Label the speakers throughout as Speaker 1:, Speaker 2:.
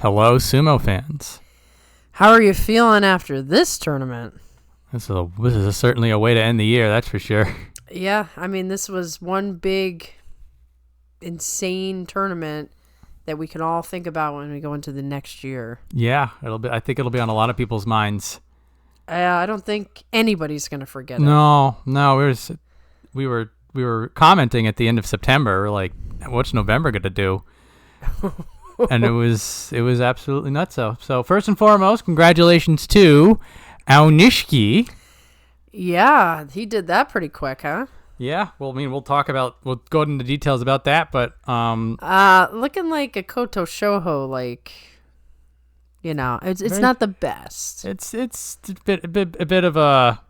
Speaker 1: Hello, sumo fans.
Speaker 2: How are you feeling after this tournament?
Speaker 1: This is certainly a way to end the year, that's for sure.
Speaker 2: Yeah, I mean, this was one big, insane tournament that we can all think about when we go into the next year.
Speaker 1: Yeah, I think it'll be on a lot of people's minds.
Speaker 2: I don't think anybody's gonna forget it.
Speaker 1: No, we were commenting at the end of September, we're like, what's November gonna do? And it was absolutely nuts. So first and foremost, congratulations to Aonishiki.
Speaker 2: Yeah, he did that pretty quick, huh?
Speaker 1: Yeah, well, I mean, we'll go into details about that, but
Speaker 2: looking like a Koto Shoujo, like, you know, it's not the best.
Speaker 1: It's a bit of a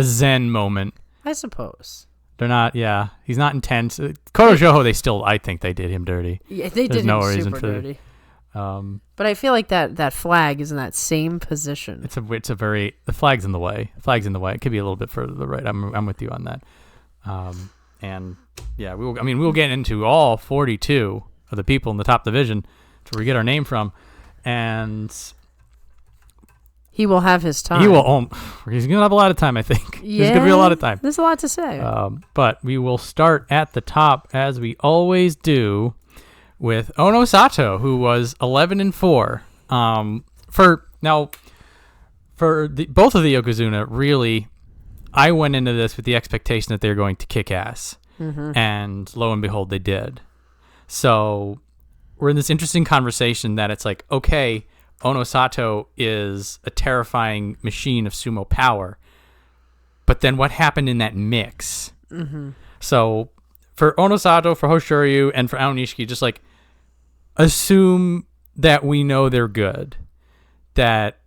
Speaker 1: zen moment.
Speaker 2: I suppose.
Speaker 1: They're not, yeah. He's not intense. Koto Shoujo, I think they did him dirty.
Speaker 2: Yeah, they did him super dirty. But I feel like that flag is in that same position.
Speaker 1: The flag's in the way. It could be a little bit further to the right. I'm with you on that. And yeah, we'll get into all 42 of the people in the top division. That's where we get our name from, and
Speaker 2: he will have his time.
Speaker 1: He's gonna have a lot of time, I think.
Speaker 2: Yeah,
Speaker 1: there's gonna be a lot of time.
Speaker 2: There's a lot to say.
Speaker 1: But we will start at the top as we always do, with Ono Sato, who was 11-4. Both of the Yokozuna, really, I went into this with the expectation that they were going to kick ass, and lo and behold, they did. So we're in this interesting conversation that it's like, okay, Ono Sato is a terrifying machine of sumo power, but then what happened in that mix? So for Ono Sato, for Hoshoryu, and for Aonishiki, just like assume that we know they're good, that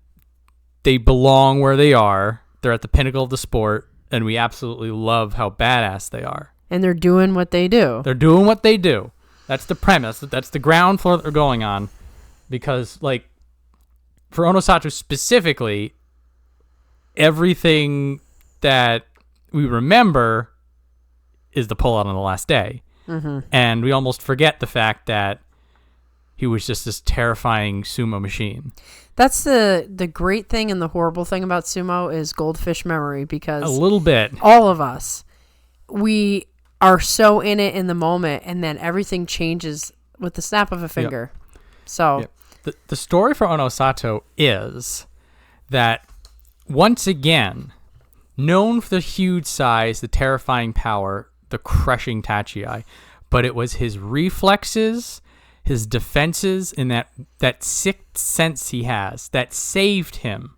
Speaker 1: they belong where they are, they're at the pinnacle of the sport, and we absolutely love how badass they are.
Speaker 2: And they're doing what they do.
Speaker 1: That's the premise. That's the ground floor that they're going on. Because, like, for Ono Sato specifically, everything that we remember is the pullout on the last day. And we almost forget the fact that he was just this terrifying sumo machine.
Speaker 2: That's the great thing and the horrible thing about sumo is goldfish memory, because
Speaker 1: a little bit,
Speaker 2: all of us, we are so in it in the moment, and then everything changes with the snap of a finger. Yep. So
Speaker 1: the story for Ono Sato is that, once again, known for the huge size, the terrifying power, the crushing tachi, but it was his reflexes, his defenses, and that sixth sense he has that saved him.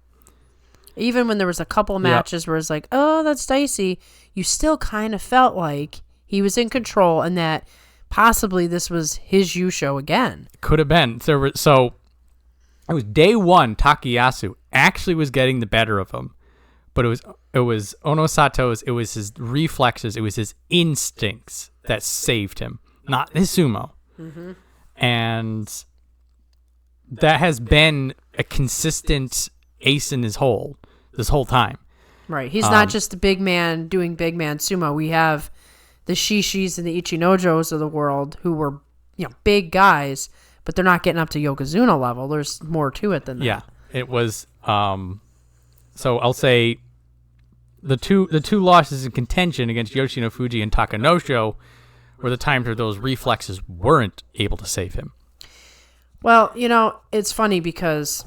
Speaker 2: Even when there was a couple matches where it's like, oh, that's dicey, you still kind of felt like he was in control and that possibly this was his Yusho again.
Speaker 1: Could have been. So it was day one, Takayasu actually was getting the better of him. But it was Ono Sato's, it was his reflexes, it was his instincts that saved him, not his sumo. And that has been a consistent ace in this whole time.
Speaker 2: Right. He's not just a big man doing big man sumo. We have the Shishis and the Ichinojos of the world who were, big guys, but they're not getting up to Yokozuna level. There's more to it than that.
Speaker 1: Yeah. It was so I'll say the two losses in contention against Yoshino Fuji and Takanosho were the times where those reflexes weren't able to save him.
Speaker 2: Well, it's funny because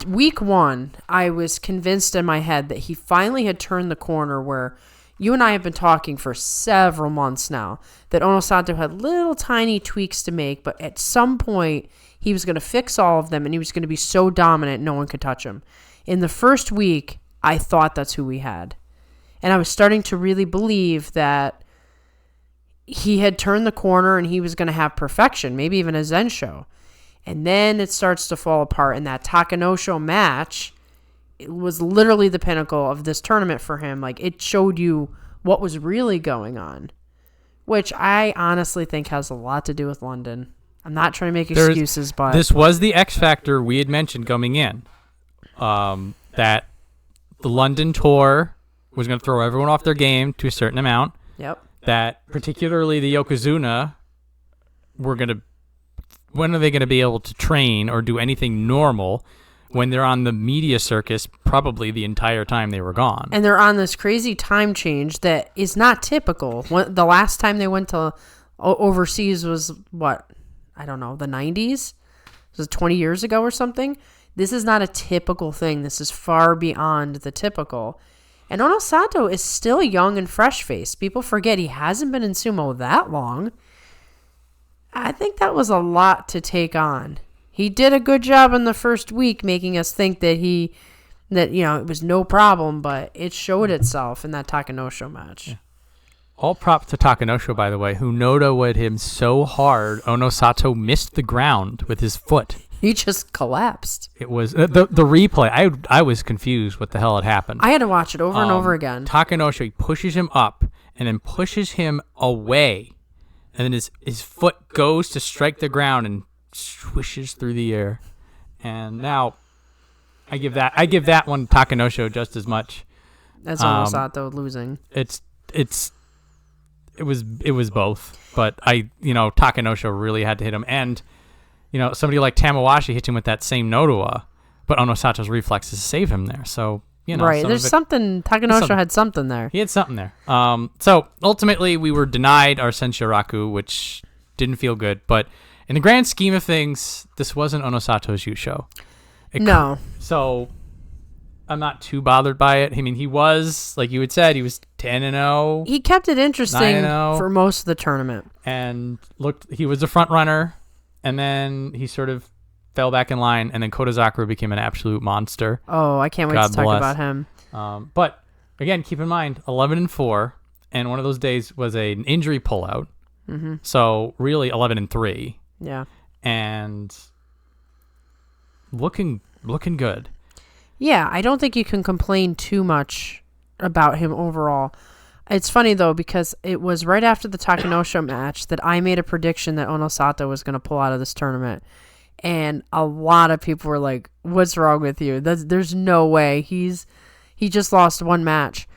Speaker 2: week one, I was convinced in my head that he finally had turned the corner, where you and I have been talking for several months now that Ono Sato had little tiny tweaks to make, but at some point he was going to fix all of them and he was going to be so dominant no one could touch him. In the first week, I thought that's who we had. And I was starting to really believe that he had turned the corner and he was going to have perfection, maybe even a Zen show. And then it starts to fall apart. And that Takanosho match, it was literally the pinnacle of this tournament for him. Like, it showed you what was really going on, which I honestly think has a lot to do with London. I'm not trying to make excuses, but
Speaker 1: this was the X factor we had mentioned coming in. That the London tour was going to throw everyone off their game to a certain amount.
Speaker 2: Yep.
Speaker 1: That particularly the Yokozuna were going to when are they going to be able to train or do anything normal when they're on the media circus probably the entire time they were gone?
Speaker 2: And they're on this crazy time change that is not typical. The last time they went to overseas was what? I don't know, the 90s? Was it 20 years ago or something? This is not a typical thing. This is far beyond the typical. And Ono Sato is still young and fresh-faced. People forget he hasn't been in sumo that long. I think that was a lot to take on. He did a good job in the first week making us think that it was no problem, but it showed itself in that Takanosho match.
Speaker 1: Yeah. All props to Takanosho, by the way, who Noda-would him so hard, Ono Sato missed the ground with his foot.
Speaker 2: He just collapsed.
Speaker 1: It was the replay. I was confused what the hell had happened.
Speaker 2: I had to watch it over and over again.
Speaker 1: Takanosho, he pushes him up and then pushes him away. And then his foot goes to strike the ground and swishes through the air. And now I give that one Takanosho just as much.
Speaker 2: As Ono Sato losing.
Speaker 1: It was both. But Takanosho really had to hit him. And somebody like Tamawashi hit him with that same Nodowa, but Ono Sato's reflexes save him there. So,
Speaker 2: right. There's something. Takanosho had something there.
Speaker 1: He had something there. So ultimately we were denied our Senshiraku, which didn't feel good. But in the grand scheme of things, this wasn't Ono Sato's Yusho.
Speaker 2: No.
Speaker 1: So I'm not too bothered by it. I mean, he was, like you had said, he was 10-0.
Speaker 2: He kept it interesting
Speaker 1: 9-0,
Speaker 2: for most of the tournament.
Speaker 1: And he was a front runner. And then he sort of fell back in line, and then Kotozakura became an absolute monster.
Speaker 2: Oh, I can't wait to talk about him.
Speaker 1: But again, keep in mind, 11-4, and one of those days was an injury pullout.
Speaker 2: Mm-hmm.
Speaker 1: So really 11-3.
Speaker 2: Yeah.
Speaker 1: And looking good.
Speaker 2: Yeah, I don't think you can complain too much about him overall. It's funny, though, because it was right after the Takanosho match that I made a prediction that Ono Sato was going to pull out of this tournament. And a lot of people were like, what's wrong with you? There's no way. He just lost one match.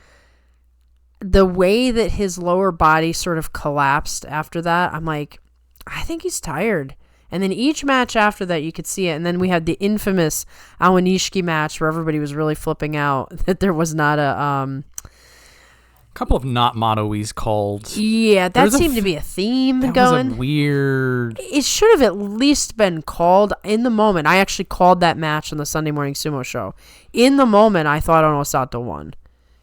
Speaker 2: The way that his lower body sort of collapsed after that, I'm like, I think he's tired. And then each match after that, you could see it. And then we had the infamous Awanishiki match where everybody was really flipping out that there was not a...
Speaker 1: couple of not mono-ies called.
Speaker 2: Yeah, that seemed to be a theme
Speaker 1: that
Speaker 2: going.
Speaker 1: Was a weird.
Speaker 2: It should have at least been called in the moment. I actually called that match on the Sunday Morning Sumo Show. In the moment, I thought Ono Sato won.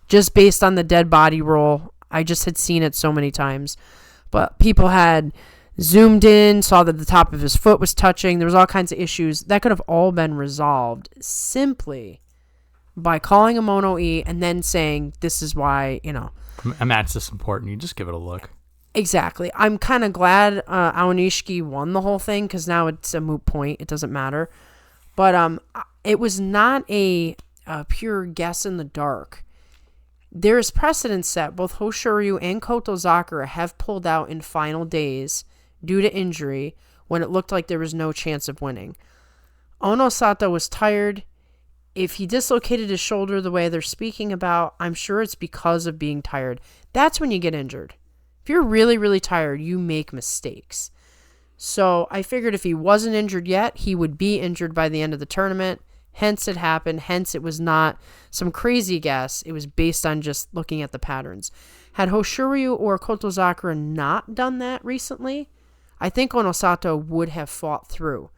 Speaker 2: Just based on the dead body roll. I just had seen it so many times. But people had zoomed in, saw that the top of his foot was touching. There was all kinds of issues. That could have all been resolved simply by calling a mono-e and then saying, this is why,
Speaker 1: A match this important, you just give it a look.
Speaker 2: Exactly. I'm kind of glad Awanishiki won the whole thing because now it's a moot point. It doesn't matter. But it was not a pure guess in the dark. There is precedent set. Both Hoshoryu and Kotozakura have pulled out in final days due to injury when it looked like there was no chance of winning. Ono Sato was tired. If he dislocated his shoulder the way they're speaking about, I'm sure it's because of being tired. That's when you get injured. If you're really, really tired, you make mistakes. So I figured if he wasn't injured yet, he would be injured by the end of the tournament. Hence it happened. Hence it was not some crazy guess. It was based on just looking at the patterns. Had Hoshoryu or Kotozakura not done that recently, I think Ono Sato would have fought through.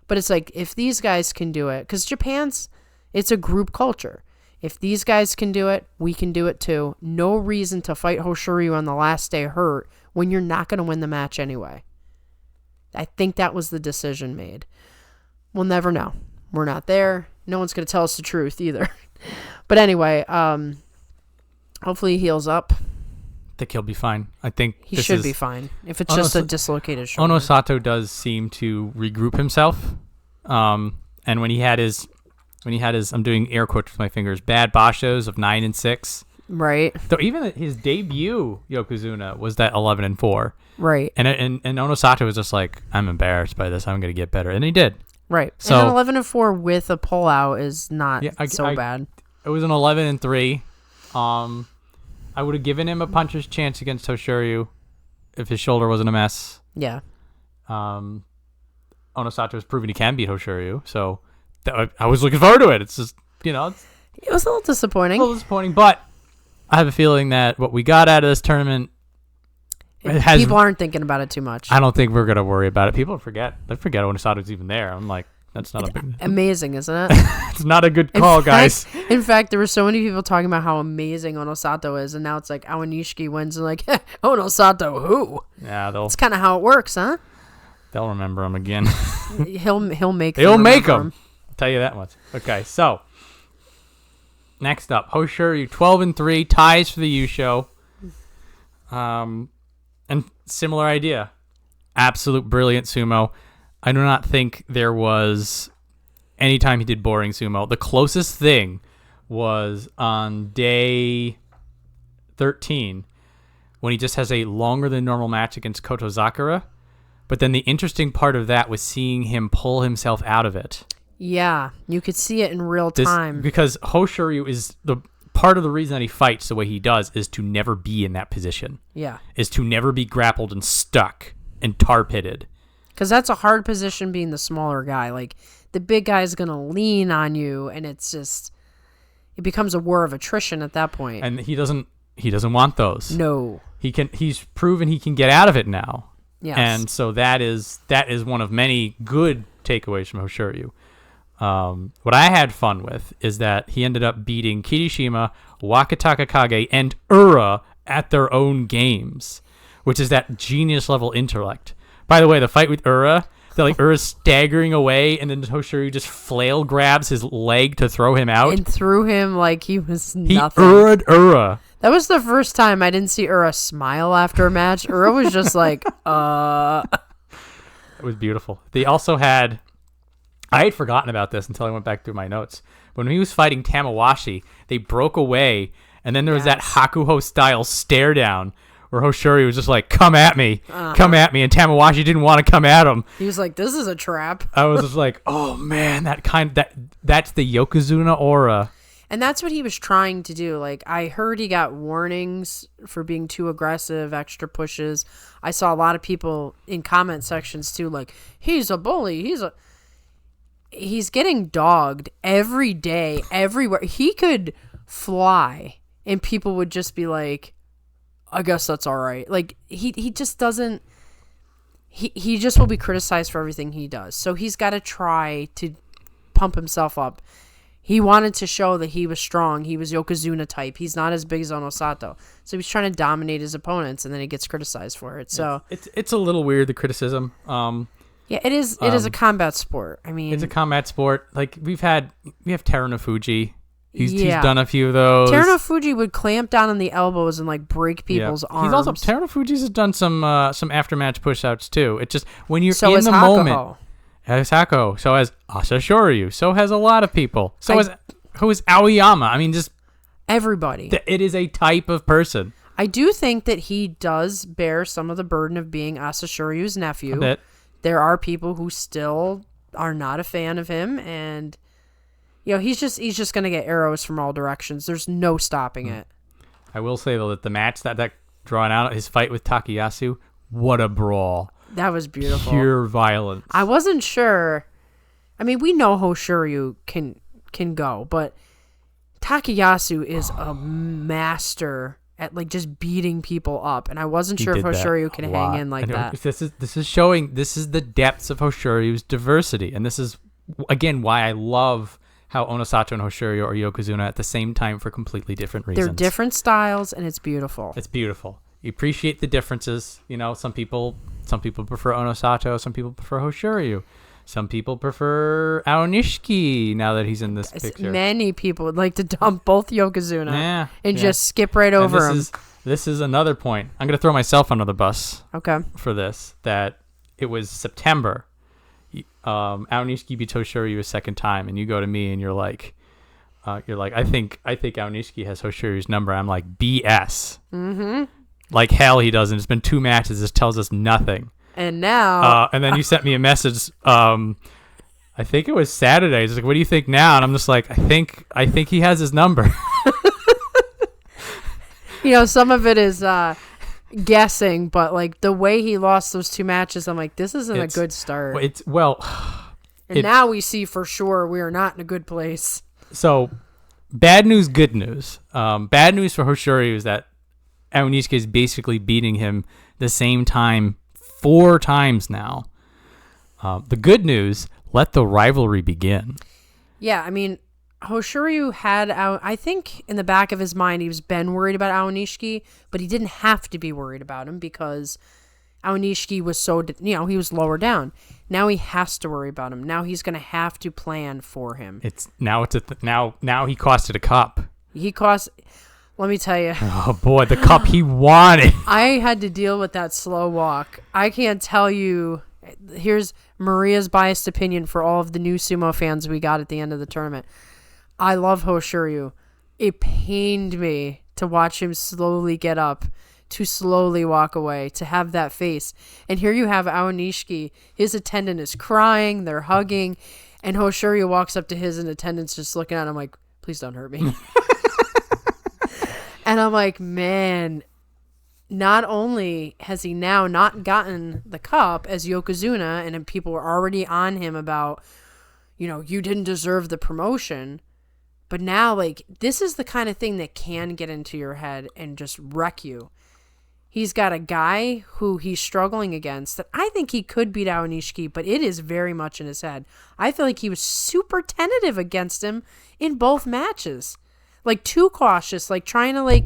Speaker 2: But it's like, if these guys can do it, because it's a group culture. If these guys can do it, we can do it too. No reason to fight Hoshoryu on the last day hurt when you're not going to win the match anyway. I think that was the decision made. We'll never know. We're not there. No one's going to tell us the truth either. But anyway, hopefully he heals up.
Speaker 1: I think he'll be fine. I think
Speaker 2: he should be fine if it's just a dislocated shoulder.
Speaker 1: Ono Sato does seem to regroup himself. And when he had his, I'm doing air quotes with my fingers, bad bashos of 9 and 6.
Speaker 2: Right.
Speaker 1: Though even his debut Yokozuna was that 11-4.
Speaker 2: Right.
Speaker 1: And Ono Sato was just like, I'm embarrassed by this. I'm going to get better. And he did.
Speaker 2: Right.
Speaker 1: So,
Speaker 2: and an 11-4 with a pullout is not so bad.
Speaker 1: It was an 11-3. I would have given him a puncher's chance against Hoshoryu if his shoulder wasn't a mess.
Speaker 2: Yeah.
Speaker 1: Onosato has proven he can beat Hoshoryu. So I was looking forward to it. It's just,
Speaker 2: it was a little disappointing.
Speaker 1: But I have a feeling that what we got out of this tournament,
Speaker 2: people aren't thinking about it too much.
Speaker 1: I don't think we're going to worry about it. People forget. They forget Onosato's even there. I'm like, that's not a big...
Speaker 2: Amazing, isn't it?
Speaker 1: It's not a good call, guys.
Speaker 2: In fact, there were so many people talking about how amazing Onosato is, and now it's like Aonishiki wins and like, Onosato who?
Speaker 1: Yeah,
Speaker 2: that's kind of how it works, huh?
Speaker 1: They'll remember him again.
Speaker 2: He'll make
Speaker 1: They'll make him. I'll tell you that much. Okay, so next up, Hoshoryu 12-3 ties for the Yusho. And similar idea. Absolute brilliant sumo. I do not think there was any time he did boring sumo. The closest thing was on day 13 when he just has a longer than normal match against Kotozakura. But then the interesting part of that was seeing him pull himself out of it.
Speaker 2: Yeah, you could see it in real time.
Speaker 1: Because Hoshoryu is the part of the reason that he fights the way he does is to never be in that position.
Speaker 2: Yeah. Is
Speaker 1: to never be grappled and stuck and tar pitted.
Speaker 2: Because that's a hard position being the smaller guy. Like, the big guy is going to lean on you, and it's just... It becomes a war of attrition at that point.
Speaker 1: And he doesn't want those.
Speaker 2: No.
Speaker 1: He's proven he can get out of it now.
Speaker 2: Yes.
Speaker 1: And so that is one of many good takeaways from Hoshoryu. What I had fun with is that he ended up beating Kirishima, Wakataka Kage, and Ura at their own games, which is that genius level intellect. By the way, the fight with Ura, Ura's staggering away, and then Hoshoryu just flail grabs his leg to throw him out.
Speaker 2: And threw him like he was nothing.
Speaker 1: He Ura.
Speaker 2: That was the first time I didn't see Ura smile after a match. Ura was just like, It
Speaker 1: was beautiful. They also had... I had forgotten about this until I went back through my notes. When he was fighting Tamawashi, they broke away, and then there was that Hakuho-style stare down where Hoshoryu was just like, come at me, and Tamawashi didn't want to come at him.
Speaker 2: He was like, this is a trap.
Speaker 1: I was just like, oh man, that's the Yokozuna aura.
Speaker 2: And that's what he was trying to do. Like, I heard he got warnings for being too aggressive, extra pushes. I saw a lot of people in comment sections too, like, he's a bully, he's getting dogged every day, everywhere. He could fly, and people would just be like, I guess that's all right. Like, he just doesn't... He just will be criticized for everything he does. So he's got to try to pump himself up. He wanted to show that he was strong. He was Yokozuna type. He's not as big as Onosato. So he's trying to dominate his opponents, and then he gets criticized for it. So
Speaker 1: it's a little weird, the criticism.
Speaker 2: Yeah, it is. It is a combat sport. I mean,
Speaker 1: it's a combat sport. Like we have Terunofuji. He's done a few of those.
Speaker 2: Terunofuji would clamp down on the elbows and like break people's arms.
Speaker 1: He's also Terunofuji's has done some aftermatch push-outs too. It's just when you're in the moment. As Hako, so has Asashoryu, so has a lot of people. Who is Aoyama? I mean, just
Speaker 2: everybody.
Speaker 1: It is a type of person.
Speaker 2: I do think that he does bear some of the burden of being Asashoryu's nephew.
Speaker 1: A bit.
Speaker 2: There are people who still are not a fan of him, and he's just gonna get arrows from all directions. There's no stopping it.
Speaker 1: I will say though that the match that drawn out, his fight with Takayasu, what a brawl!
Speaker 2: That was beautiful.
Speaker 1: Pure violence.
Speaker 2: I wasn't sure. I mean, we know Hoshoryu can go, but Takayasu is a master at like just beating people up, and I wasn't sure if Hoshoryu can hang in like that.
Speaker 1: This is showing the depths of Hoshoryu's diversity, and this is again why I love how Onosato and Hoshoryu are Yokozuna at the same time for completely different reasons.
Speaker 2: They're different styles, and it's beautiful.
Speaker 1: It's beautiful. You appreciate the differences. Some people prefer Onosato, some people prefer Hoshoryu. Some people prefer Aonishiki now that he's in this picture.
Speaker 2: Many people would like to dump both Yokozuna and just skip right over him.
Speaker 1: This is another point. I'm going to throw myself under the bus for this, that it was September. Aonishiki beat Hoshoryu a second time, and you go to me and you're like, I think Aonishiki has Hoshoryu's number. I'm like, BS. Mm-hmm. Like hell he doesn't. It's been 2 matches. This tells us nothing.
Speaker 2: And now...
Speaker 1: and then you sent me a message, I think it was Saturday. It's like, what do you think now? And I'm just like, I think he has his number.
Speaker 2: Some of it is guessing, but like the way he lost those 2 matches, I'm like, this isn't a good start. And now we see for sure we are not in a good place.
Speaker 1: So, bad news, good news. Bad news for Hoshoryu is that Aonishiki is basically beating him the same time 4 times now. The good news, let the rivalry begin.
Speaker 2: Yeah, I mean, Hoshoryu had, I think in the back of his mind, he's been worried about Aonishiki, but he didn't have to be worried about him because Aonishiki was he was lower down. Now he has to worry about him. Now he's going to have to plan for him.
Speaker 1: Now he costed a cup.
Speaker 2: Let me tell you.
Speaker 1: Oh boy, the cup he wanted.
Speaker 2: I had to deal with that slow walk. I can't tell you. Here's Maria's biased opinion for all of the new sumo fans we got at the end of the tournament. I love Hoshoryu. It pained me to watch him slowly get up, to slowly walk away, to have that face. And here you have Aonishiki. His attendant is crying, they're hugging, and Hoshoryu walks up to his and attendant's just looking at him like, please don't hurt me. And I'm like, man, not only has he now not gotten the cup as Yokozuna, and people were already on him about, you didn't deserve the promotion, but now, like, this is the kind of thing that can get into your head and just wreck you. He's got a guy who he's struggling against that I think he could beat Aonishiki, but it is very much in his head. I feel like he was super tentative against him in both matches. Like, too cautious, like, trying to, like,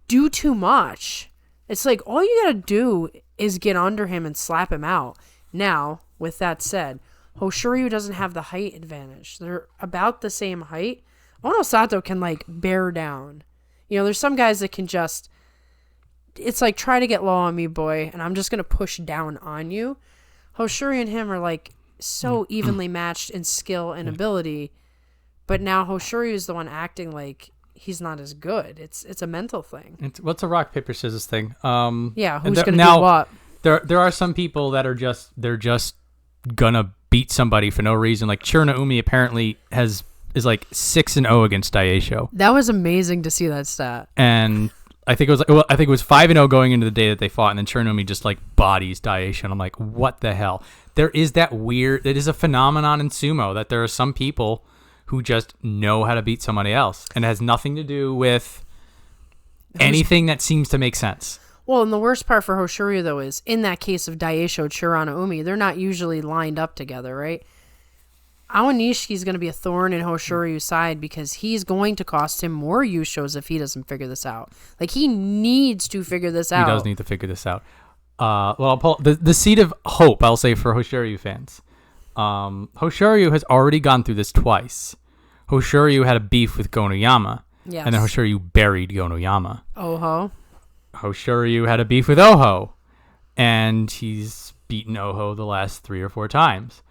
Speaker 2: do too much. It's like, all you gotta do is get under him and slap him out. Now, with that said, Hoshoryu doesn't have the height advantage. They're about the same height. Ono Sato can, like, bear down. There's some guys that can just... It's like, try to get low on me, boy, and I'm just going to push down on you. Hoshoryu and him are, like, so evenly matched in skill and ability, but now Hoshoryu is the one acting like he's not as good. It's a mental thing.
Speaker 1: What's a rock, paper, scissors thing?
Speaker 2: Yeah, who's going to do what?
Speaker 1: There are some people that are just going to beat somebody for no reason. Like, Chirinaumi apparently is like 6-0 against Daisho.
Speaker 2: That was amazing to see that stat.
Speaker 1: And... I think it was 5-0 going into the day that they fought, and then Chirinoumi just like bodies Daisho, and I'm like, what the hell? It is a phenomenon in sumo that there are some people who just know how to beat somebody else, and it has nothing to do with anything that seems to make sense.
Speaker 2: Well, and the worst part for Hoshoryu, though, is in that case of Daisho, Chirinaumi, they're not usually lined up together, right? Aonishiki is going to be a thorn in Hoshoryu's side because he's going to cost him more Yushos if he doesn't figure this out. Like, he needs to figure this out.
Speaker 1: He does need to figure this out. I'll pull the seed of hope, I'll say, for Hoshoryu fans. Hoshoryu has already gone through this twice. Hoshoryu had a beef with Gonoyama.
Speaker 2: Yes.
Speaker 1: And then Hoshoryu buried Gonoyama.
Speaker 2: Oho.
Speaker 1: Hoshoryu had a beef with Oho. And he's beaten Oho the last 3 or 4 times.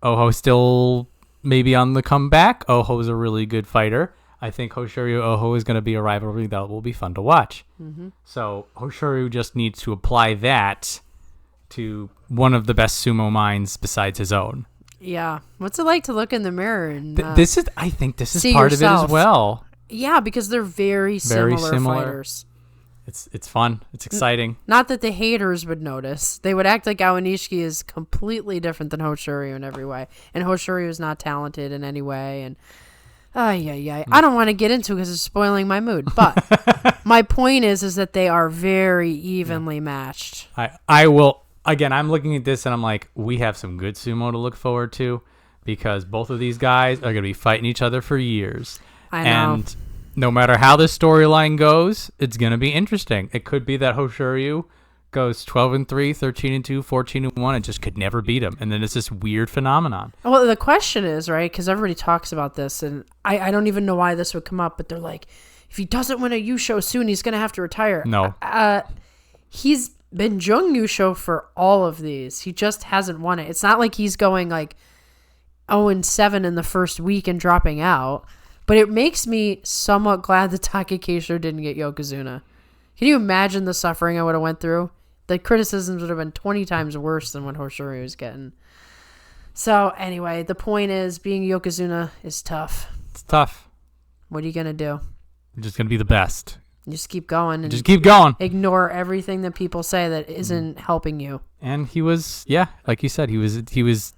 Speaker 1: Oho still maybe on the comeback. Oho's a really good fighter. I think Hoshoryu Oho is going to be a rivalry that will be fun to watch. Mm-hmm. So Hoshoryu just needs to apply that to one of the best sumo minds besides his own.
Speaker 2: Yeah. What's it like to look in the mirror and
Speaker 1: I think this is part yourself. Of it as well.
Speaker 2: Yeah, because they're very similar fighters.
Speaker 1: It's fun. It's exciting.
Speaker 2: Not that the haters would notice. They would act like Aonishiki is completely different than Hoshoryu in every way. And Hoshoryu is not talented in any way. And I don't want to get into it because it's spoiling my mood. But my point is that they are very evenly matched.
Speaker 1: I will, again, I'm looking at this and I'm like, we have some good sumo to look forward to because both of these guys are going to be fighting each other for years.
Speaker 2: I know.
Speaker 1: And no matter how this storyline goes, it's going to be interesting. It could be that Hoshoryu goes 12-3, 13-2, 14-1, and just could never beat him. And then it's this weird phenomenon.
Speaker 2: Well, the question is, right, because everybody talks about this, and I don't even know why this would come up, but they're like, if he doesn't win a Yusho soon, he's going to have to retire.
Speaker 1: No.
Speaker 2: He's been Jung Yusho for all of these. He just hasn't won it. It's not like he's going like 0-7 in the first week and dropping out. But it makes me somewhat glad that Takekisho didn't get Yokozuna. Can you imagine the suffering I would have went through? The criticisms would have been 20 times worse than what Hoshoryu was getting. So, anyway, the point is, being Yokozuna is tough.
Speaker 1: It's tough.
Speaker 2: What are you going to do?
Speaker 1: I'm just going to be the best.
Speaker 2: You just keep going and
Speaker 1: Just keep going.
Speaker 2: ignore everything that people say that isn't helping you.
Speaker 1: And he was, like you said, he was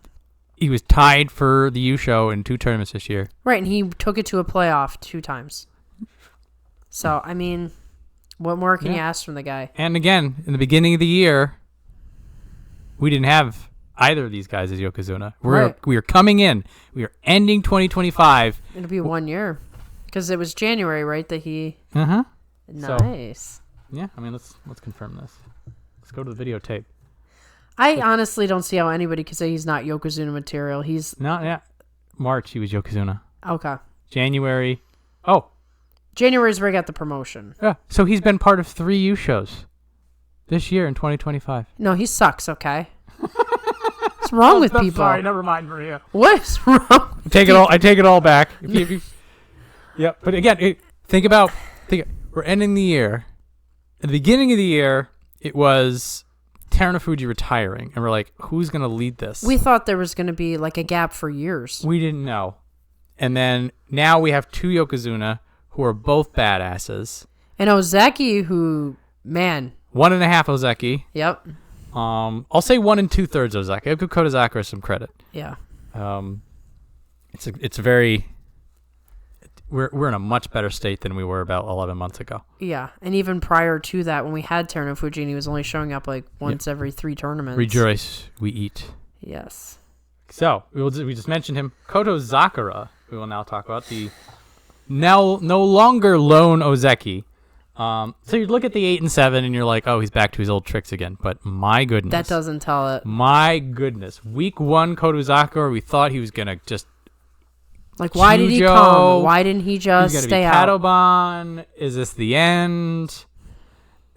Speaker 1: tied for the U show in 2 tournaments this year.
Speaker 2: Right, and he took it to a playoff 2 times. So, I mean, what more can you ask from the guy?
Speaker 1: And again, in the beginning of the year, we didn't have either of these guys as Yokozuna. We are coming in. We are ending 2025.
Speaker 2: It'll be 1 year. Because it was January, right, that he...
Speaker 1: Uh-huh.
Speaker 2: Nice.
Speaker 1: So, yeah, I mean, let's confirm this. Let's go to the videotape.
Speaker 2: I honestly don't see how anybody could say he's not Yokozuna material. He's...
Speaker 1: No, yeah. March, he was Yokozuna.
Speaker 2: Okay.
Speaker 1: January. Oh.
Speaker 2: January's where he got the promotion.
Speaker 1: Yeah. So he's been part of 3 U shows this year in 2025.
Speaker 2: No, he sucks, okay? What's wrong with people?
Speaker 1: Sorry, never mind, Maria.
Speaker 2: What's wrong?
Speaker 1: I take it all back. Yeah, but again, we're ending the year. At the beginning of the year, it was Terunofuji retiring, and we're like, who's going to lead this?
Speaker 2: We thought there was going to be like a gap for years.
Speaker 1: We didn't know. And then now we have 2 Yokozuna who are both badasses.
Speaker 2: And Ozeki, who, man.
Speaker 1: 1.5 Ozeki.
Speaker 2: Yep.
Speaker 1: I'll say 1 2/3 Ozeki. I'll give Kodazakura some credit.
Speaker 2: Yeah.
Speaker 1: It's very... We're in a much better state than we were about 11 months ago.
Speaker 2: Yeah, and even prior to that, when we had Terunofuji, and he was only showing up like once every 3 tournaments.
Speaker 1: Rejoice, we eat.
Speaker 2: Yes.
Speaker 1: So we just mentioned him. Kodazakura, we will now talk about the now no longer lone Ozeki. So you look at the 8 and 7, and you're like, oh, he's back to his old tricks again. But my goodness,
Speaker 2: that doesn't tell it.
Speaker 1: My goodness, week 1 Kodazakura, we thought he was gonna just.
Speaker 2: Like, why did he come? Why didn't he just stay out?
Speaker 1: Katoban. Is this the end?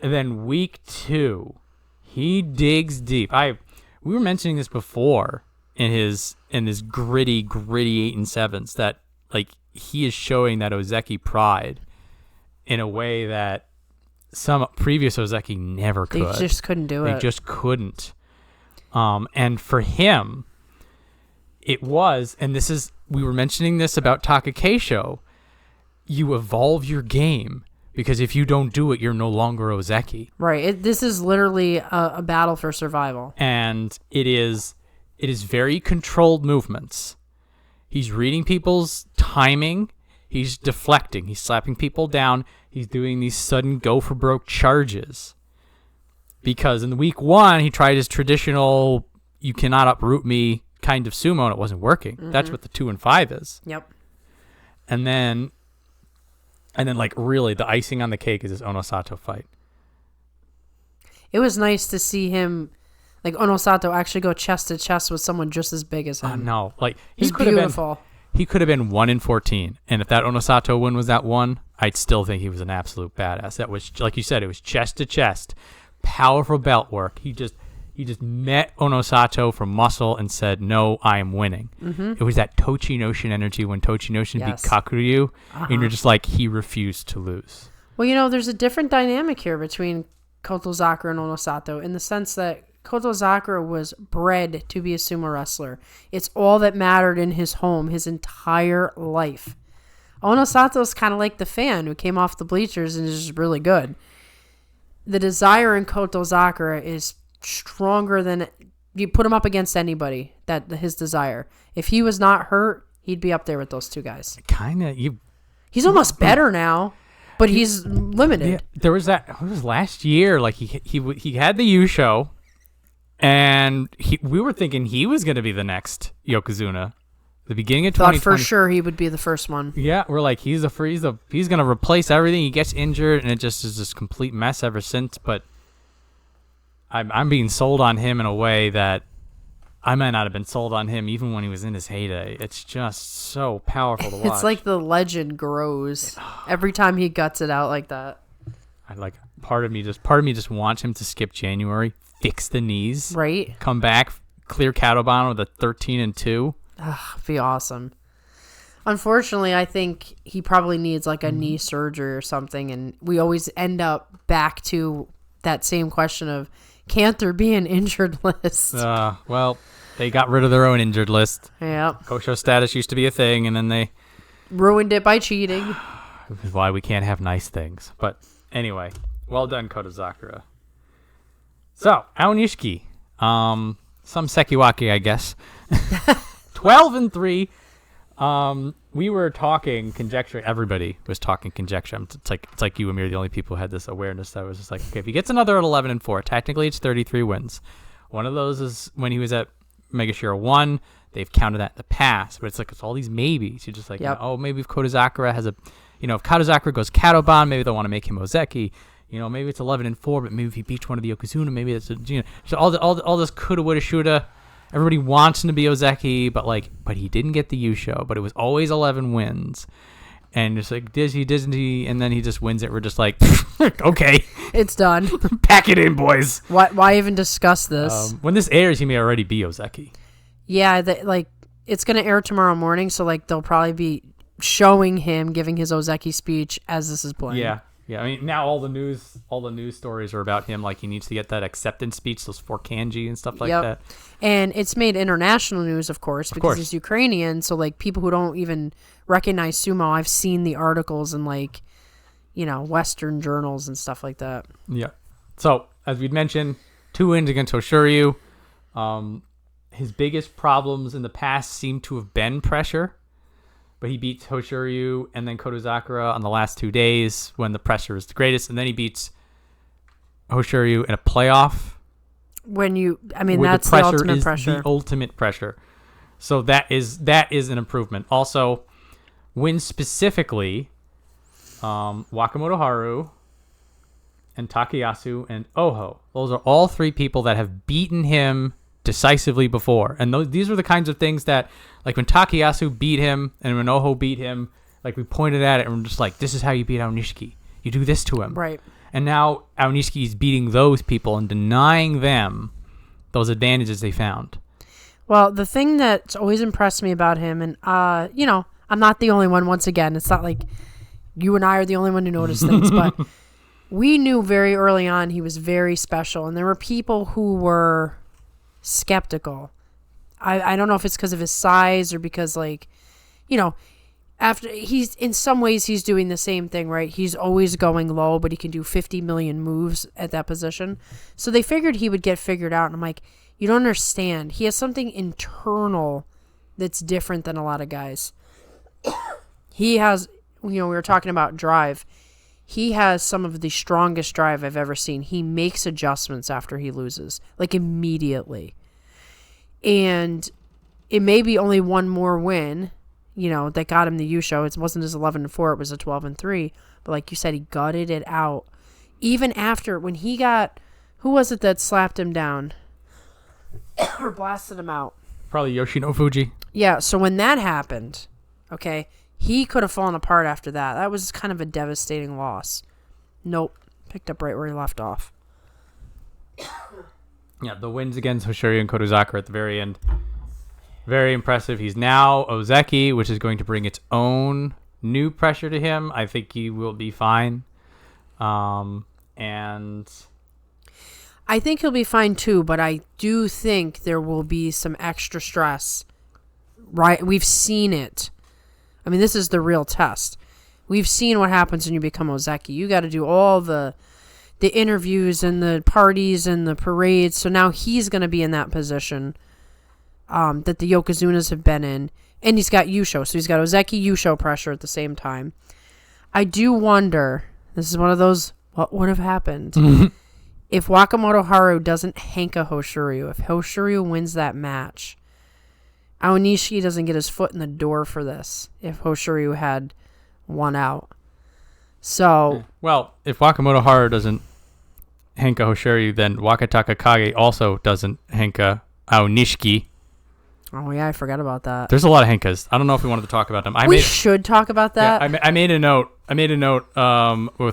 Speaker 1: And then week 2, he digs deep. We were mentioning this before in his gritty 8 and 7s that like he is showing that Ozeki pride in a way that some previous Ozeki never could.
Speaker 2: They just couldn't do it.
Speaker 1: They just couldn't. And for him, it was, and this is, we were mentioning this about Takakeisho, you evolve your game, because if you don't do it, you're no longer Ozeki.
Speaker 2: Right. This is literally a battle for survival.
Speaker 1: And it is very controlled movements. He's reading people's timing. He's deflecting. He's slapping people down. He's doing these sudden go-for-broke charges. Because in the week 1, he tried his traditional, you cannot uproot me kind of sumo, and it wasn't working. Mm-hmm. That's what the 2 and 5 is.
Speaker 2: Yep.
Speaker 1: And then like really the icing on the cake is this Onosato fight.
Speaker 2: It was nice to see him, like Onosato, actually go chest to chest with someone just as big as him.
Speaker 1: Oh no, like
Speaker 2: he's beautiful.
Speaker 1: He could have been 1 in 14, and if that Onosato win was that 1, I'd still think he was an absolute badass. That was, like you said, it was chest to chest, powerful belt work. He just met Onosato from muscle and said, no, I am winning. Mm-hmm. It was that Tochinoshin energy when Tochinoshin beat Kakuryu, and you're just like, he refused to lose.
Speaker 2: Well, there's a different dynamic here between Kotozakura and Onosato in the sense that Kotozakura was bred to be a sumo wrestler. It's all that mattered in his home his entire life. Onosato's kind of like the fan who came off the bleachers and is just really good. The desire in Kotozakura is stronger than you put him up against anybody. That his desire. If he was not hurt, he'd be up there with those 2 guys. He's almost better now, but he's limited.
Speaker 1: Yeah, there was that. It was last year. Like he had the U show, and we were thinking he was going to be the next Yokozuna. The beginning of 2020.
Speaker 2: Thought for sure he would be the first one.
Speaker 1: Yeah, we're like he's going to replace everything. He gets injured, and it just is this complete mess ever since. But I'm being sold on him in a way that I might not have been sold on him even when he was in his heyday. It's just so powerful to watch.
Speaker 2: It's like the legend grows every time he guts it out like that.
Speaker 1: Part of me just wants him to skip January, fix the knees,
Speaker 2: right?
Speaker 1: Come back, clear Katoban with a 13 and 2.
Speaker 2: Be awesome. Unfortunately, I think he probably needs like a knee surgery or something, and we always end up back to that same question of, can't there be an injured list?
Speaker 1: Well, they got rid of their own injured list.
Speaker 2: Yeah.
Speaker 1: Kosho status used to be a thing, and then they
Speaker 2: ruined it by cheating.
Speaker 1: Which is why we can't have nice things. But Anyway, well done, Kodazakura. So, Aonishiki. Some Sekiwaki, I guess. 12-3. We were talking conjecture. Everybody was talking conjecture. It's like you and me are the only people who had this awareness that was just like, okay, if he gets another at 11-4, technically it's 33 wins. One of those is when he was at Megashira 1. They've counted that in the past, but it's all these maybes. You're just like, maybe if Kodazakura has if Kodazakura goes Katoban, maybe they'll want to make him Ozeki. Maybe it's 11-4, but maybe if he beats one of the Yokozuna, maybe it's so all this coulda, woulda, shoulda. Everybody wants him to be Ozeki, but he didn't get the Yusho, but it was always 11 wins. And it's like, Disney, and then he just wins it. We're just like, okay.
Speaker 2: It's done.
Speaker 1: Pack it in, boys.
Speaker 2: Why even discuss this?
Speaker 1: When this airs, he may already be Ozeki.
Speaker 2: Yeah, it's going to air tomorrow morning, so they'll probably be showing him giving his Ozeki speech as this is playing.
Speaker 1: Yeah. I mean, now all the news stories are about him. Like, he needs to get that acceptance speech, those 4 kanji and stuff like that.
Speaker 2: And it's made international news, of course, because he's Ukrainian. So, people who don't even recognize sumo, I've seen the articles in, Western journals and stuff like that.
Speaker 1: Yeah. So, as we'd mentioned, 2 wins against Hoshoryu. His biggest problems in the past seem to have been pressure. But he beats Hoshoryu and then Kodazakura on the last 2 days when the pressure is the greatest. And then he beats Hoshoryu in a playoff.
Speaker 2: That's the ultimate pressure.
Speaker 1: The ultimate pressure. So that is an improvement. Also, wins specifically Wakamoto Haru and Takayasu and Oho. Those are all 3 people that have beaten him decisively before, and these were the kinds of things that, like when Takayasu beat him and when Oho beat him, we pointed at it and we're just like, this is how you beat Aonishiki. You do this to him,
Speaker 2: right?
Speaker 1: And now Aonishiki is beating those people and denying them those advantages they found.
Speaker 2: Well, the thing that's always impressed me about him, and I'm not the only one. Once again, it's not like you and I are the only one who noticed things, but we knew very early on he was very special, and there were people who were skeptical. I don't know if it's because of his size or because after he's in some ways he's doing the same thing, right? He's always going low, but he can do 50 million moves at that position. So they figured he would get figured out, and I'm like, you don't understand. He has something internal that's different than a lot of guys. He has, we were talking about drive. He has some of the strongest drive I've ever seen. He makes adjustments after he loses, immediately. And it may be only one more win, that got him the Yusho. It wasn't his 11-4, it was a 12-3. But like you said, he gutted it out. Even after, when he got, who was it that slapped him down? Or blasted him out?
Speaker 1: Probably Yoshino Fuji.
Speaker 2: Yeah, so when that happened, okay, he could have fallen apart after that. That was kind of a devastating loss. Nope. Picked up right where he left off.
Speaker 1: Yeah, the wins against Hoshoryu and Kodazakura at the very end. Very impressive. He's now Ozeki, which is going to bring its own new pressure to him. I think he will be fine. And
Speaker 2: I think he'll be fine too, but I do think there will be some extra stress. Right? We've seen it. I mean, this is the real test. We've seen what happens when you become Ozeki. You got to do all the interviews and the parties and the parades. So now he's going to be in that position that the Yokozunas have been in. And he's got Yusho. So he's got Ozeki Yusho pressure at the same time. I do wonder, this is one of those, what would have happened if Wakamoto Haru doesn't Henka Hoshoryu? If Hoshoryu wins that match, Aonishiki doesn't get his foot in the door for this if Hoshoryu had won out. So,
Speaker 1: well, if Wakamoto Haru doesn't Henka Hoshoryu, then Wakataka Kage also doesn't Henka Aonishiki.
Speaker 2: Oh yeah, I forgot about that.
Speaker 1: There's a lot of Henkas. I don't know if we wanted to talk about them.
Speaker 2: We should talk about that.
Speaker 1: Yeah, I made a note. With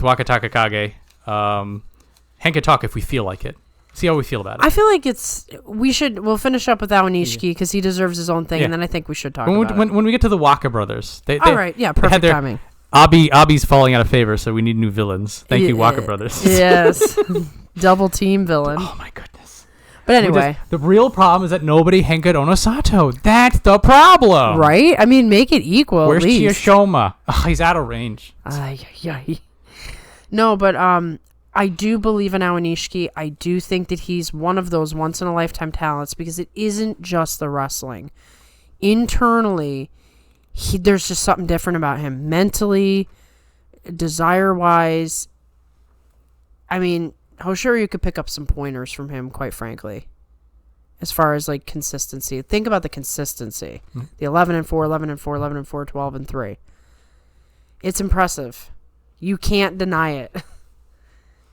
Speaker 1: Wakataka Kage. Henka talk if we feel like it. See how we feel about it.
Speaker 2: I feel like we'll finish up with Aonishiki because he deserves his own thing, and then I think we should talk about it.
Speaker 1: When we get to the Waka brothers.
Speaker 2: All right, yeah, perfect timing.
Speaker 1: Abi's falling out of favor, so we need new villains. Thank you, Waka brothers.
Speaker 2: Yes. Double team villain.
Speaker 1: Oh my goodness.
Speaker 2: But anyway.
Speaker 1: The real problem is that nobody Henka Onosato. That's the problem.
Speaker 2: Right? I mean, make it equal.
Speaker 1: Where's
Speaker 2: at least.
Speaker 1: Chiyoshoma? Oh, he's out of range.
Speaker 2: No, but I do believe in Awanishiki. I do think that he's one of those once in a lifetime talents because it isn't just the wrestling. Internally, there's just something different about him. Mentally, desire wise. I mean, Hoshiryu could pick up some pointers from him, quite frankly. As far as like consistency. Think about the consistency. The 11-4, 11-4, 11-4, 12-3. It's impressive. You can't deny it.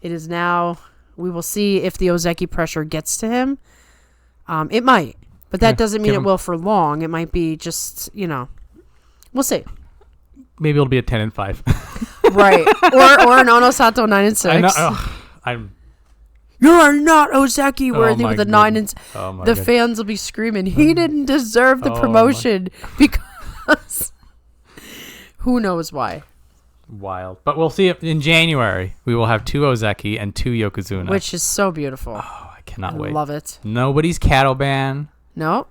Speaker 2: It is now, we will see if the Ozeki pressure gets to him. It might, but that doesn't mean it will for long. It might be just, we'll see.
Speaker 1: Maybe it'll be a 10-5.
Speaker 2: Right. Or an Onosato 9-6.
Speaker 1: I know.
Speaker 2: You are not Ozeki worthy with a 9-6.
Speaker 1: Oh
Speaker 2: The fans will be screaming, he didn't deserve the promotion because who knows why.
Speaker 1: Wild. But we'll see if in January we will have 2 Ozeki and 2 Yokozuna.
Speaker 2: Which is so beautiful.
Speaker 1: Oh, I cannot wait.
Speaker 2: I love it.
Speaker 1: Nobody's cattle ban.
Speaker 2: No.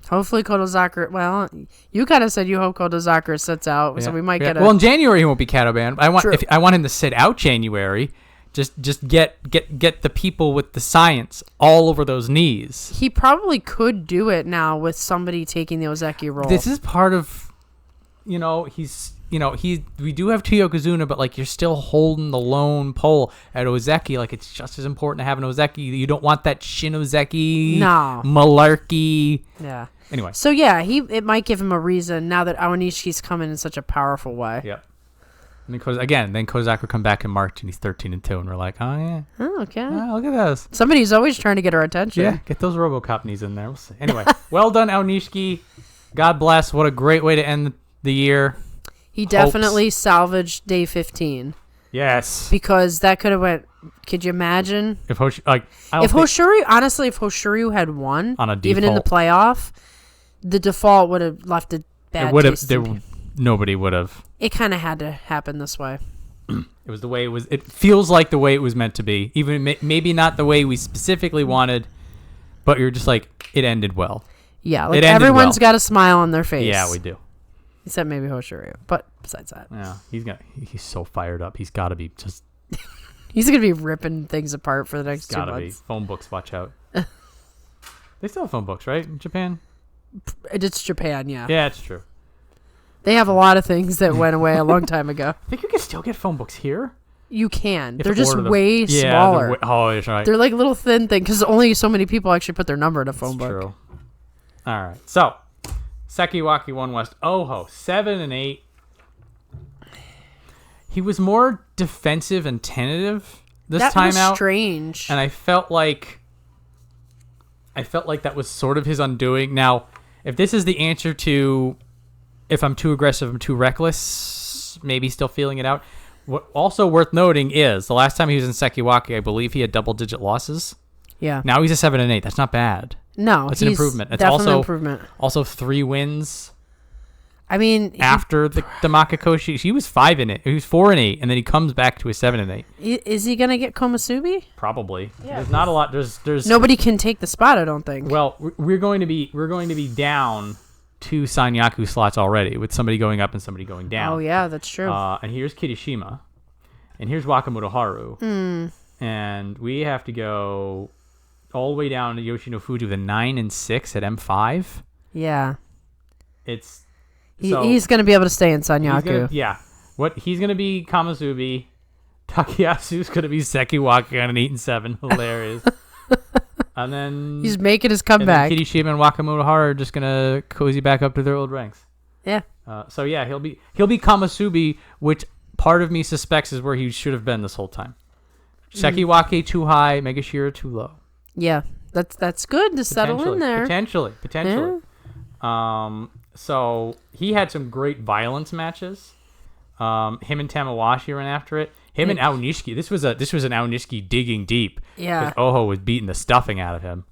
Speaker 2: Hopefully Kodozakura, well, you kind of said you hope Kodozakura sits out, so we might get a...
Speaker 1: Well, in January he won't be cattle banned. I want him to sit out January. Just get the people with the science all over those knees.
Speaker 2: He probably could do it now with somebody taking the Ozeki role.
Speaker 1: This is part of, we do have 2 Yokozuna, but like you're still holding the lone pole at Ozeki. Like it's just as important to have an Ozeki. You don't want that Shin Ozeki malarkey.
Speaker 2: Yeah.
Speaker 1: Anyway.
Speaker 2: So yeah, it might give him a reason now that Awanishiki's coming in such a powerful way.
Speaker 1: Yep. And then Kozak will come back in March and he's 13-2, and we're like, oh yeah.
Speaker 2: Oh, okay.
Speaker 1: Oh, look at those.
Speaker 2: Somebody's always trying to get our attention.
Speaker 1: Yeah, get those RoboCop knees in there. We'll see. Anyway, well done, Aonishiki. God bless. What a great way to end the year.
Speaker 2: He definitely salvaged day 15.
Speaker 1: Yes.
Speaker 2: Because that could have went. Could you imagine
Speaker 1: if Hoshiryu
Speaker 2: had won
Speaker 1: on a default,
Speaker 2: even in the playoff, the default would have left a bad taste.
Speaker 1: Nobody would have.
Speaker 2: It kind of had to happen this way.
Speaker 1: It was the way it was. It feels like the way it was meant to be. Even maybe not the way we specifically wanted, but you're just like, it ended well.
Speaker 2: Yeah, like everyone's got a smile on their face.
Speaker 1: Yeah, we do.
Speaker 2: Except maybe Hoshiryu. But besides that.
Speaker 1: Yeah, he's so fired up. He's got to be just...
Speaker 2: He's going to be ripping things apart for the next 2 months.
Speaker 1: Got to be. Phone books, watch out. They still have phone books, right? In Japan?
Speaker 2: It's Japan, yeah.
Speaker 1: Yeah, it's true.
Speaker 2: They have a lot of things that went away a long time ago.
Speaker 1: I think you can still get phone books here.
Speaker 2: You can. They're just way smaller.
Speaker 1: That's right.
Speaker 2: They're like little thin things because only so many people actually put their number in a phone book.
Speaker 1: True. All right. So, Sekiwaki won West. Oho, 7-8. He was more defensive and tentative this time out. That was
Speaker 2: strange.
Speaker 1: And I felt like that was sort of his undoing. Now, if this is the answer to if I'm too aggressive, I'm too reckless, maybe still feeling it out. What also worth noting is the last time he was in Sekiwaki, I believe he had double-digit losses.
Speaker 2: Yeah.
Speaker 1: Now he's a 7-8. That's not bad.
Speaker 2: No,
Speaker 1: it's an improvement. It's
Speaker 2: definitely
Speaker 1: also
Speaker 2: improvement.
Speaker 1: Also 3 wins.
Speaker 2: I mean,
Speaker 1: after the Makakoshi, he was 5-8. He was 4-8, and then he comes back to a 7-8.
Speaker 2: Is he gonna get Komusubi?
Speaker 1: Probably. Yeah. There's not a lot. There's
Speaker 2: nobody can take the spot. I don't think.
Speaker 1: Well, we're going to be down 2 Sanyaku slots already, with somebody going up and somebody going down.
Speaker 2: Oh yeah, that's true.
Speaker 1: And here's Kirishima, and here's Wakamoto Haru, and we have to go all the way down to Yoshino Fuji with a 9-6 at M5.
Speaker 2: Yeah.
Speaker 1: He's
Speaker 2: going to be able to stay in Sanyaku.
Speaker 1: He's going to be Komusubi. Takayasu's going to be Sekiwaki on an 8-7. Hilarious. And then
Speaker 2: he's making his comeback.
Speaker 1: And Kirishima and Wakamoto Haru are just going to cozy back up to their old ranks.
Speaker 2: Yeah.
Speaker 1: He'll be Komusubi, which part of me suspects is where he should have been this whole time. Sekiwaki too high, Megashira too low.
Speaker 2: Yeah, that's good to settle in there.
Speaker 1: Potentially. Yeah. So he had some great violence matches. Him and Tamawashi ran after it. Him and Aonishiki. This was an Aonishiki digging deep.
Speaker 2: Yeah.
Speaker 1: Because Oho was beating the stuffing out of him.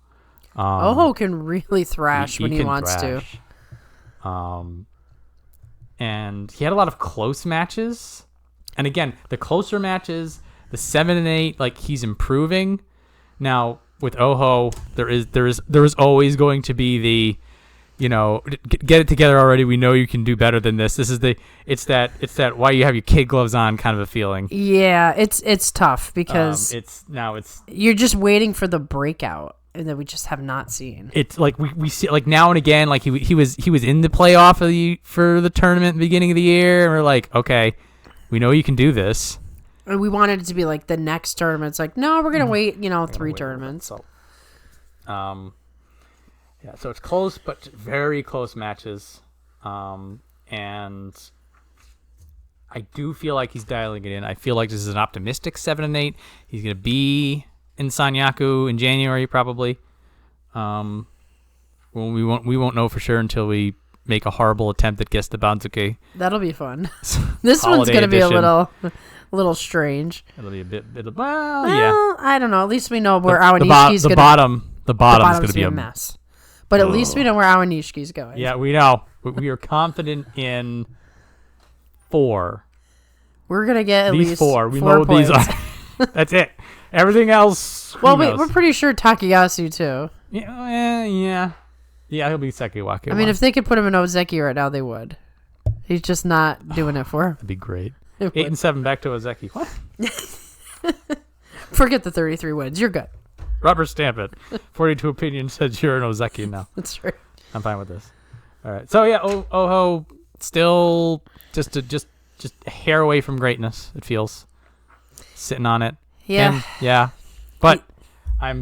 Speaker 2: Oho can really thrash when he wants to.
Speaker 1: And he had a lot of close matches. And again, the closer matches, the 7-8, like he's improving. Now with Oho, there is always going to be the get it together already. We know you can do better than this. It's that why you have your kid gloves on kind of a feeling.
Speaker 2: Yeah, it's tough because
Speaker 1: it's
Speaker 2: you're just waiting for the breakout and that we just have not seen.
Speaker 1: It's like we see like now and again, like he was in the playoff for the tournament at the beginning of the year, and we're like, okay, we know you can do this.
Speaker 2: And we wanted it to be like the next tournament. It's like, no, we're gonna wait, 3 tournaments.
Speaker 1: So, yeah, so it's close, but very close matches, and I do feel like he's dialing it in. I feel like this is an optimistic 7-8. He's gonna be in Sanyaku in January probably. Well, we won't know for sure until we make a horrible attempt at Guess the Banzuke.
Speaker 2: That'll be fun. This one's gonna be a little strange.
Speaker 1: It'll be a bit yeah.
Speaker 2: I don't know. At least we know where Awanishiki's going.
Speaker 1: The bottom is going to be a
Speaker 2: mess. But at least we know where Awanishiki's going.
Speaker 1: Yeah, we know. We are confident in 4.
Speaker 2: We're going to get at least
Speaker 1: 4. We
Speaker 2: 4
Speaker 1: know
Speaker 2: points.
Speaker 1: these are. That's it. Everything else.
Speaker 2: Well, we're pretty sure Takayasu too.
Speaker 1: Yeah. Yeah, he'll be Sekiwake.
Speaker 2: I mean, if they could put him in Ozeki right now, they would. He's just not doing it for him.
Speaker 1: That'd be great. 8-7 back to Ozeki. What?
Speaker 2: Forget the 33 wins. You're good.
Speaker 1: Rubber stamp it. 42 opinion says you're an Ozeki now.
Speaker 2: That's right.
Speaker 1: I'm fine with this. All right. So yeah, Oho still just a hair away from greatness. It feels sitting on it.
Speaker 2: Yeah.
Speaker 1: Yeah. But I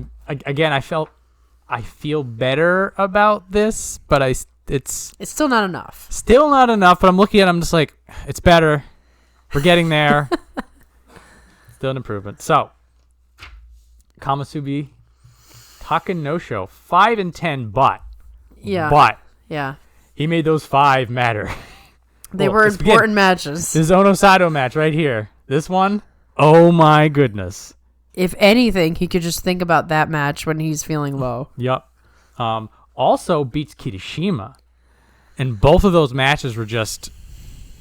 Speaker 1: feel better about this, but it's
Speaker 2: still not enough.
Speaker 1: Still not enough. But I'm looking at it, I'm just like, it's better. We're getting there. Still an improvement. So, Kamasubi, Takanosho, 5-10, but he made those 5 matter.
Speaker 2: They were important matches.
Speaker 1: This Ono Sato match right here. This one, oh my goodness.
Speaker 2: If anything, he could just think about that match when he's feeling low.
Speaker 1: Yep. Also beats Kirishima. And both of those matches were just...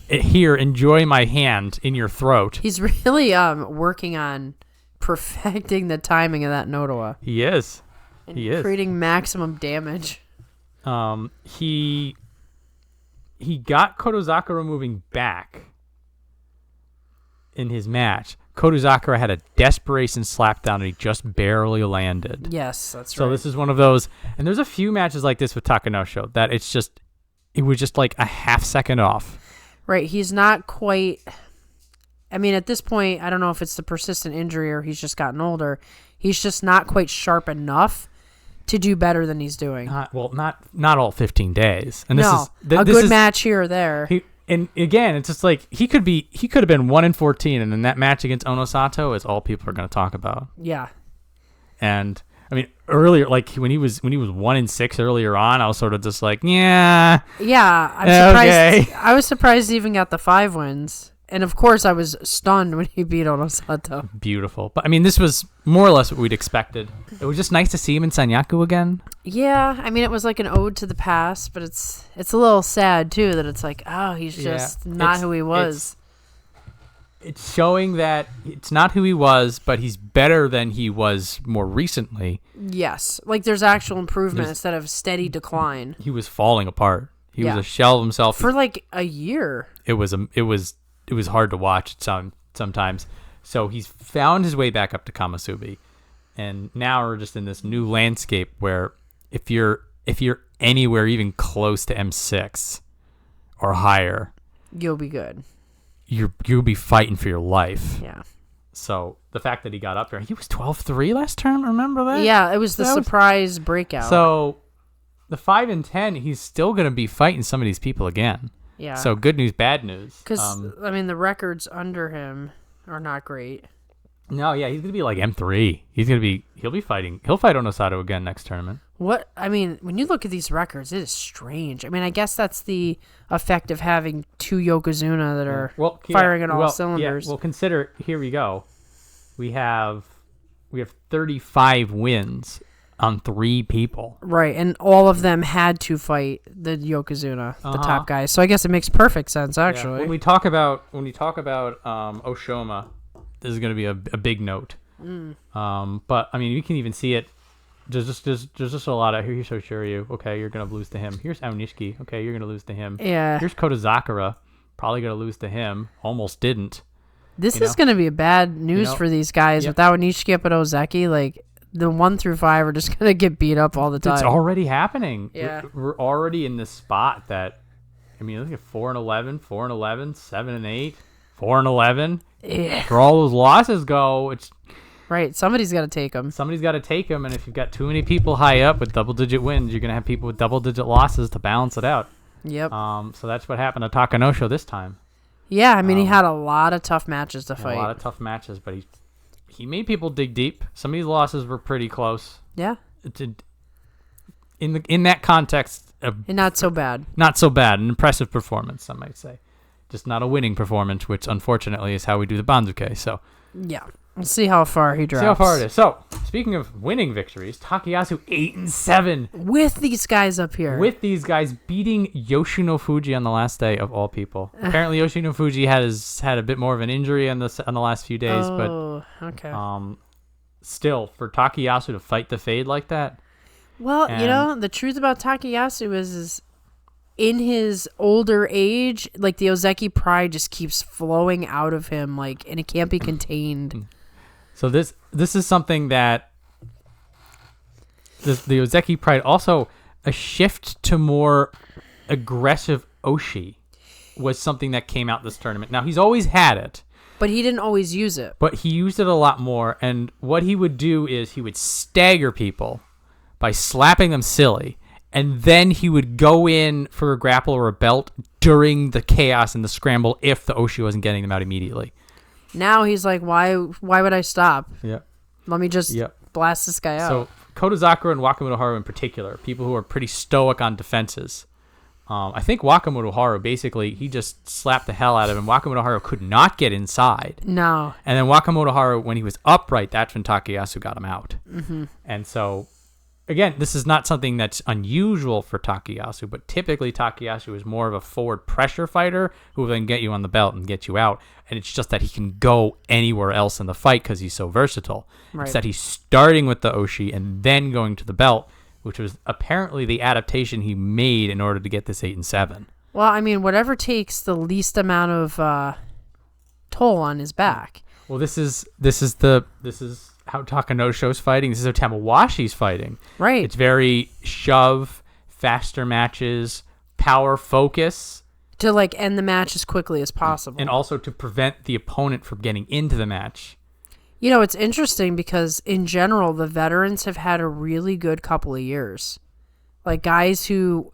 Speaker 1: Here, enjoy my hand in your throat.
Speaker 2: He's really working on perfecting the timing of that Nodowa.
Speaker 1: He is.
Speaker 2: Creating maximum damage.
Speaker 1: He got Kotozakura moving back in his match. Kotozakura had a desperation slapdown and he just barely landed.
Speaker 2: Yes, that's right.
Speaker 1: So this is one of those, and there's a few matches like this with Takanosho that it was just like a half second off.
Speaker 2: Right, he's not quite... I mean, at this point, I don't know if it's the persistent injury or he's just gotten older. He's just not quite sharp enough to do better than he's doing.
Speaker 1: Not all 15 days. And
Speaker 2: a good match here or there.
Speaker 1: And again, it's just like he could have been 1-14, and then that match against Onosato is all people are going to talk about.
Speaker 2: Yeah.
Speaker 1: And I mean, earlier, like when he was 1-6 earlier on, I was sort of just like, yeah.
Speaker 2: Yeah, I'm surprised.
Speaker 1: Okay.
Speaker 2: I was surprised he even got the 5 wins. And of course, I was stunned when he beat Onosato.
Speaker 1: Beautiful. But I mean, this was more or less what we'd expected. It was just nice to see him in Sanyaku again.
Speaker 2: Yeah, I mean, it was like an ode to the past, but it's a little sad too that it's like, oh, he's just not who he was.
Speaker 1: It's showing that it's not who he was, but he's better than he was more recently.
Speaker 2: Yes, like there's actual improvement instead of steady decline.
Speaker 1: He was falling apart. He was a shell of himself
Speaker 2: for like a year.
Speaker 1: It was hard to watch sometimes. So he's found his way back up to Kamasubi, and now we're just in this new landscape where if you're anywhere even close to M6 or higher,
Speaker 2: you'll be good.
Speaker 1: You'll be fighting for your life.
Speaker 2: Yeah.
Speaker 1: So the fact that he got up there, he was 12-3 last term. Remember that?
Speaker 2: Yeah, it was the surprise breakout.
Speaker 1: So the 5-10, he's still going to be fighting some of these people again.
Speaker 2: Yeah.
Speaker 1: So good news, bad news.
Speaker 2: Because I mean, the records under him are not great.
Speaker 1: No, yeah, he's gonna be like M3. He'll fight Onosato again next tournament.
Speaker 2: When you look at these records, it is strange. I mean, I guess that's the effect of having 2 Yokozuna that are firing on all cylinders.
Speaker 1: Yeah, well, consider, here we go. We have 35 wins on 3 people.
Speaker 2: Right, and all of them had to fight the Yokozuna, the top guys. So I guess it makes perfect sense, actually.
Speaker 1: Yeah. When we talk about Oshoma, this is going to be a big note. But I mean, you can even see it there's just a lot of here's Hoshiryu. Okay, you're gonna lose to him. Here's Aonishiki. Okay, you're gonna lose to him.
Speaker 2: Yeah.
Speaker 1: Here's Kodazakura. Probably gonna lose to him. Almost didn't.
Speaker 2: This is gonna be a bad news for these guys without Nishiki up at Ozeki. Like the 1 through 5 are just gonna get beat up all the time.
Speaker 1: It's already happening.
Speaker 2: Yeah.
Speaker 1: We're already in this spot that. I mean, look at 4-11, 4-11, 7-8, 4-11.
Speaker 2: Yeah.
Speaker 1: Where all those losses go, it's
Speaker 2: right. Somebody's got to take them.
Speaker 1: Somebody's got to take them, and if you've got too many people high up with double-digit wins, you're gonna have people with double-digit losses to balance it out.
Speaker 2: Yep.
Speaker 1: So that's what happened to Takanosho this time.
Speaker 2: Yeah, I mean, he had a lot of tough matches to fight.
Speaker 1: A lot of tough matches, but he made people dig deep. Some of these losses were pretty close.
Speaker 2: Yeah.
Speaker 1: In that context.
Speaker 2: And not so bad.
Speaker 1: Not so bad. An impressive performance, some might say. Just not a winning performance, which unfortunately is how we do the Banzuke. So
Speaker 2: yeah, we'll see how far he drops.
Speaker 1: See how far it is. So speaking of winning victories, Takayasu 8-7
Speaker 2: with these guys up here.
Speaker 1: With these guys beating Yoshino Fuji on the last day of all people. Apparently Yoshino Fuji has had a bit more of an injury on the last few days,
Speaker 2: okay.
Speaker 1: Still for Takayasu to fight the fade like that.
Speaker 2: Well, the truth about Takayasu is in his older age, like the Ozeki pride just keeps flowing out of him, like, and it can't be contained.
Speaker 1: So this is something that the Ozeki pride, also a shift to more aggressive Oshi was something that came out this tournament. Now he's always had it.
Speaker 2: But he didn't always use it.
Speaker 1: But he used it a lot more, and what he would do is he would stagger people by slapping them silly, and then he would go in for a grapple or a belt during the chaos and the scramble if the Oshi wasn't getting them out immediately.
Speaker 2: Now he's like, why would I stop?
Speaker 1: Yep.
Speaker 2: Let me just blast this guy out.
Speaker 1: So Kodazakura and Wakamoto Haru in particular, people who are pretty stoic on defenses. I think Wakamoto Haru, basically, he just slapped the hell out of him. Wakamoto Haru could not get inside.
Speaker 2: No.
Speaker 1: And then Wakamoto Haru, when he was upright, that's when Takayasu got him out.
Speaker 2: Mm-hmm.
Speaker 1: And so... Again, this is not something that's unusual for Takayasu, but typically Takayasu is more of a forward pressure fighter who will then get you on the belt and get you out. And it's just that he can go anywhere else in the fight because he's so versatile. Right. It's that he's starting with the Oshi and then going to the belt, which was apparently the adaptation he made in order to get this 8-7.
Speaker 2: Well, I mean, whatever takes the least amount of toll on his back.
Speaker 1: Well, this is how Takanosho's fighting. This is how Tamawashi's fighting.
Speaker 2: Right.
Speaker 1: It's very shove, faster matches, power focus.
Speaker 2: To like end the match as quickly as possible.
Speaker 1: And also to prevent the opponent from getting into the match.
Speaker 2: You know, it's interesting because in general, the veterans have had a really good couple of years. Like guys who,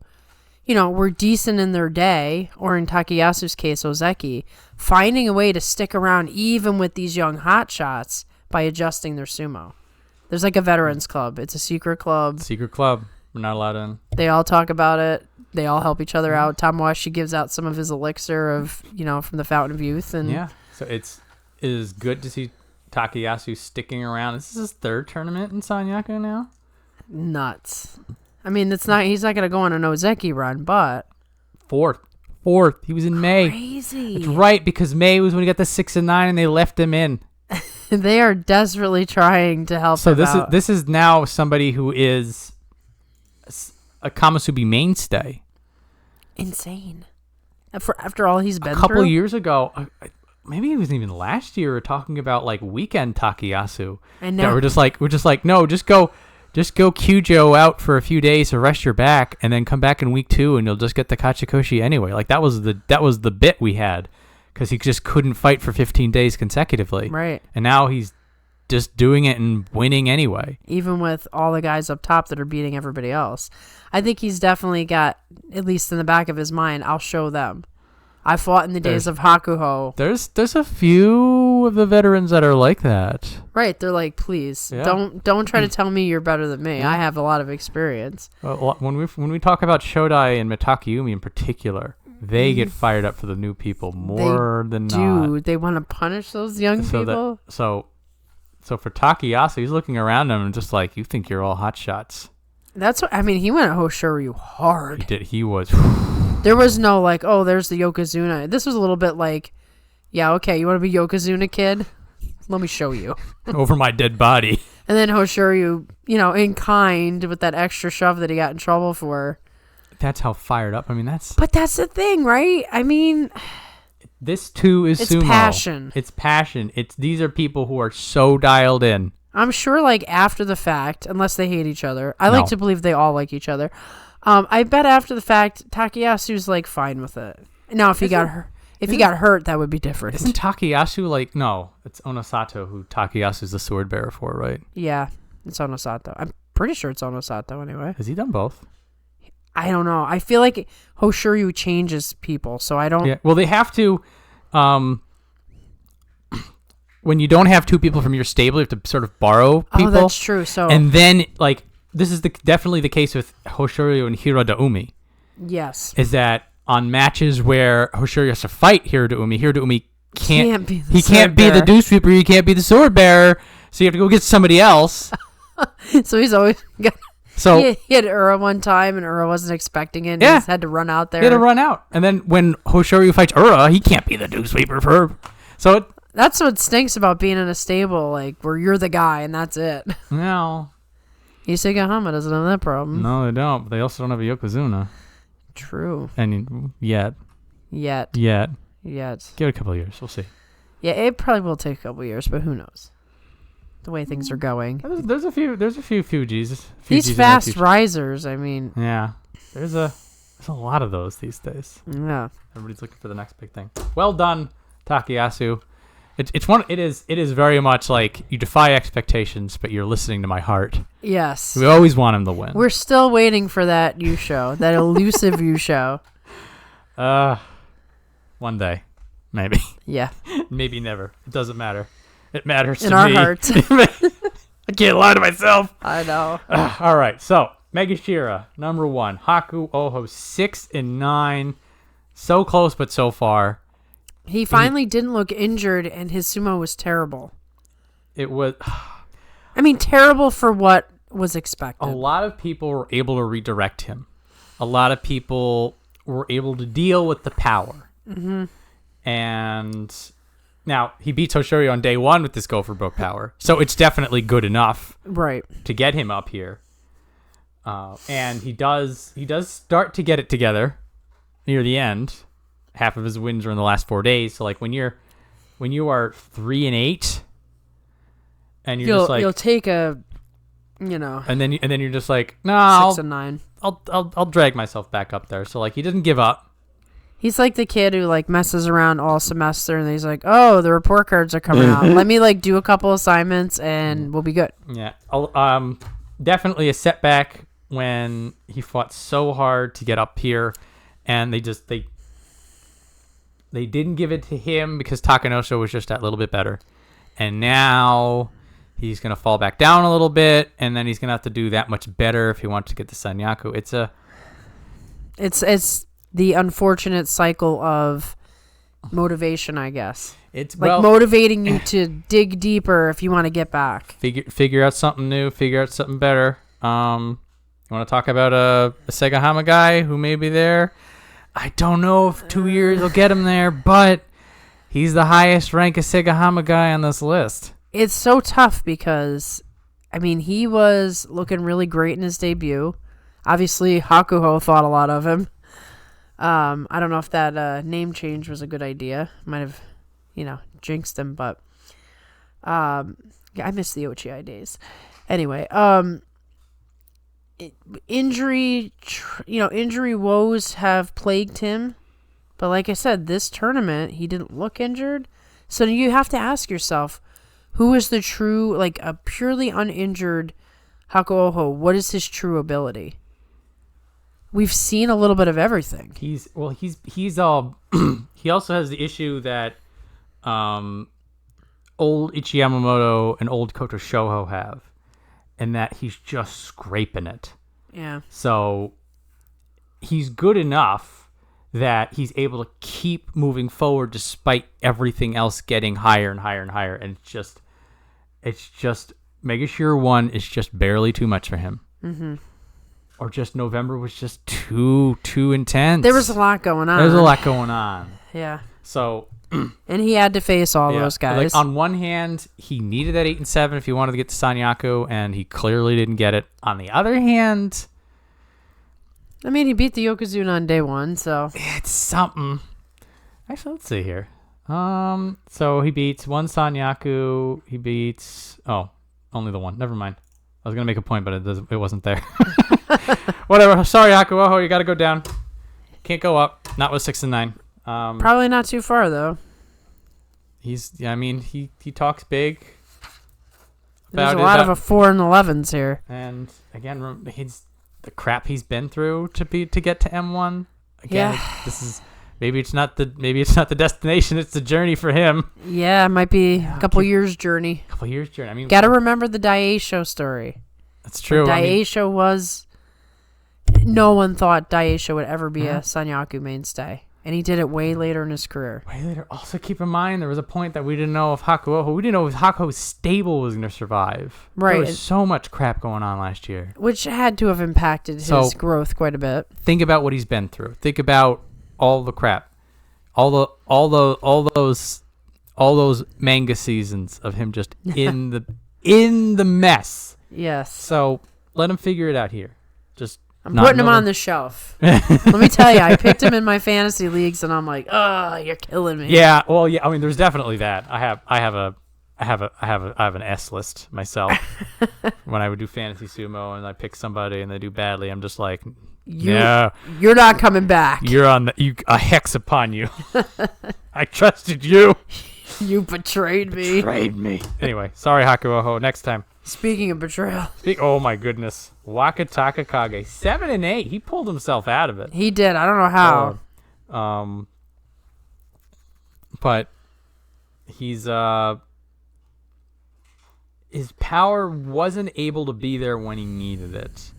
Speaker 2: were decent in their day, or in Takayasu's case, Ozeki, finding a way to stick around even with these young hotshots by adjusting their sumo. There's like a veterans club. It's a secret club.
Speaker 1: Secret club. We're not allowed in.
Speaker 2: They all talk about it. They all help each other out. Tamawashi gives out some of his elixir of, from the Fountain of Youth. And
Speaker 1: yeah. So it is good to see Takayasu sticking around. This is his third tournament in Sanyaku now.
Speaker 2: Nuts. I mean, he's not going to go on an Ozeki run, but
Speaker 1: fourth. He was in May.
Speaker 2: Crazy.
Speaker 1: That's right, because May was when he got the 6-9 and they left him in.
Speaker 2: They are desperately trying to help him out.
Speaker 1: This is now somebody who is a Kamasubi mainstay.
Speaker 2: Insane. After all he's been through.
Speaker 1: A couple years ago, maybe it wasn't even last year, we were talking about like weekend Takayasu.
Speaker 2: I know.
Speaker 1: Yeah, we're just like, no, just go Kyujo out for a few days to rest your back, and then come back in week 2, and you'll just get the Kachikoshi anyway. Like that was the bit we had. Because he just couldn't fight for 15 days consecutively.
Speaker 2: Right.
Speaker 1: And now he's just doing it and winning anyway.
Speaker 2: Even with all the guys up top that are beating everybody else. I think he's definitely got, at least in the back of his mind, I'll show them. I fought in the days of Hakuho.
Speaker 1: There's a few of the veterans that are like that.
Speaker 2: Right. They're like, please, don't try to tell me you're better than me. I have a lot of experience.
Speaker 1: When we talk about Shodai and Mitakeumi in particular, they get fired up for the new people more than not.
Speaker 2: Dude, they want to punish those young people.
Speaker 1: So for Takayasu, he's looking around him and just like, you think you're all hot shots.
Speaker 2: That's what I mean. He went at Hoshoryu hard.
Speaker 1: He did. He was.
Speaker 2: There was no like, oh, there's the Yokozuna. This was a little bit like, yeah, okay, you want to be Yokozuna, kid? Let me show you.
Speaker 1: Over my dead body.
Speaker 2: And then Hoshoryu, in kind with that extra shove that he got in trouble for.
Speaker 1: That's how fired up. I mean, that's...
Speaker 2: But that's the thing, right? I mean...
Speaker 1: This, too, is sumo.
Speaker 2: It's passion.
Speaker 1: It's passion. These are people who are so dialed in.
Speaker 2: I'm sure, after the fact, unless they hate each other. I like to believe they all like each other. I bet after the fact, Takayasu's, fine with it. Now, if he got hurt, that would be different.
Speaker 1: Isn't Takayasu, no, it's Onosato who Takayasu's the sword bearer for, right?
Speaker 2: Yeah, it's Onosato. I'm pretty sure it's Onosato, anyway.
Speaker 1: Has he done both?
Speaker 2: I don't know. I feel like Hoshoryu changes people, so I don't...
Speaker 1: Yeah, well, they have to... when you don't have two people from your stable, you have to sort of borrow people.
Speaker 2: Oh, that's true. So...
Speaker 1: And then, this is definitely the case with Hoshoryu and Hirodaumi.
Speaker 2: Yes.
Speaker 1: Is that on matches where Hoshoryu has to fight Hirodaumi can't be the dew sweeper, he can't be the sword bearer, so you have to go get somebody else.
Speaker 2: So he's always got...
Speaker 1: So
Speaker 2: he had Ura one time, and Ura wasn't expecting it. And he just had to run out there.
Speaker 1: He had to run out, and then when Hoshoryu fights Ura, he can't be the dew sweeper for. So
Speaker 2: that's what stinks about being in a stable, where you're the guy, and that's it.
Speaker 1: No,
Speaker 2: Isegahama doesn't have that problem.
Speaker 1: No, they don't. But they also don't have a Yokozuna.
Speaker 2: True.
Speaker 1: And yet.
Speaker 2: Give
Speaker 1: it a couple of years. We'll see.
Speaker 2: Yeah, it probably will take a couple of years, but who knows? The way things are going.
Speaker 1: There's a few Fujis.
Speaker 2: These fast risers, I mean.
Speaker 1: Yeah. There's a lot of those these days.
Speaker 2: Yeah.
Speaker 1: Everybody's looking for the next big thing. Well done, Takayasu. It is very much like you defy expectations, but you're listening to my heart.
Speaker 2: Yes.
Speaker 1: We always want him to win.
Speaker 2: We're still waiting for that Yusho, that elusive Yusho.
Speaker 1: One day. Maybe.
Speaker 2: Yeah.
Speaker 1: Maybe never. It doesn't matter. It matters to
Speaker 2: me.
Speaker 1: In our hearts. I can't lie to myself.
Speaker 2: I know.
Speaker 1: All right. So, Megashira, number 1. Haku Oho, 6-9. So close, but so far.
Speaker 2: He finally didn't look injured, and his sumo was terrible.
Speaker 1: It was...
Speaker 2: I mean, terrible for what was expected.
Speaker 1: A lot of people were able to redirect him. A lot of people were able to deal with the power.
Speaker 2: Mm-hmm.
Speaker 1: And... Now, he beats Hoshoryu on day 1 with this Go for Broke power. So it's definitely good enough to get him up here. And he does start to get it together near the end. Half of his wins are in the last 4 days. So when you are 3-8 and
Speaker 2: you'll take a
Speaker 1: and then you're just like, no,
Speaker 2: 6-9.
Speaker 1: I'll drag myself back up there. So he doesn't give up.
Speaker 2: He's like the kid who messes around all semester, and he's like, "Oh, the report cards are coming out. Let me do a couple assignments, and we'll be good." Yeah.
Speaker 1: Definitely a setback when he fought so hard to get up here, and they didn't give it to him because Takanosho was just that little bit better, and now he's gonna fall back down a little bit, and then he's gonna have to do that much better if he wants to get the Sanyaku.
Speaker 2: It's the unfortunate cycle of motivation, I guess. It's motivating you to dig deeper if you want to get back.
Speaker 1: Figure out something new, figure out something better. You want to talk about a Segahama guy who may be there? I don't know if 2 years will get him there, but he's the highest rank Segahama guy on this list.
Speaker 2: It's so tough because, he was looking really great in his debut. Obviously, Hakuho thought a lot of him. I don't know if that name change was a good idea. Might have, jinxed him, but I miss the OCI days. Anyway, injury woes have plagued him, but like I said, this tournament he didn't look injured. So you have to ask yourself, who is the true, a purely uninjured Hakuoho? What is his true ability? We've seen a little bit of everything.
Speaker 1: He also has the issue that old Ichiyamamoto and old Koto Shoho have, and that he's just scraping it.
Speaker 2: Yeah.
Speaker 1: So he's good enough that he's able to keep moving forward despite everything else getting higher and higher and higher, and it's just Megashira 1 is just barely too much for him.
Speaker 2: Mm-hmm.
Speaker 1: Or just November was just too intense.
Speaker 2: There was a lot going on.
Speaker 1: Yeah. So
Speaker 2: And he had to face all those guys.
Speaker 1: Like, on one hand, he needed that 8 and 7 if he wanted to get to Sanyaku, and he clearly didn't get it. On the other hand,
Speaker 2: I mean, he beat the Yokozuna on day 1, so
Speaker 1: it's something. Actually, let's see here. So he beats one Sanyaku. He beats only the one. Never mind. I was gonna make a point, but it wasn't there. Whatever. Sorry, Hakuoho, you got to go down. Can't go up. Not with 6 and 9.
Speaker 2: Probably not too far though.
Speaker 1: He talks big.
Speaker 2: There's a lot of 4 and 11s here.
Speaker 1: And again, the crap he's been through to get to M1. Again, this is maybe it's not the destination, it's the journey for him.
Speaker 2: Yeah, it might be a couple years journey.
Speaker 1: I mean,
Speaker 2: got to remember the Daisho story.
Speaker 1: That's true.
Speaker 2: Daisho was. No one thought Daisho would ever be a Sanyaku mainstay. And he did it way later in his career.
Speaker 1: Way later. Also, keep in mind, there was a point that we didn't know if Hakuoho's stable was going to survive.
Speaker 2: Right.
Speaker 1: There was so much crap going on last year.
Speaker 2: Which had to have impacted his growth quite a bit.
Speaker 1: Think about what he's been through. Think about all the crap. All those manga seasons of him just in the mess.
Speaker 2: Yes.
Speaker 1: So, let him figure it out here.
Speaker 2: I'm putting him on the shelf. Let me tell you, I picked him in my fantasy leagues, and I'm like, oh, you're killing me.
Speaker 1: Yeah, well, yeah. I mean, there's definitely that. I have an S list myself. When I would do fantasy sumo and I pick somebody and they do badly, I'm just like, no,
Speaker 2: you're not coming back.
Speaker 1: You're on a hex upon you. I trusted you.
Speaker 2: You betrayed me.
Speaker 1: Anyway, sorry, Hakuoho. Next time.
Speaker 2: Speaking of betrayal.
Speaker 1: Oh my goodness. Wakataka Kage. 7 and 8. He pulled himself out of it.
Speaker 2: He did. I don't know how.
Speaker 1: But he's his power wasn't able to be there when he needed it.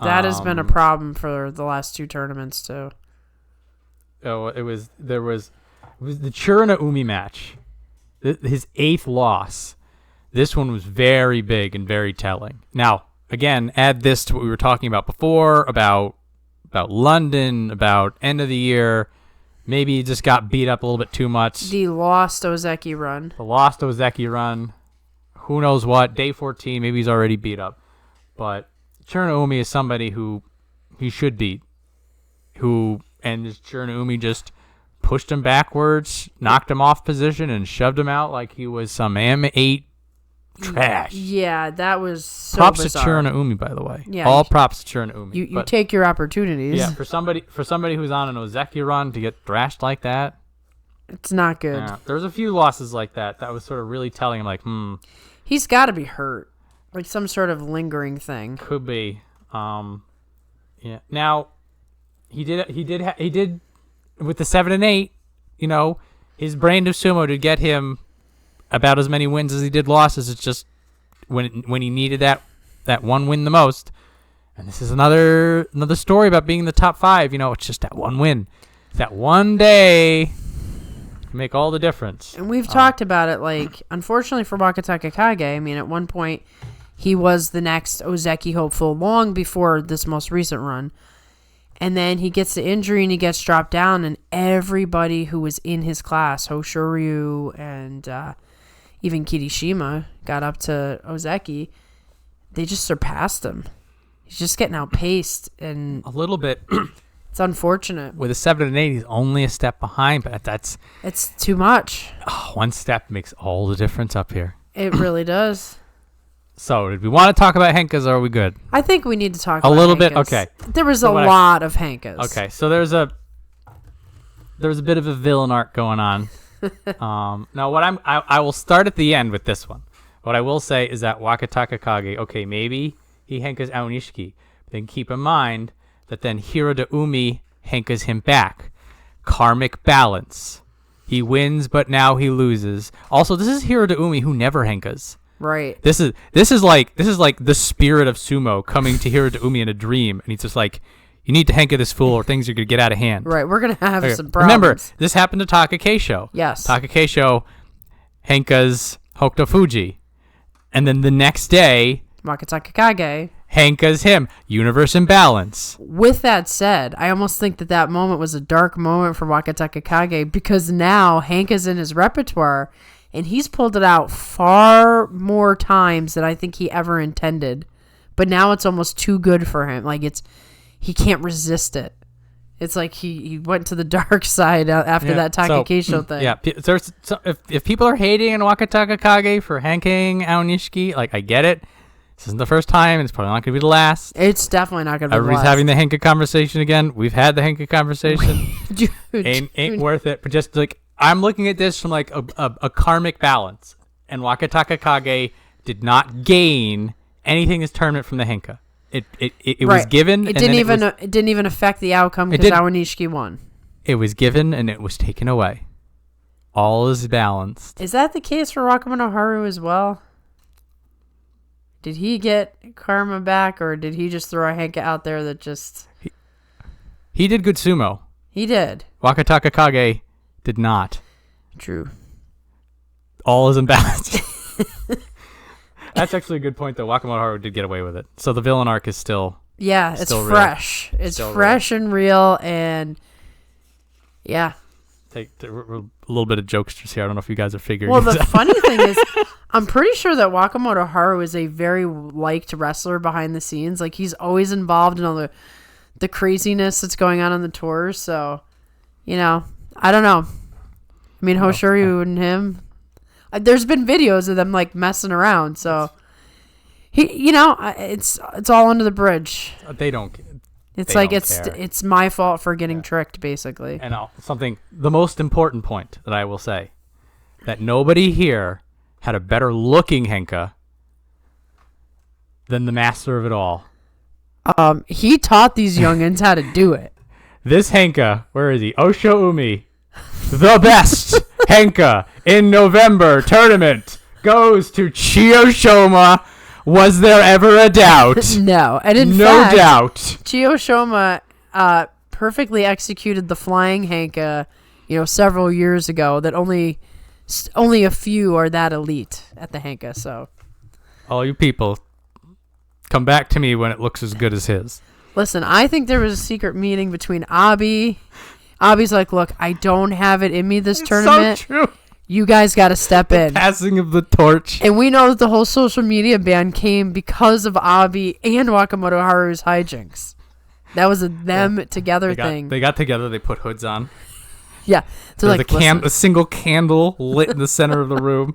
Speaker 2: That has been a problem for the last 2 tournaments too.
Speaker 1: Oh, it was the Churana Umi match. His 8th loss. This one was very big and very telling. Now, again, add this to what we were talking about before, about London, about end of the year. Maybe he just got beat up a little bit too much.
Speaker 2: The lost Ozeki run.
Speaker 1: Who knows what? Day 14, maybe he's already beat up. But Churana is somebody who he should beat. And Churana just pushed him backwards, knocked him off position, and shoved him out like he was some M8 trash.
Speaker 2: Yeah, that was so
Speaker 1: props
Speaker 2: bizarre.
Speaker 1: to Churana, by the way.
Speaker 2: Yeah,
Speaker 1: all props to Churana.
Speaker 2: You take your opportunities.
Speaker 1: Yeah, for somebody who's on an Ozeki run to get thrashed like that,
Speaker 2: it's not good.
Speaker 1: Yeah, there was a few losses like that was sort of really telling. I'm like,
Speaker 2: he's got to be hurt, like some sort of lingering thing.
Speaker 1: Could be. Yeah. Now, he did with the 7 and 8. You know, his brand of sumo to get him about as many wins as he did losses. It's just when he needed that one win the most. And this is another story about being in the top 5. You know, it's just that one win. That one day can make all the difference.
Speaker 2: And we've talked about it, like, unfortunately for Wakataka Kage, I mean, at one point, he was the next Ozeki hopeful long before this most recent run. And then he gets the injury and he gets dropped down, and everybody who was in his class, Hoshoryu and even Kirishima, got up to Ozeki. They just surpassed him. He's just getting outpaced, and
Speaker 1: a little bit.
Speaker 2: It's unfortunate.
Speaker 1: With a 7 and 8, he's only a step behind, but
Speaker 2: it's too much.
Speaker 1: One step makes all the difference up here.
Speaker 2: It really does.
Speaker 1: So, did we want to talk about Henkas, or are we good?
Speaker 2: I think we need to talk
Speaker 1: a
Speaker 2: about
Speaker 1: little
Speaker 2: Henkas.
Speaker 1: bit. Okay.
Speaker 2: There was a lot of Henkas.
Speaker 1: Okay, so there's a bit of a villain arc going on. Now, I will start at the end with this one. What I will say is that Wakataka Kage, okay, maybe he Henkas Aonishiki, but then keep in mind that then Hiroda Umi Henkas him back. Karmic balance. He wins, but now he loses. Also, this is Hiroda Umi who never Henkas.
Speaker 2: Right.
Speaker 1: This is like the spirit of sumo coming to Hiroda Umi in a dream, and he's just like, you need to henka this fool or things are going to get out of hand.
Speaker 2: Right, we're going to have some problems.
Speaker 1: Remember, this happened to Taka Keisho.
Speaker 2: Yes.
Speaker 1: Taka Keisho henkas Hokuto Fuji. And then the next day,
Speaker 2: Wakataka Kage
Speaker 1: Henka's him. Universe in balance.
Speaker 2: With that said, I almost think that moment was a dark moment for Wakataka Kage, because now Henka's in his repertoire, and he's pulled it out far more times than I think he ever intended. But now it's almost too good for him. Like, he can't resist it. It's like he went to the dark side after that Takakeisho thing.
Speaker 1: Yeah, if people are hating on Wakataka Kage for hanking Aonishiki, like, I get it. This isn't the first time, and it's probably not going to be the last.
Speaker 2: It's definitely not going to be the last.
Speaker 1: Everybody's having the Henka conversation again. We've had the Henka conversation.
Speaker 2: Dude.
Speaker 1: Ain't worth it. But just, like, I'm looking at this from, like, a karmic balance. And Wakataka Kage did not gain anything this tournament from the Henka. It was given.
Speaker 2: It didn't even affect the outcome because Aonishiki won.
Speaker 1: It was given, and it was taken away. All is balanced.
Speaker 2: Is that the case for Wakamoto Haru as well? Did he get karma back, or did he just throw a Henka out there that just...
Speaker 1: He did good sumo.
Speaker 2: He did.
Speaker 1: Wakataka Kage did not.
Speaker 2: True.
Speaker 1: All is in balance. That's actually a good point, though. Wakamoto Haru did get away with it. So the villain arc is still...
Speaker 2: Yeah, it's fresh. Real. It's still fresh real. And real, and... Yeah.
Speaker 1: Take a little bit of jokesters here. I don't know if you guys are figuring
Speaker 2: Well, the funny thing is... I'm pretty sure that Wakamoto Haru is a very liked wrestler behind the scenes. Like, he's always involved in all the craziness that's going on the tours. So, I don't know. I mean, Hoshoryu and him, there's been videos of them, like, messing around. So, it's all under the bridge.
Speaker 1: They don't.
Speaker 2: It's like it's my fault for getting tricked, basically.
Speaker 1: And the most important point that I will say, that nobody here had a better looking Henka than the master of it all.
Speaker 2: He taught these youngins how to do it.
Speaker 1: This Henka, where is he? Osho Umi, the best Henka in November tournament, goes to Chiyoshoma. Was there ever a doubt?
Speaker 2: No. And in fact, no doubt. Chiyoshoma perfectly executed the flying Henka, several years ago, that only a few are that elite at the Henka. So,
Speaker 1: all you people, come back to me when it looks as good as his.
Speaker 2: Listen, I think there was a secret meeting between Abi. Abi's like, look, I don't have it in me this tournament.
Speaker 1: So true.
Speaker 2: You guys got to step in.
Speaker 1: Passing of the torch.
Speaker 2: And we know that the whole social media ban came because of Abi and Wakamoto Haru's hijinks. That was a them together thing.
Speaker 1: They got together. They put hoods on.
Speaker 2: Yeah. So
Speaker 1: there's a single candle lit in the center of the room,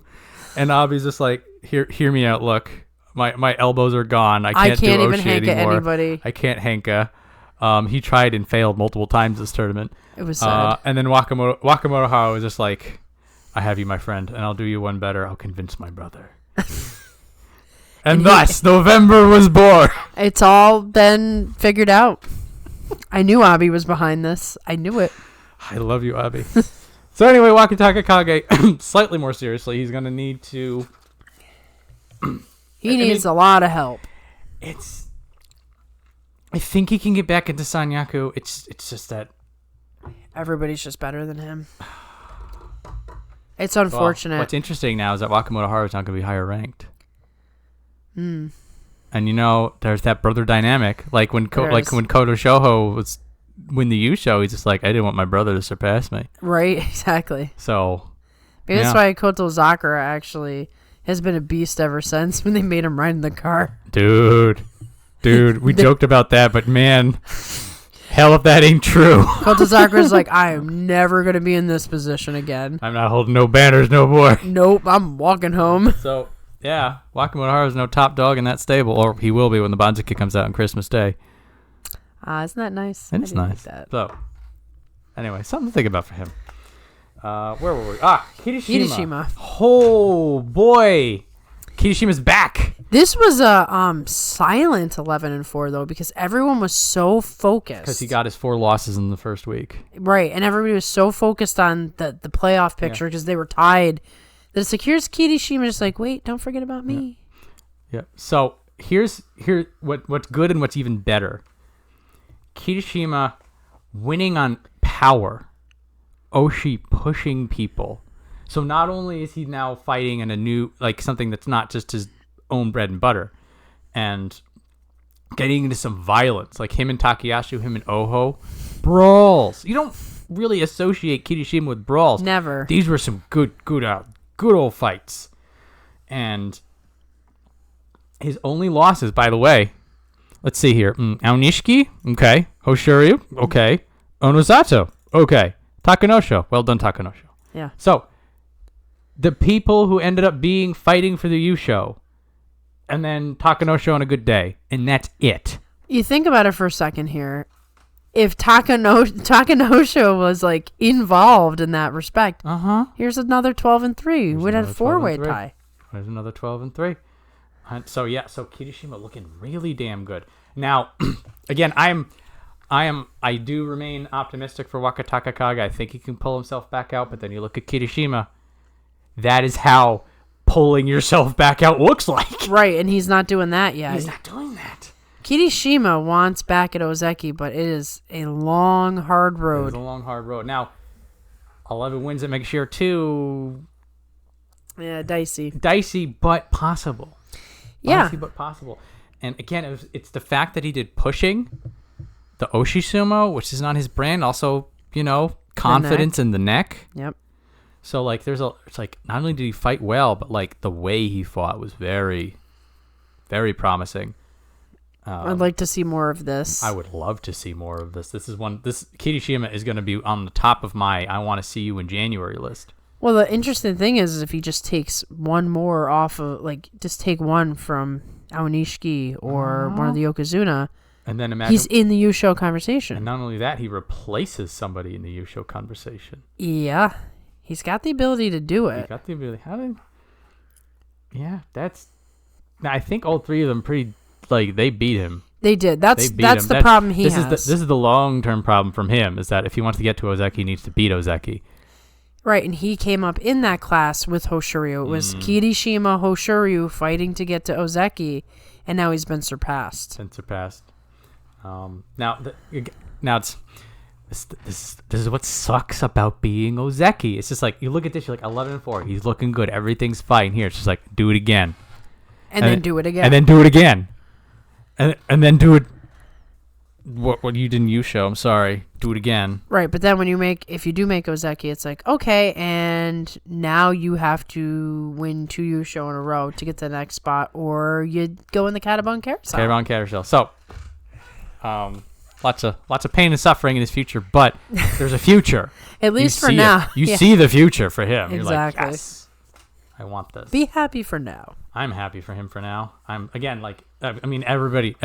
Speaker 1: and Abi's just like, hear me out. Look, my elbows are gone. I can't do
Speaker 2: even
Speaker 1: Oshi
Speaker 2: Henka
Speaker 1: anymore.
Speaker 2: Anybody.
Speaker 1: I can't Henka. He tried and failed multiple times this tournament.
Speaker 2: It was sad.
Speaker 1: And then Wakamoto Haru was just like, I have you, my friend, and I'll do you one better. I'll convince my brother. and thus, November was born.
Speaker 2: It's all been figured out. I knew Abi was behind this. I knew it.
Speaker 1: I love you, Abi. So anyway, Wakataka Kage, slightly more seriously, he's going to need to...
Speaker 2: He needs a lot of help.
Speaker 1: I think he can get back into Sanyaku. It's just that...
Speaker 2: Everybody's just better than him. It's unfortunate.
Speaker 1: Well, what's interesting now is that Wakamoto Haru is not going to be higher ranked.
Speaker 2: And
Speaker 1: there's that brother dynamic. Like when Koto Shoho was win the U show, he's just like, I didn't want my brother to surpass me.
Speaker 2: Right, exactly.
Speaker 1: So
Speaker 2: maybe that's why Koto Zakura actually has been a beast ever since when they made him ride in the car.
Speaker 1: Dude, we joked about that, but man, hell if that ain't true.
Speaker 2: Koto Zakura's like, I am never going to be in this position again.
Speaker 1: I'm not holding no banners no more.
Speaker 2: Nope, I'm walking home.
Speaker 1: So, yeah, Wakamoto Haru is no top dog in that stable, or he will be when the Banzuki comes out on Christmas Day.
Speaker 2: Isn't that nice?
Speaker 1: It's nice. Like that. So, anyway, something to think about for him. Where were we? Kirishima. Oh, boy. Kirishima's back.
Speaker 2: This was a silent 11-4 though, because everyone was so focused.
Speaker 1: Because he got his 4 losses in the first week.
Speaker 2: Right, and everybody was so focused on the playoff picture because they were tied. That it's like, here's Kirishima just like, wait, don't forget about me.
Speaker 1: Yeah. So here's what's good and what's even better. Kirishima winning on power. Oshi pushing people. So not only is he now fighting in a new, like something that's not just his own bread and butter, and getting into some violence, like him and Takayasu, him and Oho, brawls. You don't really associate Kirishima with brawls.
Speaker 2: Never.
Speaker 1: These were some good old fights. And his only losses, by the way, let's see here. Aonishiki, okay. Hoshoryu, okay. Onozato, okay. Takanosho, well done, Takanosho.
Speaker 2: Yeah.
Speaker 1: So, the people who ended up fighting for the Yusho, and then Takanosho on a good day, and that's it.
Speaker 2: You think about it for a second here. If Takanosho was like involved in that respect, here's another 12-3. We'd have a 4-way tie.
Speaker 1: There's another 12-3. So Kirishima looking really damn good. Now, again, I do remain optimistic for Wakataka Kage. I think he can pull himself back out, but then you look at Kirishima. That is how pulling yourself back out looks like.
Speaker 2: Right, and he's not doing that yet.
Speaker 1: He's not doing that.
Speaker 2: Kirishima wants back at Ozeki, but it is a long, hard road.
Speaker 1: It's a long, hard road. Now, 11 wins at Megashare 2.
Speaker 2: Yeah, dicey.
Speaker 1: Dicey, but possible.
Speaker 2: Yeah.
Speaker 1: Dicey, but possible. And again, it's the fact that he did pushing, the Oshi Sumo, which is not his brand, also, confidence in the neck.
Speaker 2: Yep.
Speaker 1: So, like, it's like, not only did he fight well, but, like, the way he fought was very, very promising.
Speaker 2: I'd like to see more of this.
Speaker 1: I would love to see more of this. This Kirishima is going to be on the top of my I want to see you in January list.
Speaker 2: Well, the interesting thing is if he just takes one more off of, like, just take one from Aonishiki or one of the Yokozuna,
Speaker 1: and then imagine
Speaker 2: he's in the Yusho conversation.
Speaker 1: And not only that, he replaces somebody in the Yusho conversation.
Speaker 2: Yeah. He's got the ability to do it.
Speaker 1: He got the ability. I think all three of them they beat him.
Speaker 2: They did. That's the problem he has.
Speaker 1: This is the long-term problem from him, is that if he wants to get to Ozeki, he needs to beat Ozeki.
Speaker 2: Right, and he came up in that class with Hoshoryu. It was Kirishima, Hoshoryu fighting to get to Ozeki, and now he's been surpassed.
Speaker 1: Now it's this is what sucks about being Ozeki. It's just like you look at this, you're like 11-4. He's looking good. Everything's fine here. It's just like do it again,
Speaker 2: and then do it again,
Speaker 1: and then do it again, and then do it. What you didn't Yusho? I'm sorry. Do it again.
Speaker 2: Right, but then if you do make Ozeki, it's like okay, and now you have to win 2 Yusho in a row to get to the next spot, or you go in the Catabon Carousel.
Speaker 1: Catabon Carousel. So, lots of pain and suffering in his future, but there's a future.
Speaker 2: At least for now.
Speaker 1: You see the future for him.
Speaker 2: Exactly.
Speaker 1: You're like, yes, I want this.
Speaker 2: Be happy for now.
Speaker 1: I'm happy for him for now. I'm again like I mean everybody's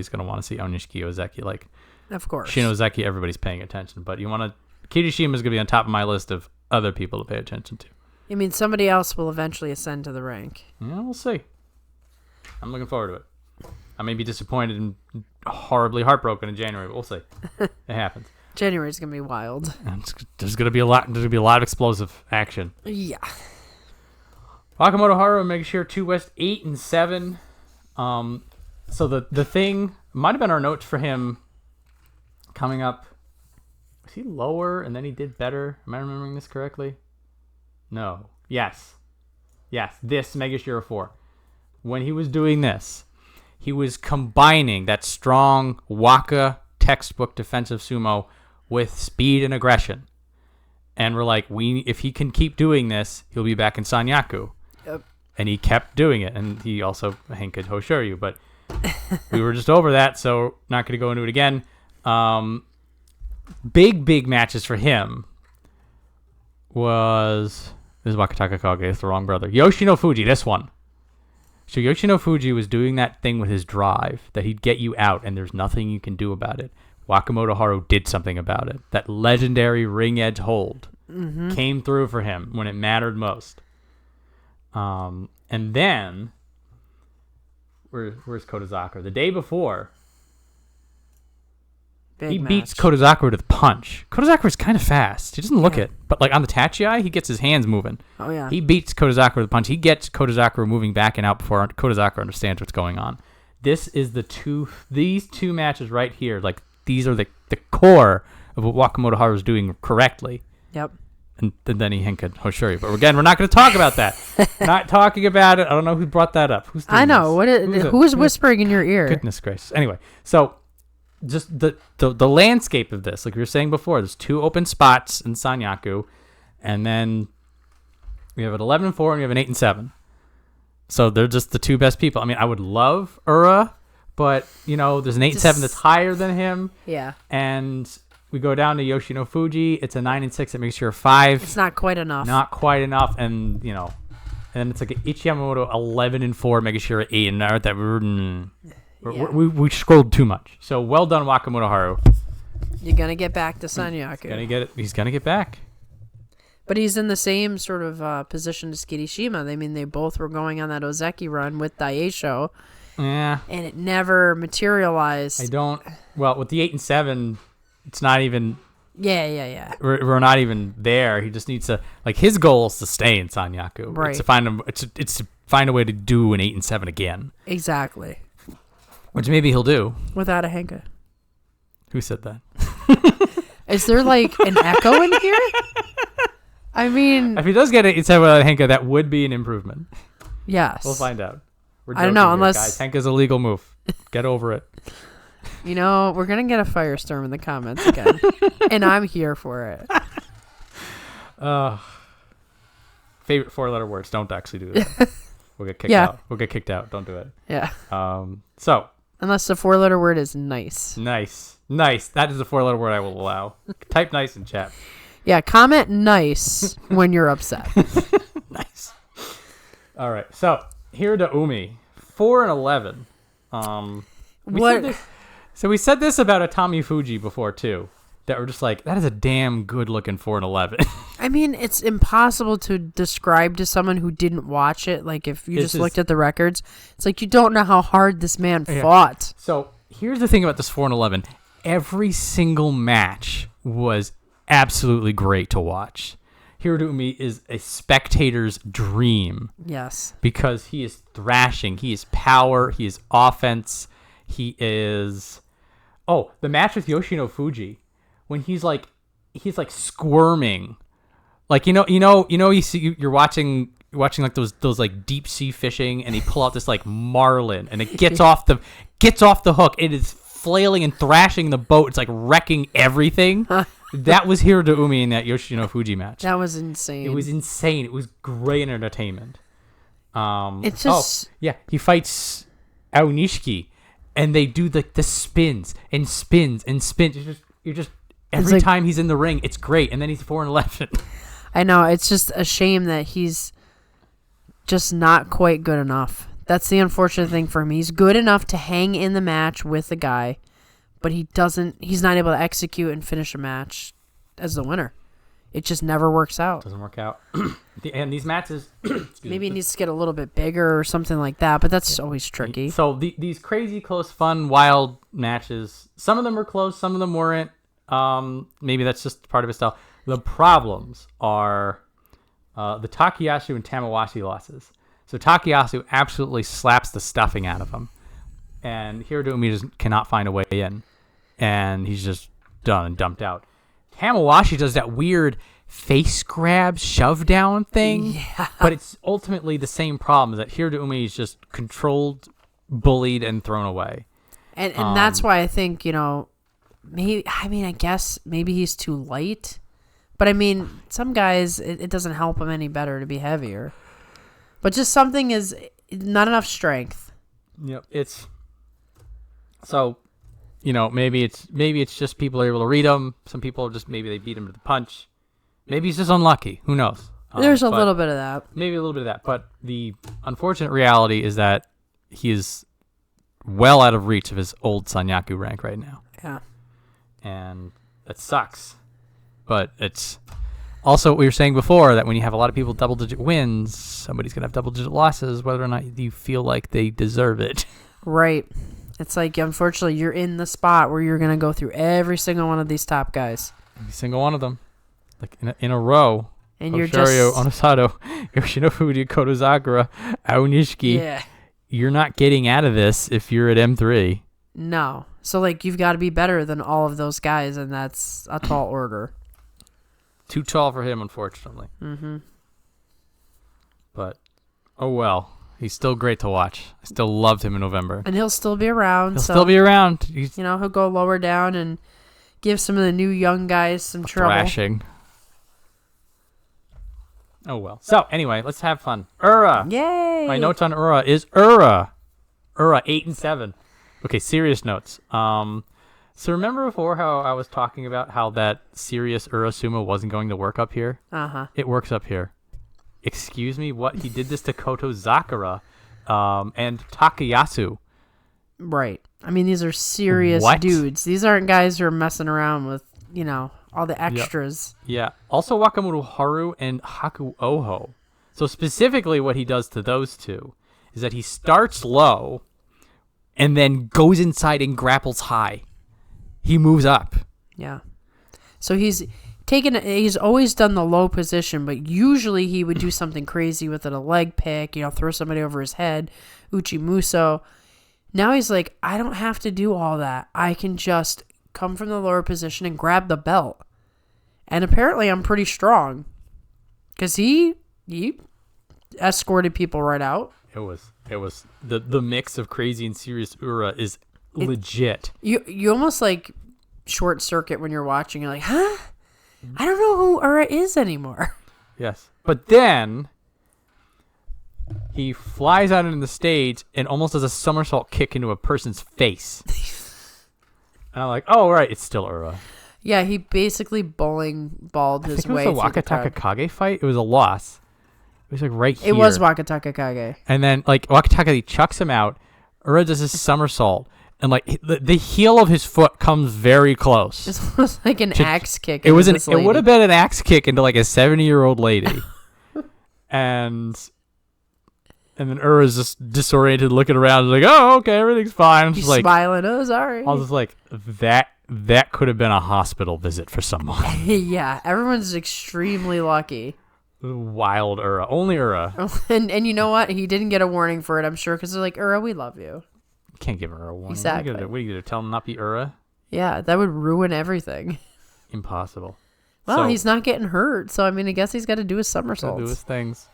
Speaker 1: gonna want to see Onishiki Ozeki, like
Speaker 2: of course.
Speaker 1: Shin Ozeki. Everybody's paying attention, but Kirishima is gonna be on top of my list of other people to pay attention to.
Speaker 2: I mean, somebody else will eventually ascend to the rank.
Speaker 1: Yeah, we'll see. I'm looking forward to it. I may be disappointed and horribly heartbroken in January, but we'll see. It happens.
Speaker 2: January's gonna be wild.
Speaker 1: There's gonna be a lot of explosive action.
Speaker 2: Yeah.
Speaker 1: Wakamoto Haru and Megashare 2 West 8 and 7. So the thing might have been our notes for him coming up. Was he lower and then he did better? Am I remembering this correctly? No. Yes. This Megashare 4. When he was doing this, he was combining that strong Waka textbook defensive sumo with speed and aggression. And we're like, if he can keep doing this, he'll be back in Sanyaku.
Speaker 2: Yep.
Speaker 1: And he kept doing it. And he also Henked Hoshoryu. But we were just over that, so not going to go into it again. Big matches for him was... This is Wakataka Kage. It's the wrong brother. Yoshino Fuji, this one. So Yoshino Fuji was doing that thing with his drive that he'd get you out, and there's nothing you can do about it. Wakamoto Haru did something about it. That legendary ring edge hold came through for him when it mattered most. And then, where's Kodazakura? The day before, he beats Kodazakura to the punch. Kodazakura's kind of fast. He doesn't look it, but like on the Tachi, he gets his hands moving.
Speaker 2: Oh yeah.
Speaker 1: He beats Kodazakura to the punch. He gets Kodazakura moving back and out before Kodazakura understands what's going on. This is these two matches right here. Like these are the core of what Wakamoto Haru is doing correctly.
Speaker 2: Yep.
Speaker 1: and then he Henka Hoshuri. But again, we're not going to talk about that. Not talking about it. I don't know who brought that up. Who's doing
Speaker 2: I know.
Speaker 1: this?
Speaker 2: Who's whispering in your ear?
Speaker 1: Goodness gracious. Anyway, so just the landscape of this, like we were saying before, there's 2 open spots in Sanyaku, and then we have an 11-4 and we have an 8-7. So they're just the 2 best people. I mean, I would love Ura, but there's an 8-7 that's higher than him.
Speaker 2: Yeah.
Speaker 1: And we go down to Yoshino Fuji. It's a 9-6 that makes you a 5.
Speaker 2: It's not quite enough.
Speaker 1: Not quite enough, and and then it's like an Ichiyamamoto 11-4, making sure 8, and that we scrolled too much. So well done, Wakamoto Haru.
Speaker 2: You're gonna get back to Sanyaku.
Speaker 1: He's gonna get back.
Speaker 2: But he's in the same sort of position as Kirishima. I mean, they both were going on that Ozeki run with Daisho.
Speaker 1: Yeah.
Speaker 2: And it never materialized.
Speaker 1: Well, with the 8-7, it's not even.
Speaker 2: Yeah.
Speaker 1: We're not even there. He just needs to, his goal is to stay in Sanyaku.
Speaker 2: Right.
Speaker 1: It's to find a way to do an 8-7 again.
Speaker 2: Exactly.
Speaker 1: Which maybe he'll do.
Speaker 2: Without a Henka.
Speaker 1: Who said that?
Speaker 2: Is there an echo in here? I mean,
Speaker 1: if he does get it, it's without Henka, that would be an improvement.
Speaker 2: Yes.
Speaker 1: We'll find out.
Speaker 2: I don't know, unless
Speaker 1: guys. Henka's a legal move. Get over it.
Speaker 2: We're gonna get a firestorm in the comments again, and I'm here for it.
Speaker 1: Favorite 4-letter words. Don't actually do that. We'll get kicked out. We'll get kicked out. Don't do it.
Speaker 2: Yeah.
Speaker 1: So.
Speaker 2: Unless the 4-letter word is nice.
Speaker 1: Nice. That is a 4-letter word I will allow. Type nice in chat.
Speaker 2: Yeah, comment nice when you're upset.
Speaker 1: Nice. All right. So, Hirada Umi, 4-11. We said this about Atami Fuji before, too. That we're just that is a damn good-looking 4-11.
Speaker 2: I mean, it's impossible to describe to someone who didn't watch it. If you just looked at the records, it's you don't know how hard this man fought.
Speaker 1: So, here's the thing about this 4-11. Every single match was absolutely great to watch. Hirada Umi is a spectator's dream.
Speaker 2: Yes. Because
Speaker 1: he is thrashing. He is power. He is offense. He is... Oh, the match with Yoshino Fuji, when he's squirming. You're watching those deep sea fishing, and he pull out this marlin, and it gets off the hook. It is flailing and thrashing the boat. It's wrecking everything. That was Hirada Umi in that Yoshino Fuji match.
Speaker 2: That was insane.
Speaker 1: It was insane. It was great entertainment.
Speaker 2: It's just...
Speaker 1: he fights Aonishiki, and they do the spins and spins and spins. You're just every time he's in the ring, it's great, and then he's 4-11.
Speaker 2: I know. It's just a shame that he's just not quite good enough. That's the unfortunate thing for him. He's good enough to hang in the match with the guy, but he's not able to execute and finish a match as the winner. It just never works out.
Speaker 1: Doesn't work out. And these matches...
Speaker 2: Maybe he needs to get a little bit bigger or something like that, but that's always tricky.
Speaker 1: So these crazy, close, fun, wild matches, some of them were close, some of them weren't. Maybe that's just part of his style. The problems are the Takayasu and Tamawashi losses. So Takayasu absolutely slaps the stuffing out of him. And Hirada Umi just cannot find a way in. And he's just done and dumped out. Tamawashi does that weird face grab, shove down thing.
Speaker 2: Yeah.
Speaker 1: But it's ultimately the same problem, that Hirada Umi is just controlled, bullied, and thrown away.
Speaker 2: And that's why I think, I guess maybe he's too light. But I mean, some guys, it doesn't help them any better to be heavier. But just something is not enough strength.
Speaker 1: Yep. Maybe it's just people are able to read him. Some people just, maybe they beat him to the punch. Maybe he's just unlucky. Who knows?
Speaker 2: There's a little bit of that.
Speaker 1: Maybe a little bit of that. But the unfortunate reality is that he is well out of reach of his old Sanyaku rank right now.
Speaker 2: Yeah.
Speaker 1: And that sucks. But it's also what we were saying before, that when you have a lot of people double-digit wins, somebody's going to have double-digit losses, whether or not you feel like they deserve it.
Speaker 2: Right. It's unfortunately, you're in the spot where you're going to go through every single one of these top guys.
Speaker 1: Every single one of them. In a row.
Speaker 2: And
Speaker 1: Oshario,
Speaker 2: you're just...
Speaker 1: Onosato, Yoshino Fuji, Kotozakura, Aonishiki.
Speaker 2: Yeah.
Speaker 1: You're not getting out of this if you're at M3.
Speaker 2: No. So, you've got to be better than all of those guys, and that's a tall order.
Speaker 1: Too tall for him, unfortunately.
Speaker 2: Mm-hmm.
Speaker 1: But, oh well. He's still great to watch. I still loved him in November.
Speaker 2: And he'll still be around.
Speaker 1: He'll still be around. He's
Speaker 2: he'll go lower down and give some of the new young guys some trouble.
Speaker 1: thrashing. Oh well. So, anyway, let's have fun.
Speaker 2: Yay!
Speaker 1: My notes on is Ura, 8 and 7. Okay, serious notes. So remember before how I was talking about how that serious Ura sumo wasn't going to work up here?
Speaker 2: Uh-huh.
Speaker 1: It works up here. Excuse me, what? He did this to Koto Zakura and Takayasu.
Speaker 2: Right. I mean, these are serious dudes. These aren't guys who are messing around with, all the extras.
Speaker 1: Yep. Yeah. Also Wakamoto Haru and Haku Oho. So specifically what he does to those two is that he starts low and then goes inside and grapples high. He moves up.
Speaker 2: Yeah. So he's always done the low position, but usually he would do something crazy with it, a leg pick, throw somebody over his head, Uchimuso. Now he's like, I don't have to do all that. I can just come from the lower position and grab the belt. And apparently I'm pretty strong. Because he escorted people right out.
Speaker 1: It was the mix of crazy and serious Ura is legit.
Speaker 2: You almost like short circuit when you're watching. You're like, huh? I don't know who Ura is anymore.
Speaker 1: Yes. But then he flies out into the stage and almost does a somersault kick into a person's face. And I'm like, oh, right, it's still Ura.
Speaker 2: Yeah, he basically bowling balled his way.
Speaker 1: It was a Wakataka Kage fight. It was a loss. It was like right here.
Speaker 2: It was Wakataka Kage.
Speaker 1: And then like Wakataka, he chucks him out. Ura does his somersault. And like the heel of his foot comes very close.
Speaker 2: It's almost like an axe kick.
Speaker 1: It would have been an axe kick into like a 70-year-old lady. and then Ura's just disoriented, looking around, like, oh, okay, everything's fine.
Speaker 2: He's
Speaker 1: like,
Speaker 2: smiling. Oh, sorry.
Speaker 1: I was just like, that could have been a hospital visit for someone.
Speaker 2: Yeah, everyone's extremely lucky.
Speaker 1: Wild Ura, only Ura.
Speaker 2: And you know what? He didn't get a warning for it, I'm sure, because they're like, Ura, we love you.
Speaker 1: Can't give her a warning.
Speaker 2: Exactly.
Speaker 1: What are you gonna tell him not be Ura?
Speaker 2: Yeah, that would ruin everything.
Speaker 1: Impossible.
Speaker 2: Well, he's not getting hurt, so I mean, I guess he's got to do his somersaults.
Speaker 1: Do his things.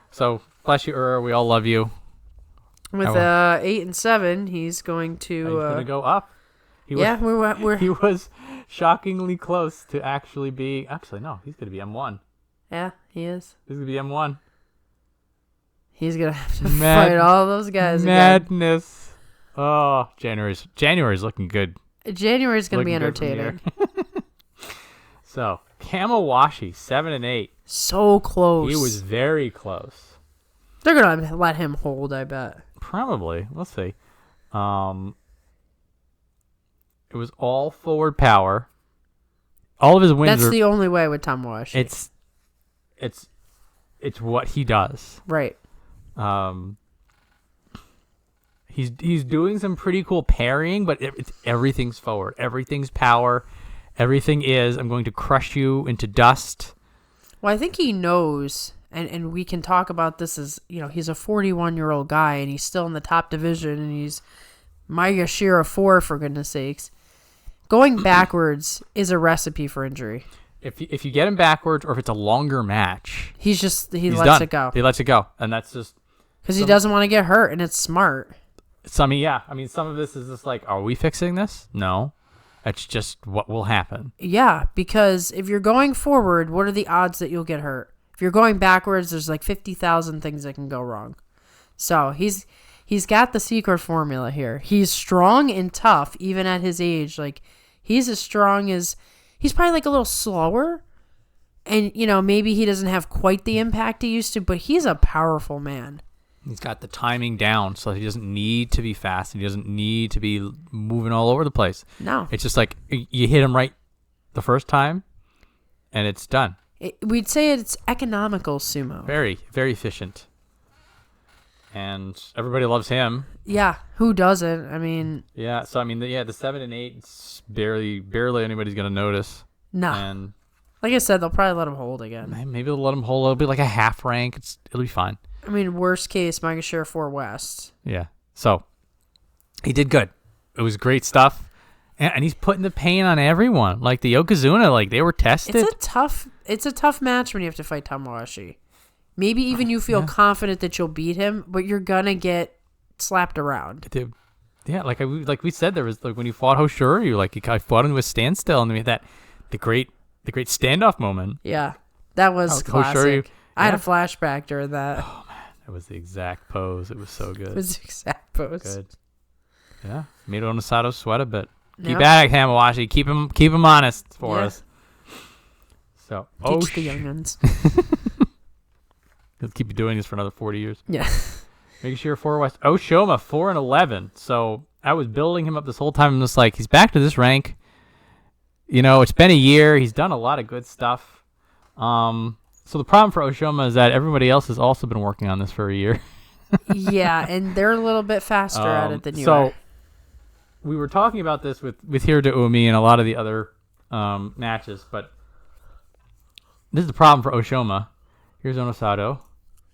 Speaker 1: So, bless you, Ura. We all love you.
Speaker 2: With 8 and 7, he's going to.
Speaker 1: He's gonna go up.
Speaker 2: He was
Speaker 1: shockingly close to actually being. Actually, no, he's gonna be M1.
Speaker 2: Yeah, he is.
Speaker 1: He's gonna be M1.
Speaker 2: He's gonna have to fight all those guys.
Speaker 1: Madness. Again. Oh, January's looking good.
Speaker 2: January's going to be entertaining.
Speaker 1: So, Kamawashi, 7 and 8.
Speaker 2: So close.
Speaker 1: He was very close.
Speaker 2: They're going to let him hold, I bet.
Speaker 1: Probably. Let's see. It was all forward power. All of his wins
Speaker 2: That's the only way with Tamawashi.
Speaker 1: It's what he does.
Speaker 2: Right.
Speaker 1: He's doing some pretty cool parrying, but everything's forward. Everything's power. Everything is, I'm going to crush you into dust. Well,
Speaker 2: I think he knows, and we can talk about this as, he's a 41-year-old guy, and he's still in the top division, and he's Maegashira 4, for goodness sakes. Going backwards is a recipe for injury.
Speaker 1: If you get him backwards, or if it's a longer match,
Speaker 2: he lets
Speaker 1: done.
Speaker 2: it go.
Speaker 1: He lets it go, and that's just
Speaker 2: because he doesn't want to get hurt, and it's smart.
Speaker 1: Some of this is just like, are we fixing this? No, that's just what will happen.
Speaker 2: Yeah, because if you're going forward, what are the odds that you'll get hurt? If you're going backwards, there's like 50,000 things that can go wrong. So he's got the secret formula here. He's strong and tough, even at his age. Like he's as strong as. He's probably like a little slower, and maybe he doesn't have quite the impact he used to, but he's a powerful man.
Speaker 1: He's got the timing down, so he doesn't need to be fast, and he doesn't need to be moving all over the place.
Speaker 2: No.
Speaker 1: It's just like you hit him right the first time, and it's done.
Speaker 2: We'd say it's economical sumo.
Speaker 1: Very, very efficient. And everybody loves him.
Speaker 2: Yeah, who doesn't? I mean...
Speaker 1: Yeah, so the 7 and 8, it's barely anybody's going to notice.
Speaker 2: No.
Speaker 1: And
Speaker 2: like I said, they'll probably let him hold again.
Speaker 1: Maybe they'll let him hold. It'll be like a half rank. It'll be fine.
Speaker 2: I mean, worst case, Maegashira 4 West.
Speaker 1: Yeah. So, he did good. It was great stuff. And he's putting the pain on everyone. Like the Yokozuna, like they were tested.
Speaker 2: It's a tough match when you have to fight Tamawashi. Maybe even you feel confident that you'll beat him, but you're gonna get slapped around.
Speaker 1: Dude, yeah, like we said, there was like when you fought Hoshoryu, like you fought into a standstill, and we had the great standoff moment.
Speaker 2: Yeah, that was classic.
Speaker 1: Hoshoryu,
Speaker 2: I had a flashback during that.
Speaker 1: Oh man, that was the exact pose. It was so good.
Speaker 2: It was the exact pose.
Speaker 1: Good. Yeah, made Onosato sweat a bit. Keep at it, Tamawashi. Keep him honest for us. So
Speaker 2: teach the young'uns.
Speaker 1: He'll keep you doing this for another 40 years.
Speaker 2: Yeah.
Speaker 1: Making sure 4 West. Oshoma 4-11. So I was building him up this whole time. I'm just like, he's back to this rank. You know, it's been a year. He's done a lot of good stuff. So the problem for Oshoma is that everybody else has also been working on this for a year.
Speaker 2: Yeah, and they're a little bit faster at it than you
Speaker 1: are.
Speaker 2: So
Speaker 1: we were talking about this with Hiro Umi and a lot of the other matches, but this is the problem for Oshoma. Here's Onosato.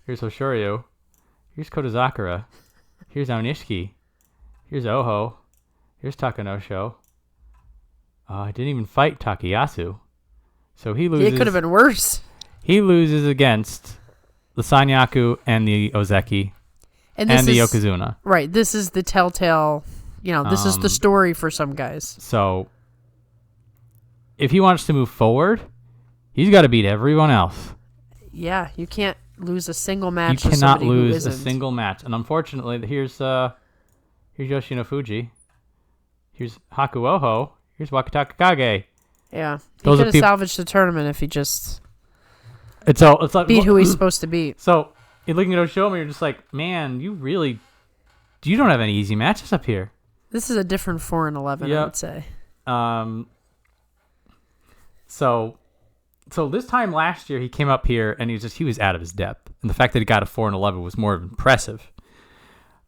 Speaker 1: Here's Hoshoryu. Here's Kodazakura. Here's Aonishiki. Here's Oho. Here's Takanosho. I didn't even fight Takayasu. So he loses.
Speaker 2: It could have been worse.
Speaker 1: He loses against the Sanyaku and the Ozeki and the Yokozuna.
Speaker 2: Right. This is the telltale, this is the story for some guys.
Speaker 1: So if he wants to move forward, he's got to beat everyone else.
Speaker 2: Yeah, you can't lose a single match.
Speaker 1: You cannot lose a single match. And unfortunately, here's Yoshino Fuji. Here's Haku Oho. Here's Wakataka Kage.
Speaker 2: Yeah. He could have salvaged the tournament if he just
Speaker 1: it's like
Speaker 2: beat who he's supposed to beat.
Speaker 1: So you're looking at Oshoma, you're just like, man, you don't have any easy matches up here.
Speaker 2: This is a different 4-11, I would say.
Speaker 1: So this time last year, he came up here and he was out of his depth. And the fact that he got a 4-11 was more impressive.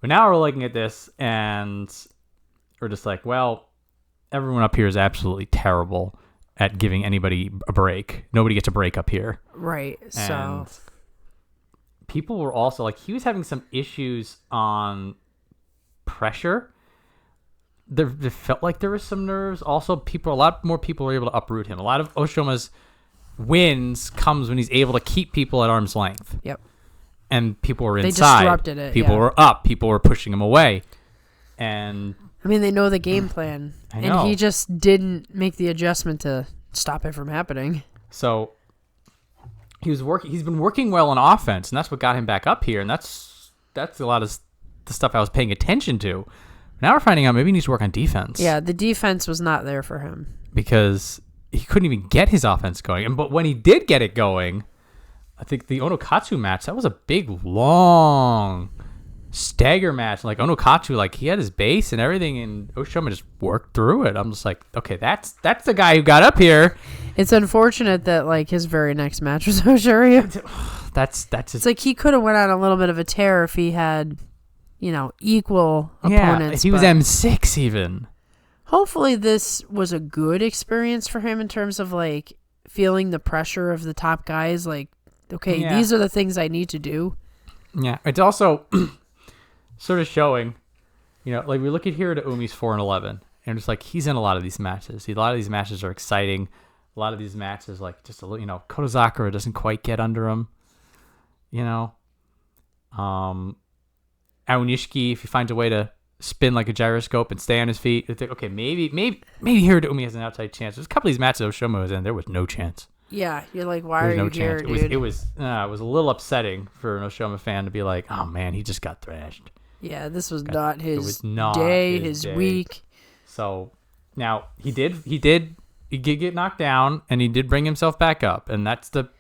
Speaker 1: But now we're looking at this and we're just like, well, everyone up here is absolutely terrible at giving anybody a break. Nobody gets a break up here.
Speaker 2: Right.
Speaker 1: And people were also like, he was having some issues on pressure. There felt like there was some nerves. Also, a lot more people were able to uproot him. A lot of Oshoma's wins comes when he's able to keep people at arm's length.
Speaker 2: Yep.
Speaker 1: And people were inside.
Speaker 2: They disrupted it.
Speaker 1: People were up. People were pushing him away. And
Speaker 2: I mean, they know the game plan.
Speaker 1: I know.
Speaker 2: And he just didn't make the adjustment to stop it from happening.
Speaker 1: So he's been working well on offense, and that's what got him back up here. And that's a lot of the stuff I was paying attention to. Now we're finding out maybe he needs to work on defense.
Speaker 2: Yeah, the defense was not there for him.
Speaker 1: Because he couldn't even get his offense going. But when he did get it going, I think the Onokatsu match, that was a big, long stagger match. Like Onokatsu, like he had his base and everything, and Oshoma just worked through it. I'm just like, okay, that's the guy who got up here.
Speaker 2: It's unfortunate that like his very next match was Hoshoryu.
Speaker 1: It's
Speaker 2: like he could have went on a little bit of a tear if he had, equal opponents.
Speaker 1: He was M6 even.
Speaker 2: Hopefully this was a good experience for him in terms of like feeling the pressure of the top guys. Like, okay, these are the things I need to do.
Speaker 1: Yeah, it's also sort of showing, like we look at here to Umi's 4-11, and it's like he's in a lot of these matches. A lot of these matches are exciting. A lot of these matches, like just a little, Kodazakura doesn't quite get under him. Aonishiki, if he finds a way to spin like a gyroscope and stay on his feet, it's like, okay, maybe here to Umi has an outside chance. There's a couple of these matches Oshoma was in, there was no chance.
Speaker 2: Yeah, you're like, why are you here, dude?
Speaker 1: It was a little upsetting for an Oshoma fan to be like, oh man, he just got thrashed.
Speaker 2: Yeah, this was not his day, his week.
Speaker 1: So now he did get knocked down, and he did bring himself back up, and that's the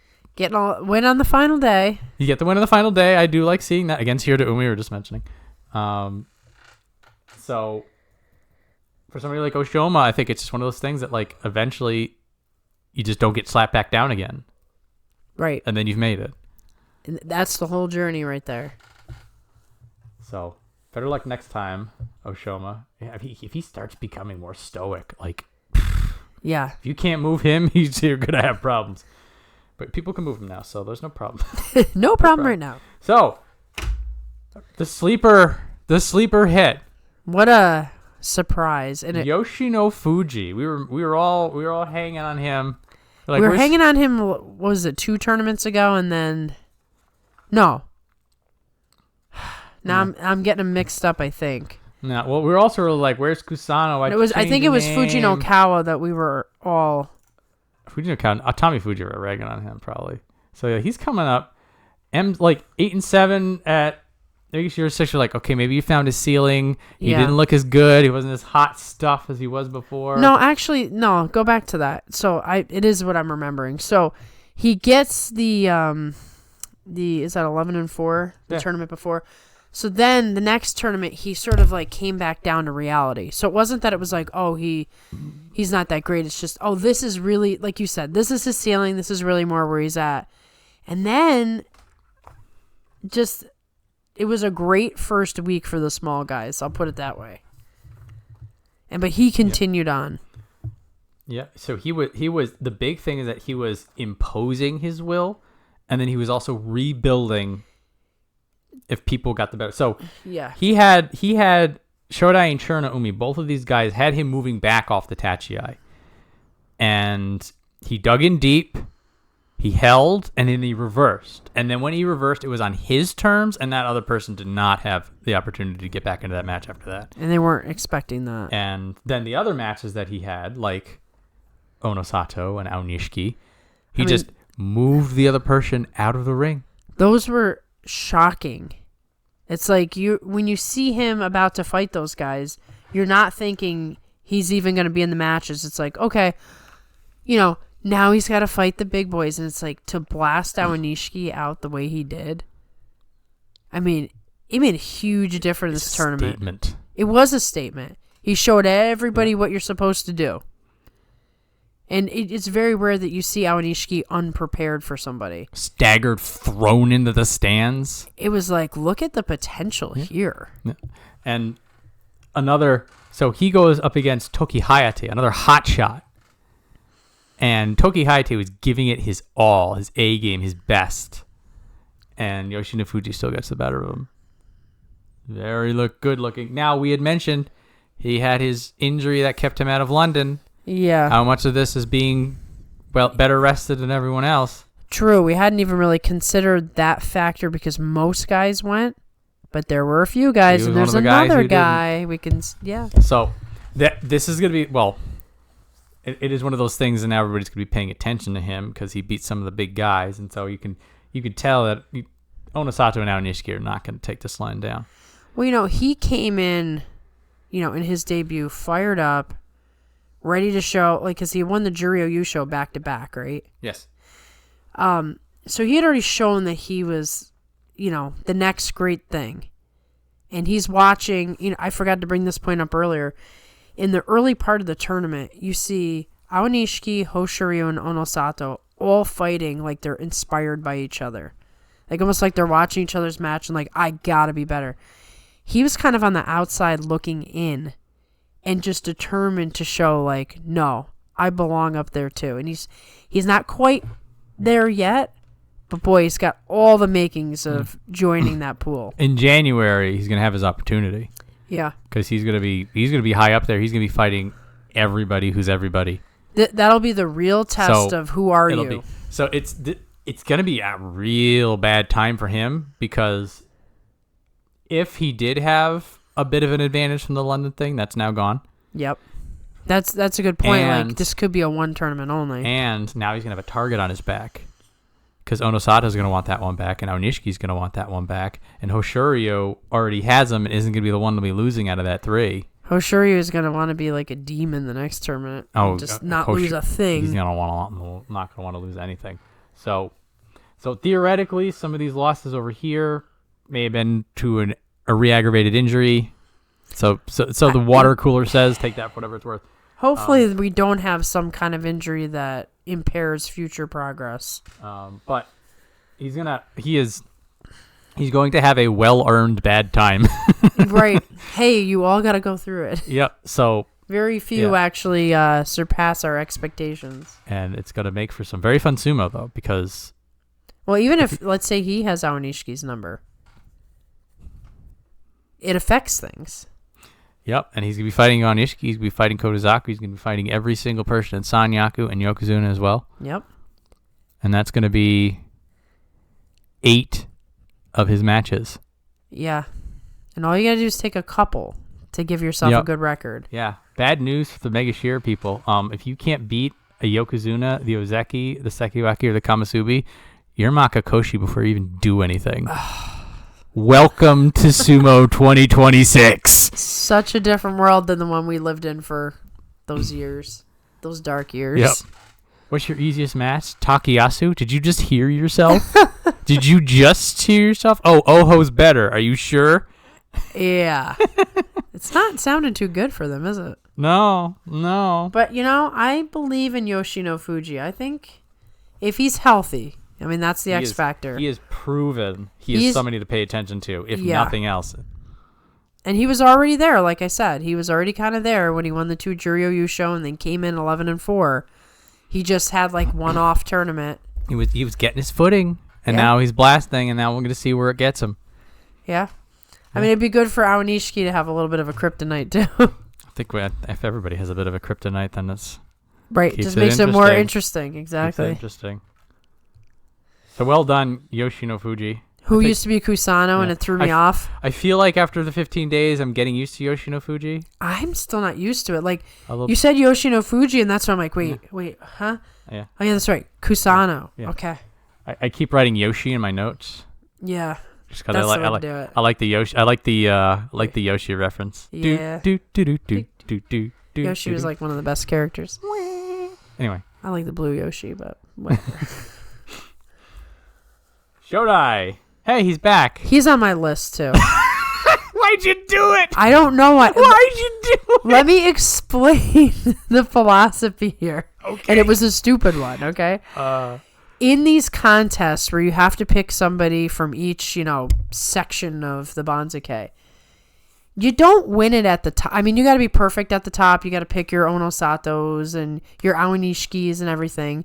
Speaker 2: win on the final day.
Speaker 1: You get the win on the final day. I do like seeing that against Hiro to Umi. We were just mentioning. So for somebody like Oshoma, I think it's just one of those things that like eventually you just don't get slapped back down again.
Speaker 2: Right.
Speaker 1: And then you've made it.
Speaker 2: And that's the whole journey right there.
Speaker 1: So better luck next time, Oshoma. Yeah, if he starts becoming more stoic, like,
Speaker 2: yeah,
Speaker 1: if you can't move him, you're gonna have problems. But people can move him now, so there's no problem.
Speaker 2: No problem right now.
Speaker 1: So the sleeper hit.
Speaker 2: What a surprise. And
Speaker 1: Yoshino Fuji. We were all hanging on him.
Speaker 2: Like, we were hanging on him. What was it, 2 tournaments ago? And then no. Now I'm getting them mixed up, I think.
Speaker 1: No, well, we were also really like, where's Kusano?
Speaker 2: I think it was Fuji no Kawa that we were all.
Speaker 1: Fuji no Kawa, Tommy Fuji were ragging on him probably. So yeah, he's coming up. Like 8-7 at. I guess you're 6. You're like, okay, maybe you found his ceiling. He didn't look as good. He wasn't as hot stuff as he was before.
Speaker 2: No, actually, no. Go back to that. So it is what I'm remembering. So he gets the is that 11-4 the tournament before. So then the next tournament, he sort of like came back down to reality. So it wasn't that it was like, oh, he's not that great. It's just, oh, this is really, like you said, this is his ceiling. This is really more where he's at. And then just, it was a great first week for the small guys. I'll put it that way. But he continued on.
Speaker 1: Yeah. So he was, the big thing is that he was imposing his will, and then he was also rebuilding if people got the better. So
Speaker 2: yeah,
Speaker 1: he had Shodai and Churna Umi. Both of these guys had him moving back off the Tachiai, and he dug in deep. He held, and then he reversed. And then when he reversed, it was on his terms, and that other person did not have the opportunity to get back into that match after that.
Speaker 2: And they weren't expecting that.
Speaker 1: And then the other matches that he had, like Onosato and Aonishiki, he just moved the other person out of the ring.
Speaker 2: Those were shocking. It's like when you see him about to fight those guys, you're not thinking he's even going to be in the matches. It's like, okay, now he's got to fight the big boys, and it's like to blast Aonishiki out the way he did. I mean, it made a huge difference in this tournament.
Speaker 1: Statement.
Speaker 2: It was a statement. He showed everybody what you're supposed to do. And it's very rare that you see Aonishiki unprepared for somebody.
Speaker 1: Staggered, thrown into the stands.
Speaker 2: It was like, look at the potential here.
Speaker 1: Yeah. And so he goes up against Toki Hayate, another hot shot. And Toki Hayate was giving it his all, his A game, his best. And Yoshino Fuji still gets the better of him. Very good looking. Now, we had mentioned he had his injury that kept him out of London.
Speaker 2: Yeah.
Speaker 1: How much of this is being, better rested than everyone else?
Speaker 2: True. We hadn't even really considered that factor because most guys went, but there were a few guys, and there's another guy we can,
Speaker 1: So, this is going to be, it is one of those things, and now everybody's going to be paying attention to him because he beat some of the big guys, and so you can tell that Onosato and Aonishiki are not going to take this line down.
Speaker 2: Well, he came in, in his debut, fired up, ready to show, because he won the Juryo Yusho back-to-back, right?
Speaker 1: Yes.
Speaker 2: So he had already shown that he was, the next great thing. And he's watching, I forgot to bring this point up earlier. In the early part of the tournament, you see Aonishiki, Hoshoryu, and Onosato all fighting like they're inspired by each other. Like almost like they're watching each other's match and like, I gotta be better. He was kind of on the outside looking in and just determined to show like, no, I belong up there too. And he's not quite there yet, but boy, he's got all the makings of joining that pool.
Speaker 1: In January, he's going to have his opportunity.
Speaker 2: Yeah.
Speaker 1: Because he's gonna be high up there. He's gonna be fighting everybody who's everybody.
Speaker 2: That'll be the real test of who are you.
Speaker 1: So it's gonna be a real bad time for him because if he did have a bit of an advantage from the London thing, that's now gone.
Speaker 2: Yep. That's a good point. This could be a one tournament only.
Speaker 1: And now he's gonna have a target on his back. Because Onosato's going to want that one back, and Aonishiki's going to want that one back, and Hoshoryu already has them and isn't going to be the one to be losing out of that 3.
Speaker 2: Hoshoryu is going to want to be like a demon the next tournament. Just not lose a thing.
Speaker 1: He's not going to want to lose anything. So theoretically, some of these losses over here may have been to a re-aggravated injury. So the water cooler says, take that for whatever it's worth.
Speaker 2: Hopefully we don't have some kind of injury that impairs future progress.
Speaker 1: But he's going to have a well-earned bad time.
Speaker 2: Right. Hey, you all got to go through it.
Speaker 1: Yep. So
Speaker 2: very few actually surpass our expectations.
Speaker 1: And it's going to make for some very fun sumo, though, because...
Speaker 2: Well, even if let's say he has Aonishiki's number, it affects things.
Speaker 1: Yep, and he's going to be fighting Onishiki. He's going to be fighting Kotozaku. He's going to be fighting every single person in Sanyaku and Yokozuna as well.
Speaker 2: Yep.
Speaker 1: And that's going to be 8 of his matches.
Speaker 2: Yeah. And all you got to do is take a couple to give yourself a good record.
Speaker 1: Yeah. Bad news for the Mega Shear people. If you can't beat a Yokozuna, the Ozeki, the Sekiwaki, or the Kamasubi, you're Makakoshi before you even do anything. Welcome to Sumo 2026.
Speaker 2: Such a different world than the one we lived in for those years. Those dark years.
Speaker 1: Yep. What's your easiest match? Takayasu? Did you just hear yourself? Did you just hear yourself? Oh, Oho's better. Are you sure?
Speaker 2: Yeah. It's not sounding too good for them, is it?
Speaker 1: No.
Speaker 2: But, I believe in Yoshino Fuji. I think if he's healthy, I mean, that's the X factor.
Speaker 1: He has proven he is somebody to pay attention to, if nothing else.
Speaker 2: And he was already there, like I said. He was already kind of there when he won the 2 Juryo Yusho and then came in 11-4. He just had like one-off tournament.
Speaker 1: He was getting his footing, and now he's blasting, and now we're going to see where it gets him.
Speaker 2: Yeah. I mean, it'd be good for Aonishiki to have a little bit of a kryptonite, too.
Speaker 1: I think if everybody has a bit of a kryptonite, then it's...
Speaker 2: Right, just makes it more interesting. Exactly.
Speaker 1: Interesting. So well done, Yoshino Fuji.
Speaker 2: Who used to be Kusano, and it threw me off.
Speaker 1: I feel like after the 15 days, I'm getting used to Yoshino Fuji.
Speaker 2: I'm still not used to it. Like, you said Yoshino Fuji, and that's why I'm like, wait, huh?
Speaker 1: Yeah.
Speaker 2: Oh, yeah, that's right. Kusano.
Speaker 1: Yeah.
Speaker 2: Okay.
Speaker 1: I keep writing Yoshi in my notes.
Speaker 2: Yeah.
Speaker 1: Just because I like the Yoshi. I like the Yoshi reference.
Speaker 2: Yeah.
Speaker 1: Do.
Speaker 2: Yoshi was like one of the best characters.
Speaker 1: Anyway.
Speaker 2: I like the blue Yoshi, but whatever.
Speaker 1: Shodai. Hey, he's back.
Speaker 2: He's on my list, too.
Speaker 1: Why'd you do it?
Speaker 2: I don't know why.
Speaker 1: Why'd you do it?
Speaker 2: Let me explain the philosophy here. Okay. And it was a stupid one, okay? In these contests where you have to pick somebody from each, section of the Banzuke, you don't win it at the top. I mean, you got to be perfect at the top. You got to pick your Onosatos and your Aonishikis and everything.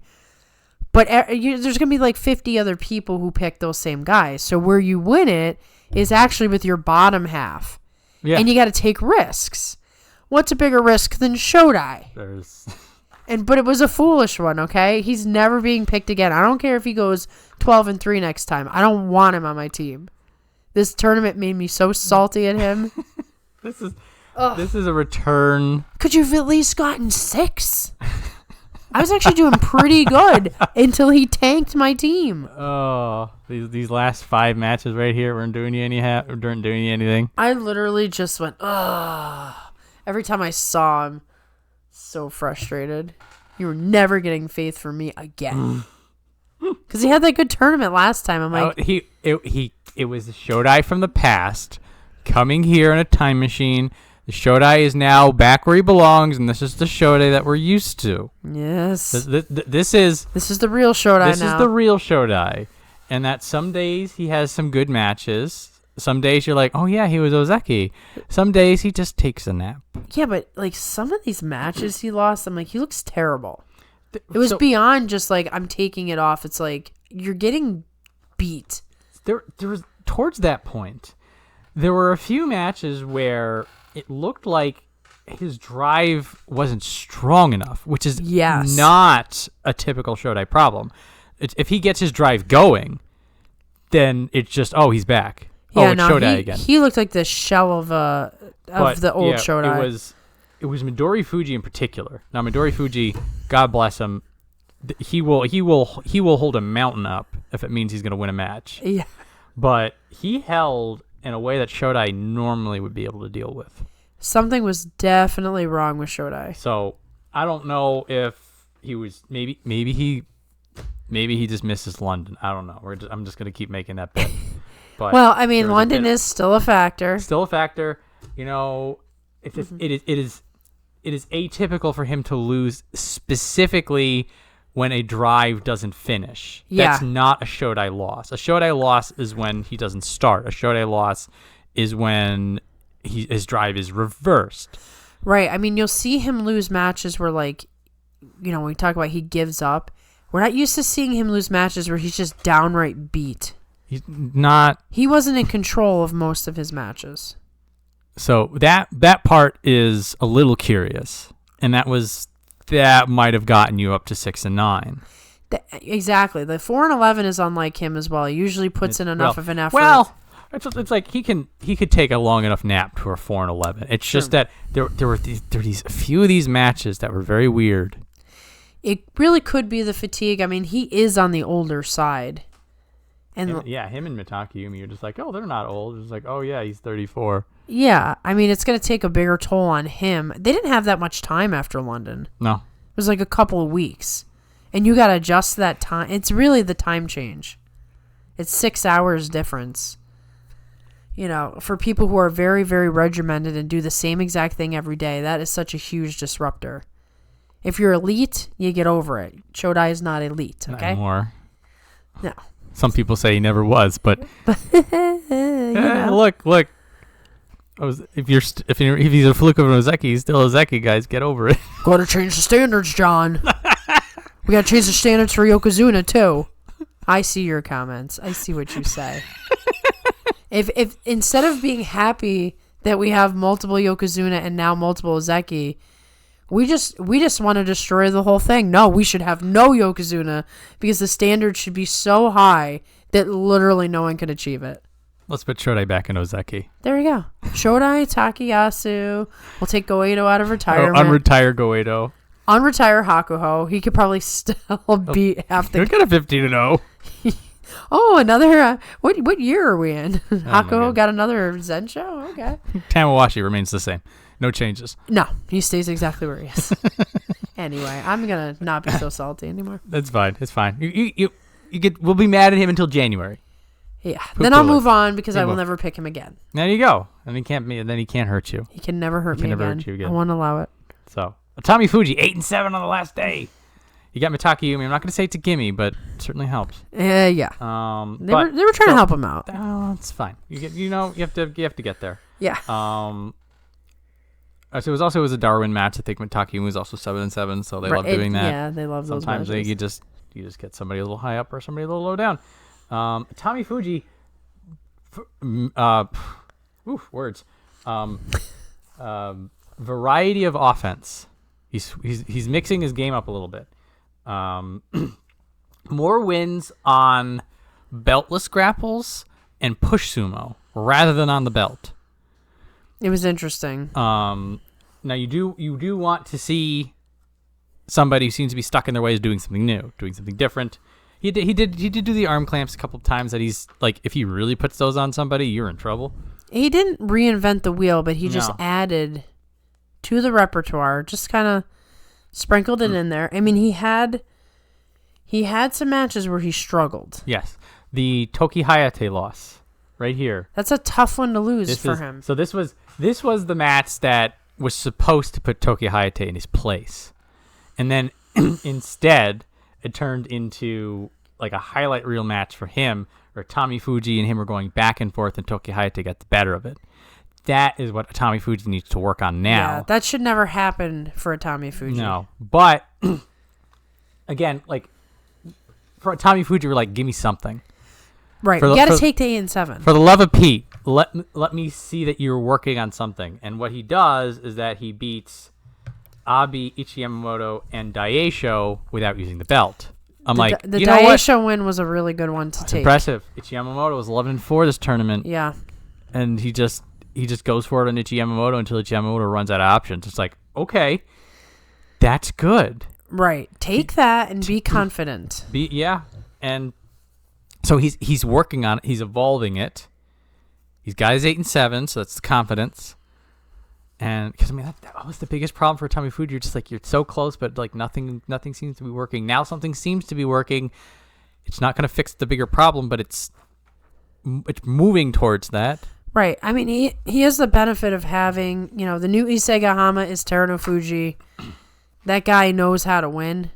Speaker 2: But there's going to be like 50 other people who pick those same guys. So where you win it is actually with your bottom half. Yeah. And you got to take risks. What's a bigger risk than Shodai? But it was a foolish one, okay? He's never being picked again. I don't care if he goes 12-3 next time. I don't want him on my team. This tournament made me so salty at him.
Speaker 1: This is a return.
Speaker 2: Could you have at least gotten 6? I was actually doing pretty good until he tanked my team.
Speaker 1: Oh, these last 5 matches right here weren't doing you anything.
Speaker 2: I literally just went, ugh. Every time I saw him, so frustrated. You were never getting faith from me again. Because he had that good tournament last time. I'm like,
Speaker 1: it was the Shodai from the past coming here in a time machine. The Shodai is now back where he belongs, and this is the Shodai that we're used to.
Speaker 2: Yes.
Speaker 1: This is
Speaker 2: the real Shodai now.
Speaker 1: This is the real Shodai. And that some days he has some good matches. Some days you're like, oh yeah, he was Ozeki. Some days he just takes a nap.
Speaker 2: Yeah, but like some of these matches he lost, I'm like, he looks terrible. It was beyond just like, I'm taking it off. It's like, you're getting beat.
Speaker 1: There was, towards that point, there were a few matches where it looked like his drive wasn't strong enough, which is not a typical Shodai problem. If he gets his drive going, then it's just, oh, he's back.
Speaker 2: Yeah,
Speaker 1: it's Shodai again.
Speaker 2: He looked like the shell of the old Shodai.
Speaker 1: It was Midori Fuji in particular. Now Midori Fuji, God bless him, he will hold a mountain up if it means he's going to win a match.
Speaker 2: Yeah.
Speaker 1: But he held in a way that Shodai normally would be able to deal with.
Speaker 2: Something was definitely wrong with Shodai.
Speaker 1: So I don't know if he was maybe he just misses London. I don't know. I'm just gonna keep making that bet. But
Speaker 2: well, I mean, London is still a factor.
Speaker 1: Still a factor. It is atypical for him to lose specifically when a drive doesn't finish.
Speaker 2: Yeah.
Speaker 1: That's not a Shodai loss. A Shodai loss is when he doesn't start. A Shodai loss is when his drive is reversed.
Speaker 2: Right. I mean, you'll see him lose matches where, like, when we talk about he gives up, we're not used to seeing him lose matches where he's just downright beat.
Speaker 1: He's not...
Speaker 2: He wasn't in control of most of his matches.
Speaker 1: So that part is a little curious, and that might have gotten you up to 6 and 9.
Speaker 2: Exactly. The 4 and 11 is unlike him as well. He usually puts in enough of an effort.
Speaker 1: Well, it's like he could take a long enough nap to a 4 and 11. It's just that there were a few of these matches that were very weird.
Speaker 2: It really could be the fatigue. I mean, he is on the older side. And
Speaker 1: him and Mitakeumi, you're just like, oh, they're not old. It's like, oh yeah, he's 34.
Speaker 2: Yeah, I mean, it's going to take a bigger toll on him. They didn't have that much time after London.
Speaker 1: No.
Speaker 2: It was like a couple of weeks. And you got to adjust that time. It's really the time change. It's 6 hours difference. You know, for people who are very, very regimented and do the same exact thing every day, that is such a huge disruptor. If you're elite, you get over it. Shodai is not elite, okay?
Speaker 1: Not anymore.
Speaker 2: No.
Speaker 1: Some people say he never was, but look. If he's a fluke of an Ozeki, he's still Ozeki, guys. Get over it.
Speaker 2: Gotta change the standards, John. We gotta change the standards for Yokozuna too. I see your comments. I see what you say. If instead of being happy that we have multiple Yokozuna and now multiple Ozeki, we just want to destroy the whole thing. No, we should have no Yokozuna because the standard should be so high that literally no one can achieve it.
Speaker 1: Let's put Shodai back in Ozeki.
Speaker 2: There we go. Shodai, Takayasu. We'll take Goeido out of retirement.
Speaker 1: Unretire Goeido.
Speaker 2: Unretire Hakuho. He could probably still beat half the...
Speaker 1: You're got a 15-0.
Speaker 2: Oh, another... what year are we in? Hakuho got another Zensho? Okay.
Speaker 1: Tamawashi remains the same. No changes.
Speaker 2: No, he stays exactly where he is. Anyway, I'm going to not be so salty anymore.
Speaker 1: That's fine. It's fine. We'll be mad at him until January.
Speaker 2: Yeah. Then I'll move on because I will never pick him again.
Speaker 1: There you go. And he can't hurt you.
Speaker 2: He can never hurt me again. I won't allow it.
Speaker 1: So, Tommy Fuji, 8-7 on the last day. You got Mitakeumi. I'm not going to say it's a gimme, but it certainly helps.
Speaker 2: Yeah. They were trying to help him out.
Speaker 1: Oh, it's fine. You have to get there.
Speaker 2: Yeah.
Speaker 1: So it was a Darwin match. I think Mitakeumi was also 7-7, so they love doing that.
Speaker 2: Yeah, they love those matches.
Speaker 1: Sometimes you just get somebody a little high up or somebody a little low down. Tommy Fuji, words. Variety of offense. He's mixing his game up a little bit. More wins on beltless grapples and push sumo rather than on the belt.
Speaker 2: It was interesting.
Speaker 1: Now you do want to see somebody who seems to be stuck in their ways doing something new, doing something different. He did do the arm clamps a couple of times that he's like, if he really puts those on somebody, you're in trouble. He
Speaker 2: didn't reinvent the wheel, but he just added to the repertoire, just kind of sprinkled it in there. I mean, he had some matches where he struggled.
Speaker 1: Yes. The Toki Hayate loss right here.
Speaker 2: That's a tough one to lose for him.
Speaker 1: So this was the match that was supposed to put Toki Hayate in his place. And then instead it turned into like a highlight reel match for him where Tommy Fuji and him were going back and forth and Toki Hayate got the better of it. That is what Tommy Fuji needs to work on now.
Speaker 2: Yeah, that should never happen for a Tommy Fuji.
Speaker 1: No, but again, like for a Tommy Fuji, we're like, give me something.
Speaker 2: Right, you got to take to 8-7.
Speaker 1: For the love of Pete, let me see that you're working on something. And what he does is that he beats Abi, Ichiyamamoto, and Daisho without using the belt. I'm like,
Speaker 2: the
Speaker 1: you know what?
Speaker 2: Daisho win was a really good one to take.
Speaker 1: Impressive. Ichiyamamoto was 11-4 this tournament.
Speaker 2: Yeah,
Speaker 1: and he just goes for it on Ichiyamamoto until Ichiyamamoto runs out of options. It's like, okay, that's good.
Speaker 2: Right. Take that and be confident.
Speaker 1: And so he's working on it. He's evolving it. He's got his 8-7, so that's the confidence. And because I mean that was the biggest problem for Tommy Fuji. You're just like, you're so close, but like nothing seems to be working. Now something seems to be working. It's not going to fix the bigger problem, but it's moving towards that.
Speaker 2: Right. I mean, he has the benefit of having, the new Isegahama is Teruno Fuji. That guy knows how to win.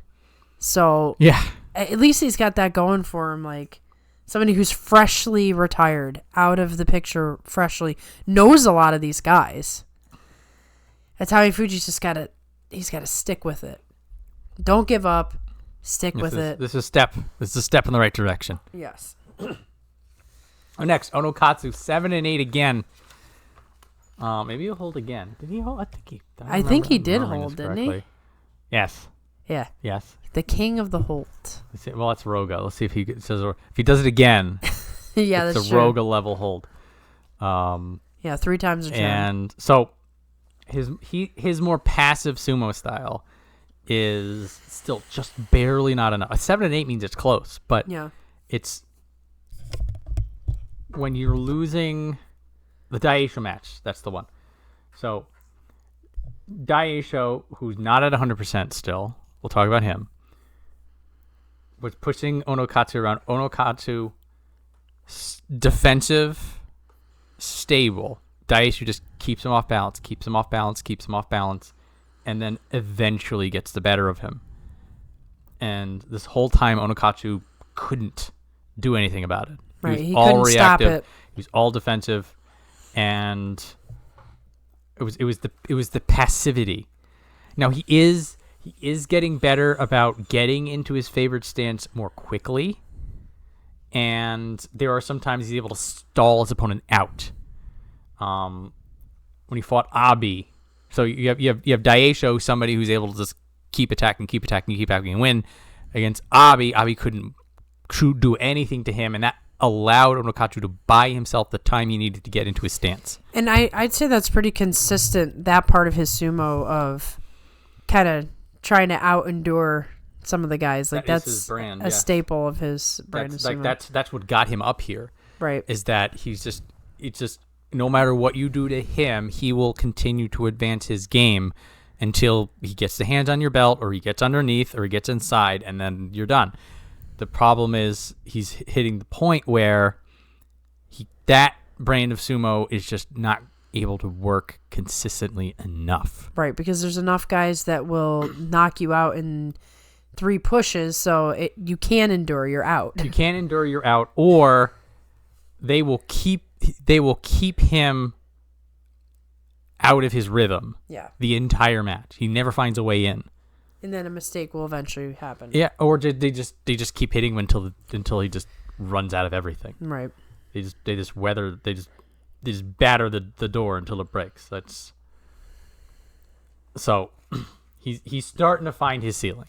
Speaker 2: So
Speaker 1: yeah,
Speaker 2: at least he's got that going for him. Like somebody who's freshly retired, out of the picture, freshly knows a lot of these guys. That's how Fuji's just he's got to stick with it. Don't give up. Stick with it.
Speaker 1: This is a step in the right direction.
Speaker 2: Yes.
Speaker 1: Next, Onokatsu 7-8 again. Maybe he'll hold again. Did he hold?
Speaker 2: I think he did hold, didn't he?
Speaker 1: Yes.
Speaker 2: Yeah.
Speaker 1: Yes.
Speaker 2: The king of the hold.
Speaker 1: Well, that's Roga. Let's see if he says, or if he does it again.
Speaker 2: Yeah,
Speaker 1: it's
Speaker 2: that's
Speaker 1: a
Speaker 2: true.
Speaker 1: Roga level hold.
Speaker 2: Yeah, 3 times a turn.
Speaker 1: And so his more passive sumo style is still just barely not enough. A 7 and 8 means it's close, but
Speaker 2: yeah,
Speaker 1: it's when you're losing the Daisho match. That's the one. So Daisho, who's not at 100% still, we'll talk about him, was pushing Onokatsu around. Onokatsu, defensive, stable. Daisho just keeps him off balance, and then eventually gets the better of him. And this whole time, Onokatsu couldn't do anything about it.
Speaker 2: Right, he
Speaker 1: all
Speaker 2: couldn't
Speaker 1: reactive.
Speaker 2: stop it.
Speaker 1: He was all defensive, and it was the passivity. Now he is getting better about getting into his favorite stance more quickly, and there are sometimes he's able to stall his opponent out. When he fought Abi, so you have Daisho, somebody who's able to just keep attacking and win. Against Abi couldn't do anything to him, and that allowed Onokatsu to buy himself the time he needed to get into his stance.
Speaker 2: And I'd say that's pretty consistent, that part of his sumo of kind of trying to out-endure some of the guys. Like that's
Speaker 1: his brand,
Speaker 2: a staple of his brand of sumo.
Speaker 1: That's what got him up here.
Speaker 2: Right.
Speaker 1: Is that it's just no matter what you do to him, he will continue to advance his game until he gets the hands on your belt, or he gets underneath, or he gets inside, and then you're done. The problem is he's hitting the point where that brand of sumo is just not able to work consistently enough.
Speaker 2: Right, because there's enough guys that will knock you out in 3 pushes, so you can endure, you're out.
Speaker 1: You can't endure, you're out, or they will keep him out of his rhythm.
Speaker 2: Yeah.
Speaker 1: The entire match. He never finds a way in.
Speaker 2: And then a mistake will eventually happen.
Speaker 1: Yeah, or they just keep hitting him until he just runs out of everything.
Speaker 2: Right.
Speaker 1: They just batter the door until it breaks. That's so he's starting to find his ceiling.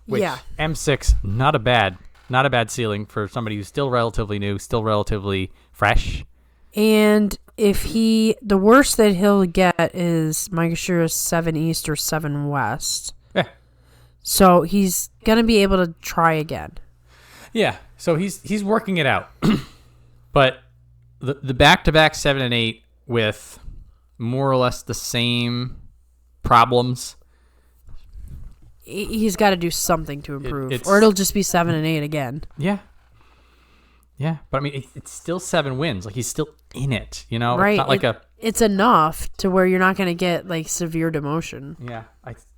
Speaker 1: Which,
Speaker 2: yeah.
Speaker 1: M6, not a bad ceiling for somebody who's still relatively new, still relatively fresh.
Speaker 2: And the worst that he'll get is Maegashira 7 East or 7 West.
Speaker 1: Yeah.
Speaker 2: So he's going to be able to try again.
Speaker 1: Yeah. So he's working it out. But the back-to-back 7 and 8 with more or less the same problems.
Speaker 2: He's got to do something to improve, or it'll just be 7 and 8 again.
Speaker 1: Yeah. Yeah, but I mean, it's still 7 wins. Like, he's still in it, you know?
Speaker 2: Right.
Speaker 1: It's not like
Speaker 2: it's enough to where you're not going to get, like, severe demotion.
Speaker 1: Yeah.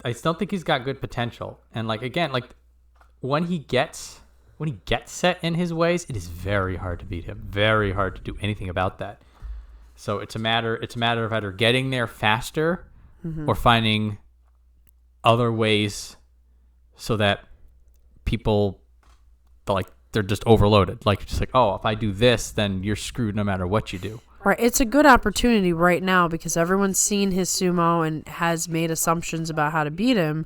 Speaker 1: I still think he's got good potential. And, like, again, like, when he gets set in his ways, it is very hard to beat him. Very hard to do anything about that. So it's a matter of either getting there faster or finding other ways so that people, they're just overloaded. Like, just like, oh, if I do this, then you're screwed no matter what you do.
Speaker 2: Right. It's a good opportunity right now because everyone's seen his sumo and has made assumptions about how to beat him.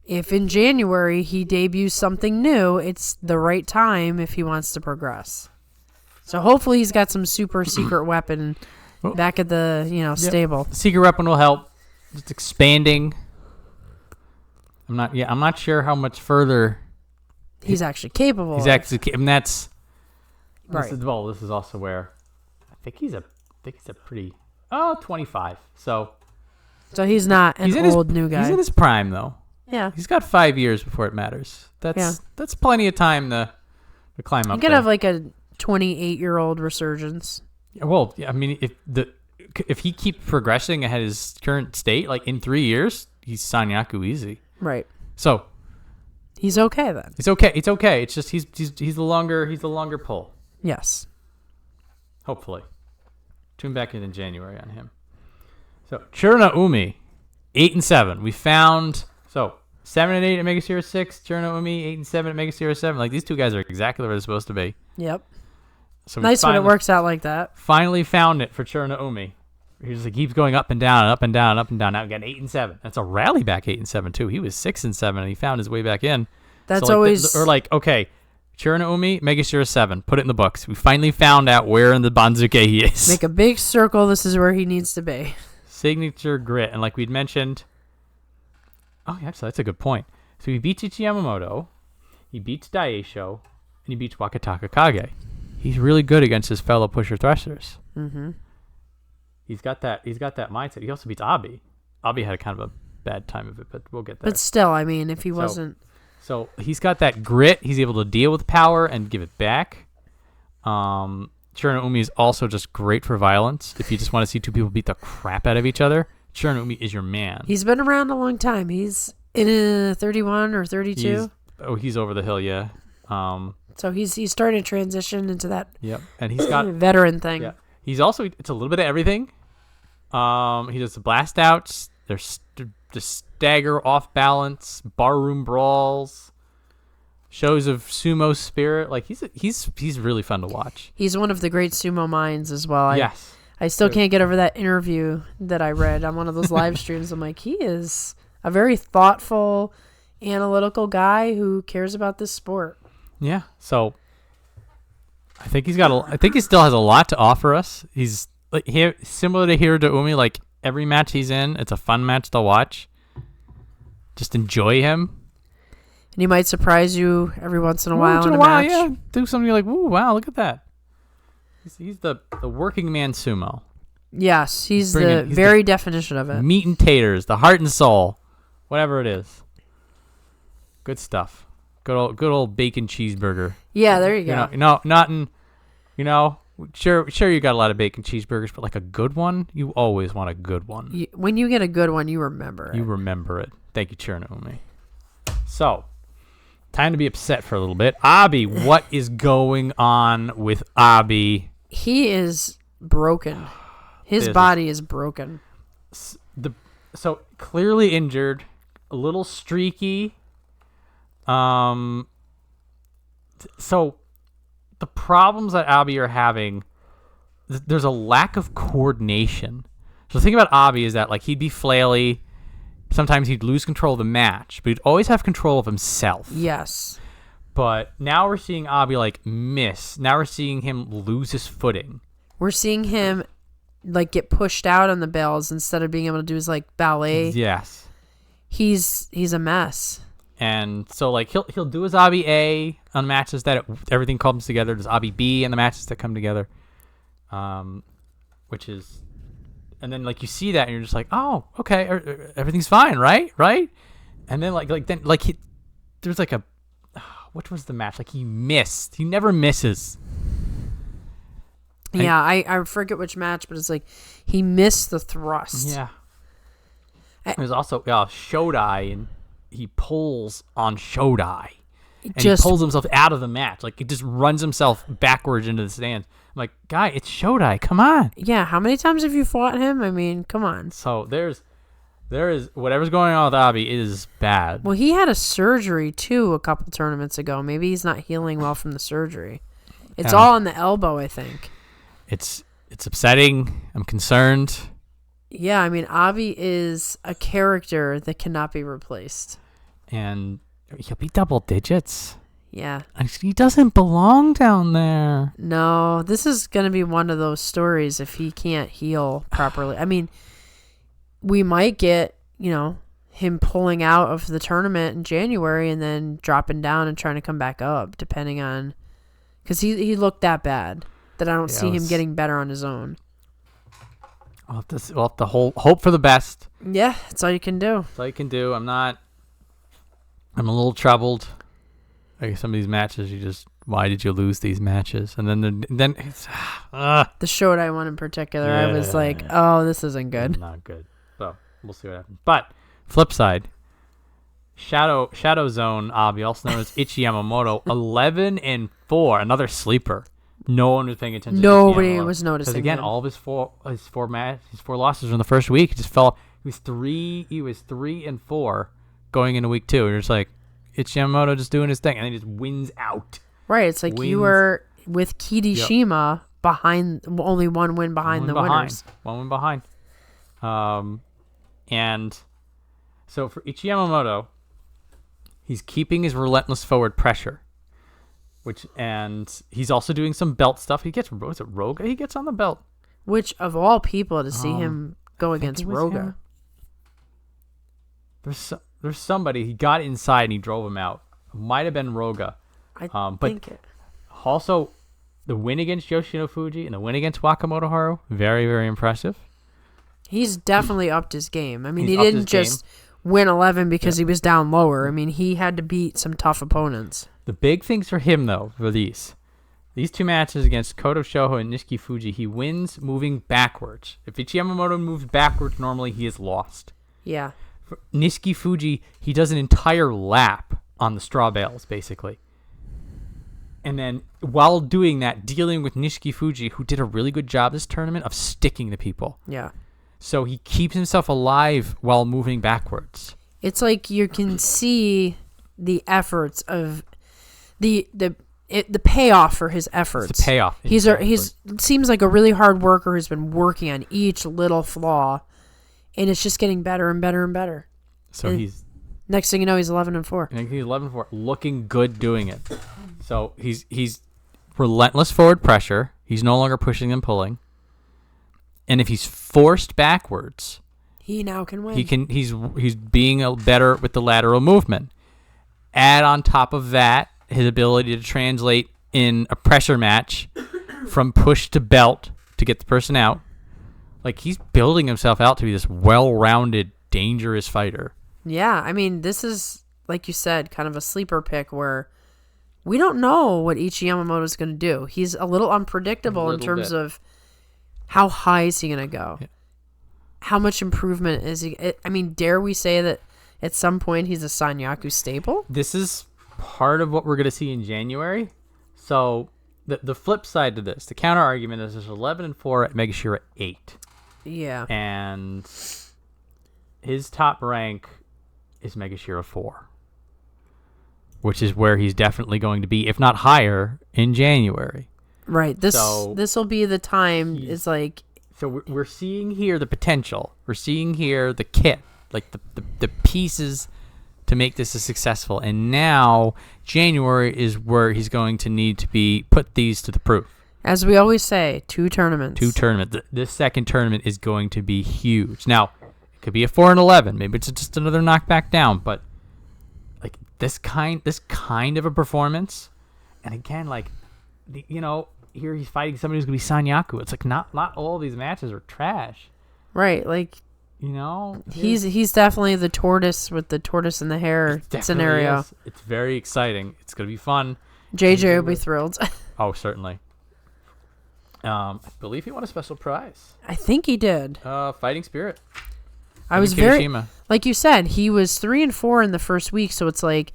Speaker 2: If in January he debuts something new, it's the right time if he wants to progress. So hopefully he's got some super secret weapon back at the stable.
Speaker 1: The secret weapon will help. Just expanding. I'm not sure how much further
Speaker 2: he's actually capable.
Speaker 1: And that's
Speaker 2: right.
Speaker 1: This is also where I think he's a pretty 25. So
Speaker 2: he's not an old new guy.
Speaker 1: He's in his prime though.
Speaker 2: Yeah.
Speaker 1: He's got 5 years before it matters. That's plenty of time to climb up.
Speaker 2: You could have like a 28-year-old resurgence.
Speaker 1: Well, I mean, if he keeps progressing at his current state, like in 3 years, he's Sanyaku easy.
Speaker 2: Right.
Speaker 1: So
Speaker 2: he's okay then.
Speaker 1: It's okay. It's okay. It's just he's the longer pull.
Speaker 2: Yes.
Speaker 1: Hopefully. Tune back in January on him. So Churna Umi, 8 and 7. We found 7 and 8 at Mega Sierra 6, Churna Umi 8 and 7 at Mega Sierra 7. Like, these two guys are exactly where they're supposed to be.
Speaker 2: Yep.
Speaker 1: So
Speaker 2: nice when it works out like that.
Speaker 1: Finally found it for Churna Umi. He just keeps going up and down and up and down and up and down. Now again, 8-7. That's a rally back 8-7 too. He was 6-7 and he found his way back in.
Speaker 2: That's
Speaker 1: so
Speaker 2: always
Speaker 1: okay. Chiranaumi, Megashira 7. Put it in the books. We finally found out where in the Banzuke he is.
Speaker 2: Make a big circle. This is where he needs to be.
Speaker 1: Signature grit. And like we'd mentioned... Oh, yeah, actually, that's a good point. So he beats Ichi Yamamoto, he beats Daisho, and he beats Wakataka Kage. He's really good against his fellow pusher thrusters.
Speaker 2: Mm-hmm.
Speaker 1: He's got that mindset. He also beats Abi. Abi had a kind of a bad time of it, but we'll get there.
Speaker 2: But still, I mean, if he wasn't...
Speaker 1: So he's got that grit. He's able to deal with power and give it back. Chiranaumi is also just great for violence. If you just want to see two people beat the crap out of each other, Chiranaumi is your man.
Speaker 2: He's been around a long time. He's in a 31 or 32.
Speaker 1: He's over the hill, yeah.
Speaker 2: So he's starting to transition into that
Speaker 1: and he's got
Speaker 2: veteran thing.
Speaker 1: Yeah. He's also, it's a little bit of everything. He does the blast outs. There's the stagger off balance, barroom brawls, shows of sumo spirit. Like he's really fun to watch.
Speaker 2: He's one of the great sumo minds as well.
Speaker 1: Yes.
Speaker 2: I still can't get over that interview that I read on one of those live streams. I'm like, he is a very thoughtful, analytical guy who cares about this sport.
Speaker 1: Yeah. So I think he still has a lot to offer us. He's like similar to Hiroto-Umi, like every match he's in, it's a fun match to watch. Just enjoy him.
Speaker 2: And he might surprise you every once in a while in a match.
Speaker 1: Yeah. Do something like, ooh, wow, look at that. He's the working man sumo.
Speaker 2: Yes, he's the very definition of it.
Speaker 1: Meat and taters, the heart and soul, whatever it is. Good stuff. Good old bacon cheeseburger.
Speaker 2: Yeah, there you go.
Speaker 1: Sure you got a lot of bacon cheeseburgers, but like a good one, you always want a good one.
Speaker 2: When you get a good one, you remember it.
Speaker 1: You remember it. Thank you, Chiranaumi. So, time to be upset for a little bit. Abi, what is going on with Abi?
Speaker 2: He is broken. His body is broken.
Speaker 1: So clearly injured, a little streaky. So the problems that Abi are having, there's a lack of coordination. So the thing about Abi is that like he'd be flaily. Sometimes he'd lose control of the match, but he'd always have control of himself.
Speaker 2: Yes.
Speaker 1: But now we're seeing Abi like miss. Now we're seeing him lose his footing.
Speaker 2: We're seeing him like get pushed out on the bells instead of being able to do his like ballet.
Speaker 1: Yes.
Speaker 2: He's a mess.
Speaker 1: And so like he'll do his Abi A on matches that everything comes together. Does Abi B on the matches that come together. Which is, and then like you see that and you're just like, oh, okay, everything's fine, right? And then there's like a, what was the match? Like he missed. He never misses.
Speaker 2: Yeah, I forget which match, but it's like he missed the thrust.
Speaker 1: Yeah. There's also Shodai, and he pulls on Shodai. And he pulls himself out of the match. Like, he just runs himself backwards into the stands. I'm like, guy, it's Shodai. Come on.
Speaker 2: Yeah, how many times have you fought him? I mean, come on.
Speaker 1: So there is whatever's going on with Abi is bad.
Speaker 2: Well, he had a surgery, too, a couple tournaments ago. Maybe he's not healing well from the surgery. It's all on the elbow, I think.
Speaker 1: It's upsetting. I'm concerned.
Speaker 2: Yeah, I mean, Abi is a character that cannot be replaced.
Speaker 1: And he'll be double digits.
Speaker 2: Yeah.
Speaker 1: He doesn't belong down there.
Speaker 2: No, this is going to be one of those stories if he can't heal properly. I mean, we might get, him pulling out of the tournament in January and then dropping down and trying to come back up, depending on... Because he looked that bad that I don't see him getting better on his own.
Speaker 1: We'll have to hope for the best.
Speaker 2: Yeah, that's all you can do.
Speaker 1: That's all you can do. I'm a little troubled. Like some of these matches, why did you lose these matches? And then it's
Speaker 2: the Shodai one in particular, I was like, oh, this isn't good.
Speaker 1: Not good. So we'll see what happens. But flip side, Shadow Zone Abi, also known as Ichi Yamamoto, 11-4, another sleeper. No one was paying attention.
Speaker 2: Nobody was noticing.
Speaker 1: Because again, all of his four losses were in the first week. He just fell. He was 3-4 going into week 2. And you're just like, it's Yamamoto just doing his thing, and then he just wins out.
Speaker 2: Right. It's like you were with Kirishima behind, only one win behind the winners.
Speaker 1: One win behind. And so for Ichiyamamoto, he's keeping his relentless forward pressure, and he's also doing some belt stuff. He gets, was it Roga? He gets on the belt.
Speaker 2: Which of all people to see him go against Roga?
Speaker 1: Him. There's somebody. He got inside and he drove him out. Might have been Roga. Also, the win against Yoshino Fuji and the win against Wakamoto Haru, very, very impressive.
Speaker 2: He's definitely upped his game. I mean, he didn't just win 11 because he was down lower. I mean, he had to beat some tough opponents.
Speaker 1: The big things for him, though, for these two matches against Koto Shoho and Nishiki Fuji, he wins moving backwards. If Ichiyamamoto moves backwards, normally he is lost.
Speaker 2: Yeah.
Speaker 1: For Nishiki Fuji, he does an entire lap on the straw bales, basically. And then while doing that, dealing with Nishiki Fuji, who did a really good job this tournament of sticking to people.
Speaker 2: Yeah.
Speaker 1: So he keeps himself alive while moving backwards.
Speaker 2: It's like you can see the efforts of the payoff for his efforts.
Speaker 1: It's the payoff.
Speaker 2: He's seems like a really hard worker who's been working on each little flaw, and it's just getting better and better and better.
Speaker 1: So
Speaker 2: and next thing you know, he's 11-4.
Speaker 1: He's 11-4, looking good doing it. So he's relentless forward pressure. He's no longer pushing and pulling. And if he's forced backwards,
Speaker 2: he now can win.
Speaker 1: He's being better with the lateral movement. Add on top of that his ability to translate in a pressure match from push to belt to get the person out. Like, he's building himself out to be this well-rounded, dangerous fighter.
Speaker 2: Yeah, I mean, this is, like you said, kind of a sleeper pick where we don't know what Ichiyamamoto is going to do. He's a little unpredictable in terms of how high is he going to go? Yeah. How much improvement is he? I mean, dare we say that at some point he's a Sanyaku staple?
Speaker 1: This is part of what we're going to see in January. So the flip side to this, the counter argument is there's 11-4 at Megashira 8.
Speaker 2: Yeah.
Speaker 1: And his top rank is Megashira 4, which is where he's definitely going to be, if not higher, in January.
Speaker 2: Right. This will be the time. It's like.
Speaker 1: So we're seeing here the potential. We're seeing here the kit, like the pieces to make this a successful. And now January is where he's going to need to put these to the proof.
Speaker 2: As we always say, 2 tournaments.
Speaker 1: 2 tournaments. This second tournament is going to be huge. Now, it could be a 4-11. Maybe it's just another knockback down. But like this kind of a performance, and again, like, you know, here he's fighting somebody who's going to be Sanyaku. It's like not all these matches are trash.
Speaker 2: Right, like,
Speaker 1: you know,
Speaker 2: he's definitely the tortoise with the tortoise in the hare scenario.
Speaker 1: Is. It's very exciting. It's going to be fun.
Speaker 2: JJ will be thrilled.
Speaker 1: Oh, certainly. I believe he won a special prize.
Speaker 2: I think he did.
Speaker 1: Fighting Spirit.
Speaker 2: I was very, like you said, he was 3-4 in the first week, so it's like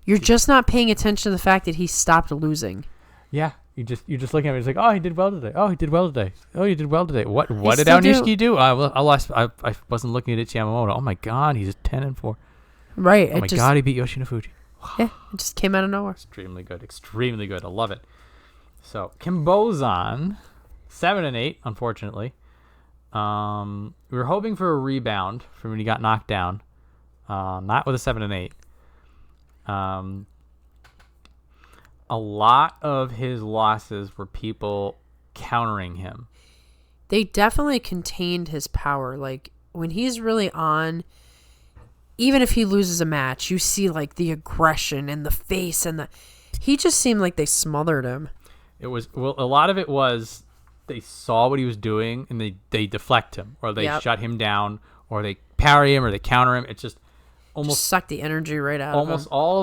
Speaker 2: you're just not paying attention to the fact that he stopped losing.
Speaker 1: Yeah, you're just looking at him. It's like, oh, he did well today. Oh, he did well today. Oh, he did well today. What did Aonishiki do? I wasn't looking at Ichiyamamoto. Oh my God, he's 10-4.
Speaker 2: Right.
Speaker 1: Oh my God, he beat Yoshino Fuji.
Speaker 2: Yeah, it just came out of nowhere.
Speaker 1: Extremely good. Extremely good. I love it. So Kimbozan, 7-8, unfortunately. We were hoping for a rebound from when he got knocked down. Not with a 7-8. A lot of his losses were people countering him.
Speaker 2: They definitely contained his power. Like, when he's really on, even if he loses a match, you see, like, the aggression and the face and he just seemed like they smothered him.
Speaker 1: It was, well, a lot of it was they saw what he was doing and they deflect him, or they shut him down, or they parry him, or they counter him. It's just almost
Speaker 2: sucked the energy right out of him.
Speaker 1: Almost all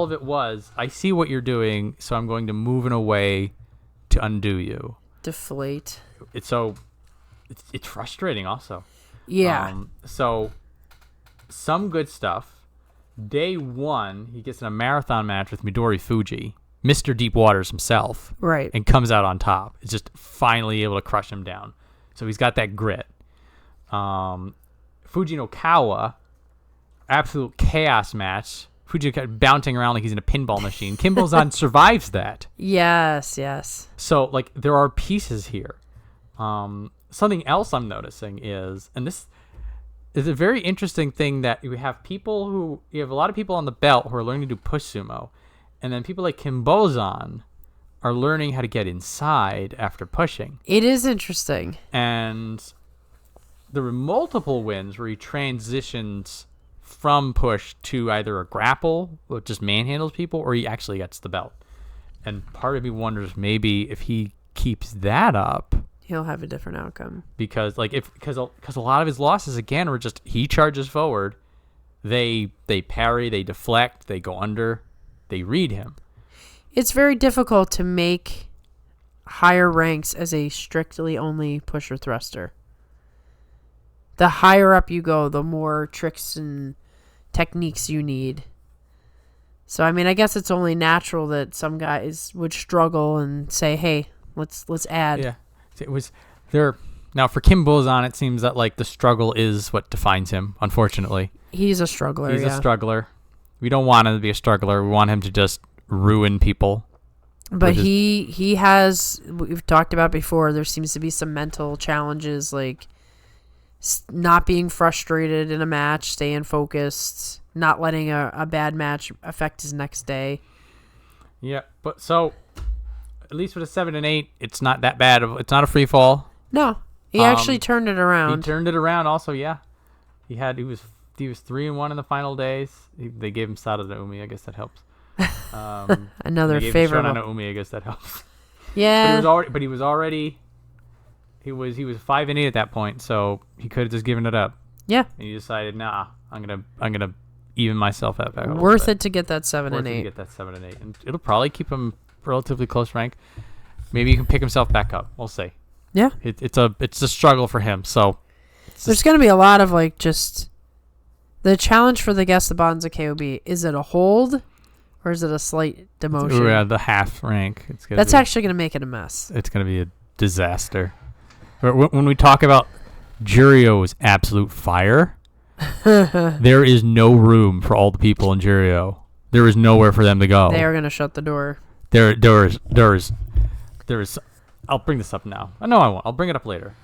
Speaker 1: of it was, I see what you're doing, so I'm going to move in a way to undo you.
Speaker 2: Deflate.
Speaker 1: It's frustrating also.
Speaker 2: Yeah.
Speaker 1: So some good stuff. Day 1, he gets in a marathon match with Midori Fuji, Mr. Deep Waters himself.
Speaker 2: Right.
Speaker 1: And comes out on top. It's just finally able to crush him down. So he's got that grit. Fuji no Kawa, absolute chaos match. Fuji bouncing around like he's in a pinball machine. Kimbozan survives that.
Speaker 2: Yes.
Speaker 1: So, like, there are pieces here. something else I'm noticing is, and this is a very interesting thing, that you have a lot of people on the belt who are learning to do push sumo, and then people like Kimbozan are learning how to get inside after pushing.
Speaker 2: It is interesting.
Speaker 1: And there were multiple wins where he transitions from push to either a grapple, or just manhandles people, or he actually gets the belt. And part of me wonders maybe if he keeps that up,
Speaker 2: He'll have a different outcome.
Speaker 1: because a lot of his losses again were just he charges forward, they parry, they deflect, they go under, they read him.
Speaker 2: It's very difficult to make higher ranks as a strictly only pusher thruster. The higher up you go, the more tricks and techniques you need. So I mean, I guess it's only natural that some guys would struggle and say, "Hey, let's add."
Speaker 1: Yeah, it was there. Now for Kim Bozan, it seems that like the struggle is what defines him. Unfortunately,
Speaker 2: He's a struggler.
Speaker 1: he's a struggler. We don't want him to be a struggler. We want him to just ruin people.
Speaker 2: But he has, we've talked about before, there seems to be some mental challenges, like not being frustrated in a match, staying focused, not letting a bad match affect his next day.
Speaker 1: Yeah, but so at least with a 7 and 8, it's not that bad. It's not a free fall.
Speaker 2: No, he actually turned it around.
Speaker 1: He turned it around. Also, yeah, he was 3-1 in the final days. They gave him Sada Naomi. I guess that helps.
Speaker 2: Another
Speaker 1: they gave
Speaker 2: favorable.
Speaker 1: Him Shona Naomi. I guess that helps.
Speaker 2: Yeah,
Speaker 1: He was 5 and 8 at that point, so he could have just given it up.
Speaker 2: yeah,
Speaker 1: And he decided, nah, I'm gonna even myself out back.
Speaker 2: worth it to get that 7 and
Speaker 1: Worth it to
Speaker 2: 8.
Speaker 1: get that 7 and 8, and it'll probably keep him relatively close rank. Maybe he can pick himself back up. We'll see.
Speaker 2: Yeah,
Speaker 1: It's a struggle for him. So
Speaker 2: there's going to be a lot of like just the challenge for the guest of Bonza KOB. Is it a hold or is it a slight demotion?
Speaker 1: yeah, the half rank.
Speaker 2: That's actually going to make it a mess.
Speaker 1: It's gonna be a disaster. When we talk about Jurio's absolute fire, there is no room for all the people in Jurio. There is nowhere for them to go.
Speaker 2: They are going to shut the door.
Speaker 1: There is. I'll bring this up now. No, I won't. I'll bring it up later.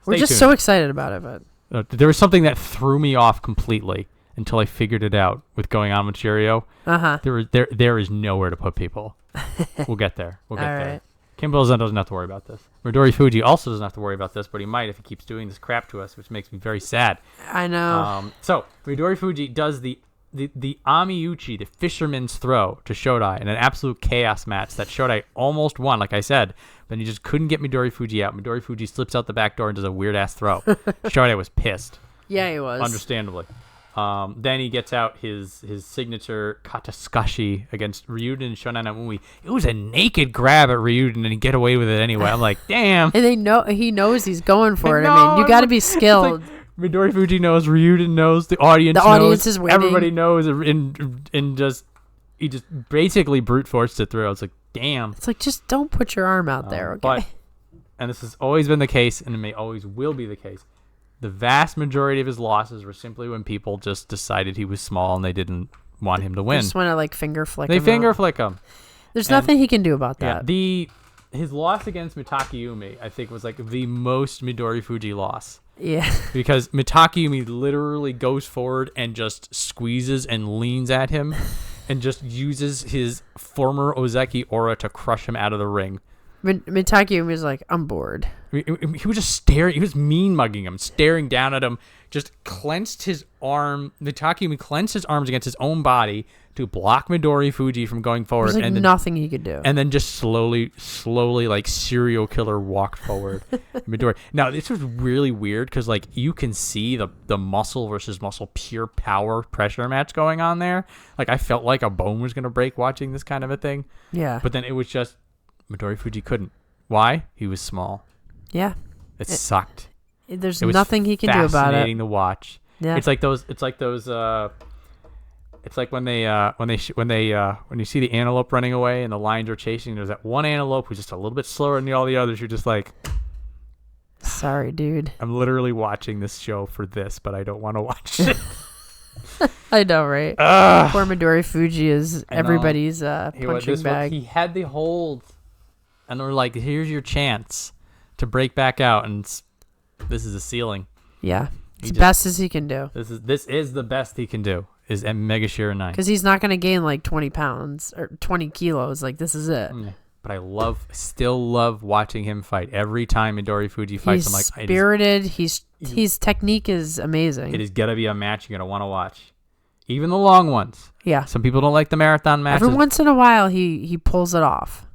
Speaker 2: We're
Speaker 1: Stay
Speaker 2: just
Speaker 1: tuned.
Speaker 2: so excited about it, but
Speaker 1: There was something that threw me off completely until I figured it out with going on with Jurio. There is nowhere to put people. We'll get there.
Speaker 2: All right.
Speaker 1: Kim Bozan doesn't have to worry about this. Midori Fuji also doesn't have to worry about this, but he might if he keeps doing this crap to us, which makes me very sad.
Speaker 2: I know.
Speaker 1: So Midori Fuji does the Amiuchi, the fisherman's throw, to Shodai in an absolute chaos match that Shodai almost won, like I said, but he just couldn't get Midori Fuji out. Midori Fuji slips out the back door and does a weird-ass throw. Shodai was pissed.
Speaker 2: Yeah, he was.
Speaker 1: Understandably. Then he gets out his signature Kataskashi against Ryuden and Shonan Naomi. It was a naked grab at Ryuden, and he get away with it anyway. I'm like, damn.
Speaker 2: And he knows he's going for it. I mean, you got to be skilled.
Speaker 1: Midori Fuji knows, Ryuden knows, the audience knows.
Speaker 2: The audience is waiting.
Speaker 1: Everybody knows, and he just basically brute forced it through. I was like, damn.
Speaker 2: It's like, just don't put your arm out there, okay?
Speaker 1: And this has always been the case, and it may always will be the case. The vast majority of his losses were simply when people just decided he was small and they didn't want him to win.
Speaker 2: They just want to like finger flick him.
Speaker 1: They finger flick him.
Speaker 2: There's nothing he can do about that.
Speaker 1: Yeah, his loss against Mitakeumi, I think, was like the most Midori Fuji loss.
Speaker 2: Yeah.
Speaker 1: Because Mitakeumi literally goes forward and just squeezes and leans at him and just uses his former Ozeki aura to crush him out of the ring.
Speaker 2: Mitake was like, I'm bored.
Speaker 1: He was just staring. He was mean mugging him, staring down at him. Just clenched his arm. Mitake clenched his arms against his own body to block Midori Fuji from going forward.
Speaker 2: There's like
Speaker 1: and
Speaker 2: nothing he could do.
Speaker 1: And then just slowly, like serial killer walked forward. Midori. Now this was really weird because like you can see the muscle versus muscle pure power pressure match going on there. Like I felt like a bone was gonna break watching this kind of a thing.
Speaker 2: Yeah.
Speaker 1: But then it was just. Midori Fuji couldn't. Why? He was small.
Speaker 2: Yeah.
Speaker 1: It sucked.
Speaker 2: There's nothing he can do about it.
Speaker 1: Fascinating to watch.
Speaker 2: Yeah.
Speaker 1: It's like those. It's like when you see the antelope running away and the lions are chasing. There's that one antelope who's just a little bit slower than all the others. You're just like,
Speaker 2: sorry, dude.
Speaker 1: I'm literally watching this show for this, but I don't want to watch it.
Speaker 2: I know, right? Poor Midori Fuji is everybody's punching bag.
Speaker 1: He had the hold. And they're like, here's your chance to break back out. And This is a ceiling.
Speaker 2: Yeah. It's the best as he can do.
Speaker 1: This is the best he can do. Is Mega Shearer 9.
Speaker 2: Because he's not going to gain like 20 pounds or 20 kilos. Like, this is it.
Speaker 1: But I still love watching him fight. Every time Midori Fuji fights, I'm like,
Speaker 2: spirited. His technique is amazing.
Speaker 1: It is gonna be a match you're gonna want to watch, even the long ones.
Speaker 2: Yeah.
Speaker 1: Some people don't like the marathon matches.
Speaker 2: Every once in a while, he pulls it off.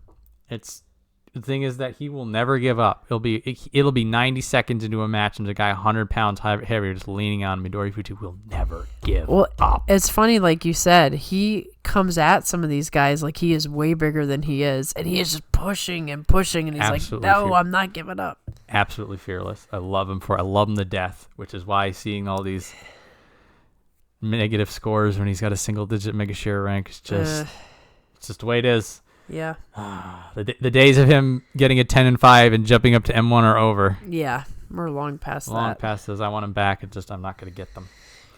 Speaker 1: The thing is that he will never give up. It'll be 90 seconds into a match, and the guy 100 pounds heavier just leaning on Midori Fuji will never give up.
Speaker 2: It's funny, like you said, he comes at some of these guys like he is way bigger than he is, and he is just pushing and pushing, and he's
Speaker 1: Absolutely
Speaker 2: like, no, I'm not giving up.
Speaker 1: Absolutely fearless. I love him to death, which is why seeing all these negative scores when he's got a single-digit Mega Shearer rank is just it's just the way it is.
Speaker 2: Yeah.
Speaker 1: The days of him getting a 10-5 and jumping up to M1 are over.
Speaker 2: Yeah, we're long past that.
Speaker 1: Long past those. I want him back. I'm not going to get them.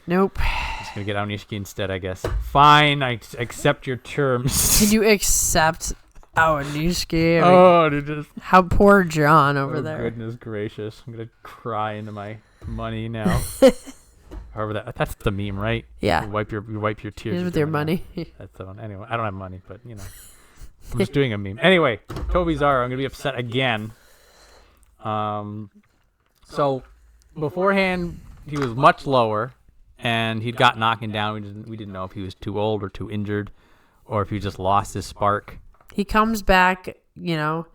Speaker 2: Nope.
Speaker 1: I'm just going to get Onishiki instead, I guess. Fine, I accept your terms.
Speaker 2: Can you accept Onishiki?
Speaker 1: Dude,
Speaker 2: how poor John over there.
Speaker 1: Goodness gracious. I'm going to cry into my money now. However, that's the meme, right?
Speaker 2: Yeah.
Speaker 1: You wipe your tears
Speaker 2: with your money.
Speaker 1: That's the one. Anyway, I don't have money, but I'm just doing a meme. Anyway, Tobizaru, I'm going to be upset again. So, beforehand, he was much lower, and he'd got knocked down. We didn't know if he was too old or too injured, or if he just lost his spark.
Speaker 2: He comes back,
Speaker 1: He's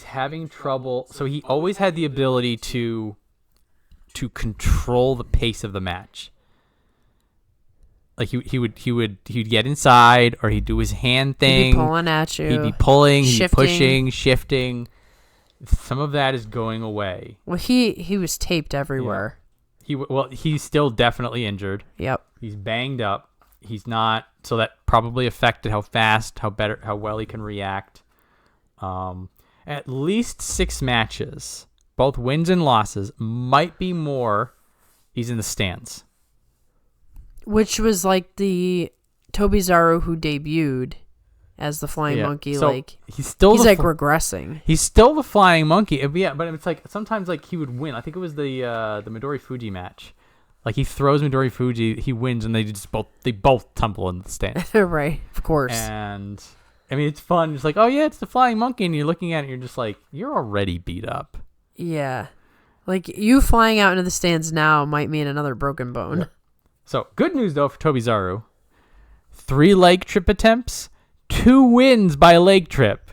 Speaker 1: having trouble. So he always had the ability to control the pace of the match. Like he'd get inside, or he'd do his hand thing.
Speaker 2: He'd be pulling at you.
Speaker 1: He'd be pulling. He'd be
Speaker 2: shifting.
Speaker 1: pushing, shifting. Some of that is going away.
Speaker 2: Well, he was taped everywhere.
Speaker 1: Yeah. He's still definitely injured.
Speaker 2: Yep.
Speaker 1: He's banged up. He's not. So that probably affected how fast, how well he can react. At least 6 matches, both wins and losses, might be more. He's in the stands.
Speaker 2: Which was like the Tobizaru who debuted as the Flying Monkey.
Speaker 1: So
Speaker 2: like
Speaker 1: he's
Speaker 2: like regressing.
Speaker 1: He's still the Flying Monkey. Yeah, but it's like sometimes like he would win. I think it was the Midori Fuji match. Like he throws Midori Fuji, he wins, and they both tumble in the stand.
Speaker 2: Right, of course.
Speaker 1: And I mean, it's fun. It's like, oh yeah, it's the Flying Monkey, and you're looking at it, and you're just like, you're already beat up.
Speaker 2: Yeah, like you flying out into the stands now might mean another broken bone.
Speaker 1: Yeah. So, good news, though, for Tobizaru. 3 leg trip attempts, 2 wins by leg trip.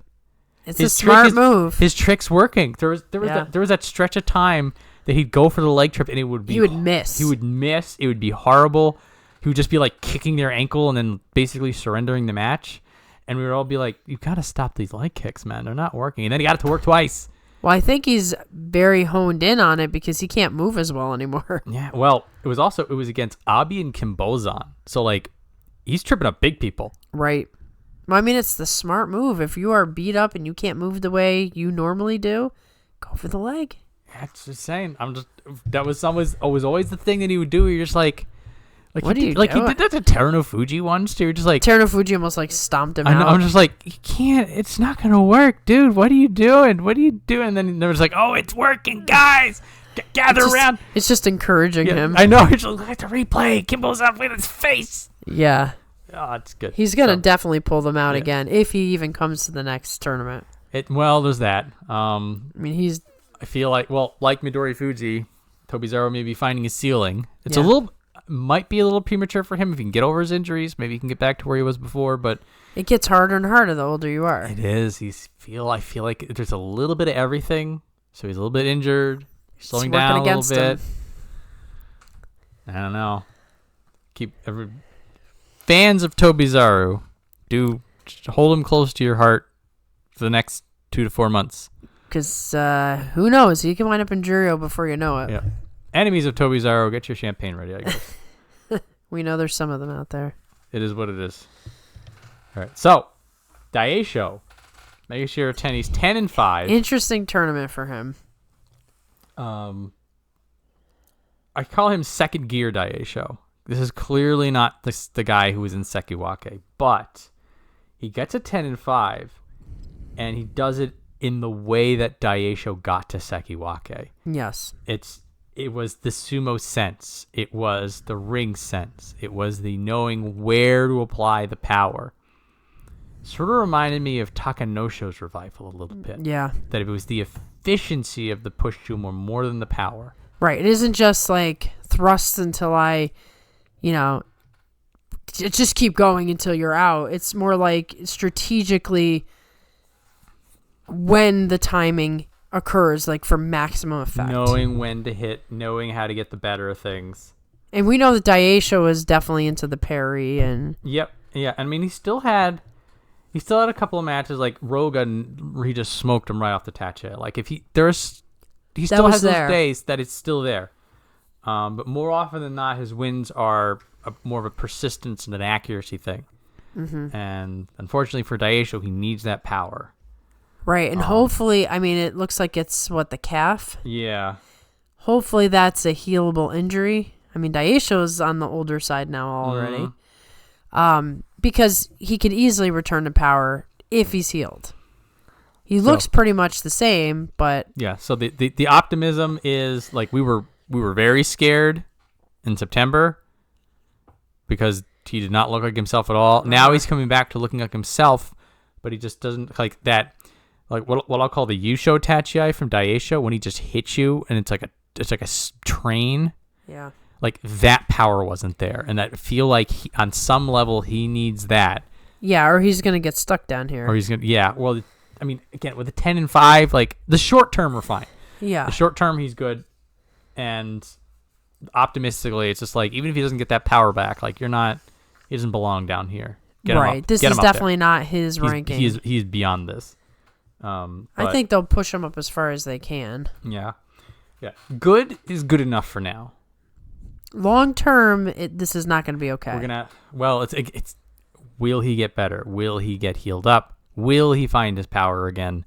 Speaker 2: It's a smart move.
Speaker 1: His trick's working. There was that stretch of time that he'd go for the leg trip, and he would miss. He would miss. It would be horrible. He would just be, like, kicking their ankle and then basically surrendering the match. And we would all be like, you got to stop these leg kicks, man. They're not working. And then he got it to work twice.
Speaker 2: Well, I think he's very honed in on it because he can't move as well anymore.
Speaker 1: Yeah, well, it was against Abi and Kimbozan. So, like, he's tripping up big people. Right.
Speaker 2: Well, I mean, it's the smart move. If you are beat up and you can't move the way you normally do, go for the leg.
Speaker 1: That's just saying. That was always the thing that he would do. You're just like
Speaker 2: what do you do?
Speaker 1: Like he did that to Teruno Fuji once too. Just like
Speaker 2: Teruno Fuji almost like stomped him out.
Speaker 1: I'm just like, you can't. It's not gonna work, dude. What are you doing? And then there was like, oh, it's working, guys. Gather around.
Speaker 2: It's just encouraging him.
Speaker 1: I know. It's like the replay. Kimbo's up with his face.
Speaker 2: Yeah.
Speaker 1: Oh, it's good.
Speaker 2: He's gonna definitely pull them out again if he even comes to the next tournament.
Speaker 1: There's that.
Speaker 2: I mean,
Speaker 1: I feel like Midori Fuji, Tobizaru may be finding his ceiling. It's might be a little premature for him if he can get over his injuries. Maybe he can get back to where he was before, but
Speaker 2: it gets harder and harder the older you are.
Speaker 1: It is. I feel like there's a little bit of everything. So he's a little bit injured, slowing down a little bit. I don't know. Fans of Tobizaru, do hold him close to your heart for the next 2 to 4 months.
Speaker 2: Because who knows? He can wind up in Jurio before you know it.
Speaker 1: Yeah. Enemies of Tobizaru, get your champagne ready, I guess.
Speaker 2: We know there's some of them out there.
Speaker 1: It is what it is. All right. So, Daisho. Mega Shearer 10. He's 10-5.
Speaker 2: Interesting tournament for him.
Speaker 1: I call him second gear Daisho. This is clearly not the guy who was in Sekiwake, but he gets a 10-5, and he does it in the way that Daisho got to Sekiwake.
Speaker 2: Yes.
Speaker 1: It was the sumo sense. It was the ring sense. It was the knowing where to apply the power. Sort of reminded me of Takanosho's revival a little bit.
Speaker 2: Yeah.
Speaker 1: That it was the efficiency of the push sumo more than the power.
Speaker 2: Right. It isn't just like thrust until I, just keep going until you're out. It's more like strategically when the timing occurs, like for maximum effect.
Speaker 1: Knowing when to hit, knowing how to get the better of things.
Speaker 2: And we know that Daisho is definitely into the parry and.
Speaker 1: Yep. Yeah. I mean, he still had a couple of matches like Roga. He just smoked him right off the tache. Like if he still has those days that it's still there. But more often than not, his wins are more of a persistence and an accuracy thing. Mm-hmm. And unfortunately for Daisho, he needs that power.
Speaker 2: Right, and hopefully, I mean, it looks like it's, the calf?
Speaker 1: Yeah.
Speaker 2: Hopefully that's a healable injury. I mean, Daisho's on the older side now already. Mm-hmm. Because he could easily return to power if he's healed. He looks pretty much the same, but...
Speaker 1: Yeah, so the optimism is, like, we were very scared in September because he did not look like himself at all. Now he's coming back to looking like himself, but he just doesn't, like, that... Like what I'll call the Yusho Tachiai from Daisho, when he just hits you and it's like a train.
Speaker 2: Yeah.
Speaker 1: Like that power wasn't there, and I feel like on some level he needs that.
Speaker 2: Yeah, or he's gonna get stuck down here.
Speaker 1: Or he's gonna. Yeah. Well, I mean, again with a 10-5, like the short term we're fine.
Speaker 2: Yeah.
Speaker 1: The short term he's good, and optimistically it's just like even if he doesn't get that power back, like he doesn't belong down here. Get him up.
Speaker 2: This is definitely not his ranking.
Speaker 1: He's beyond this.
Speaker 2: I think they'll push him up as far as they can.
Speaker 1: Yeah. Good is good enough for now.
Speaker 2: Long term, this is not going to be okay.
Speaker 1: It's. Will he get better? Will he get healed up? Will he find his power again?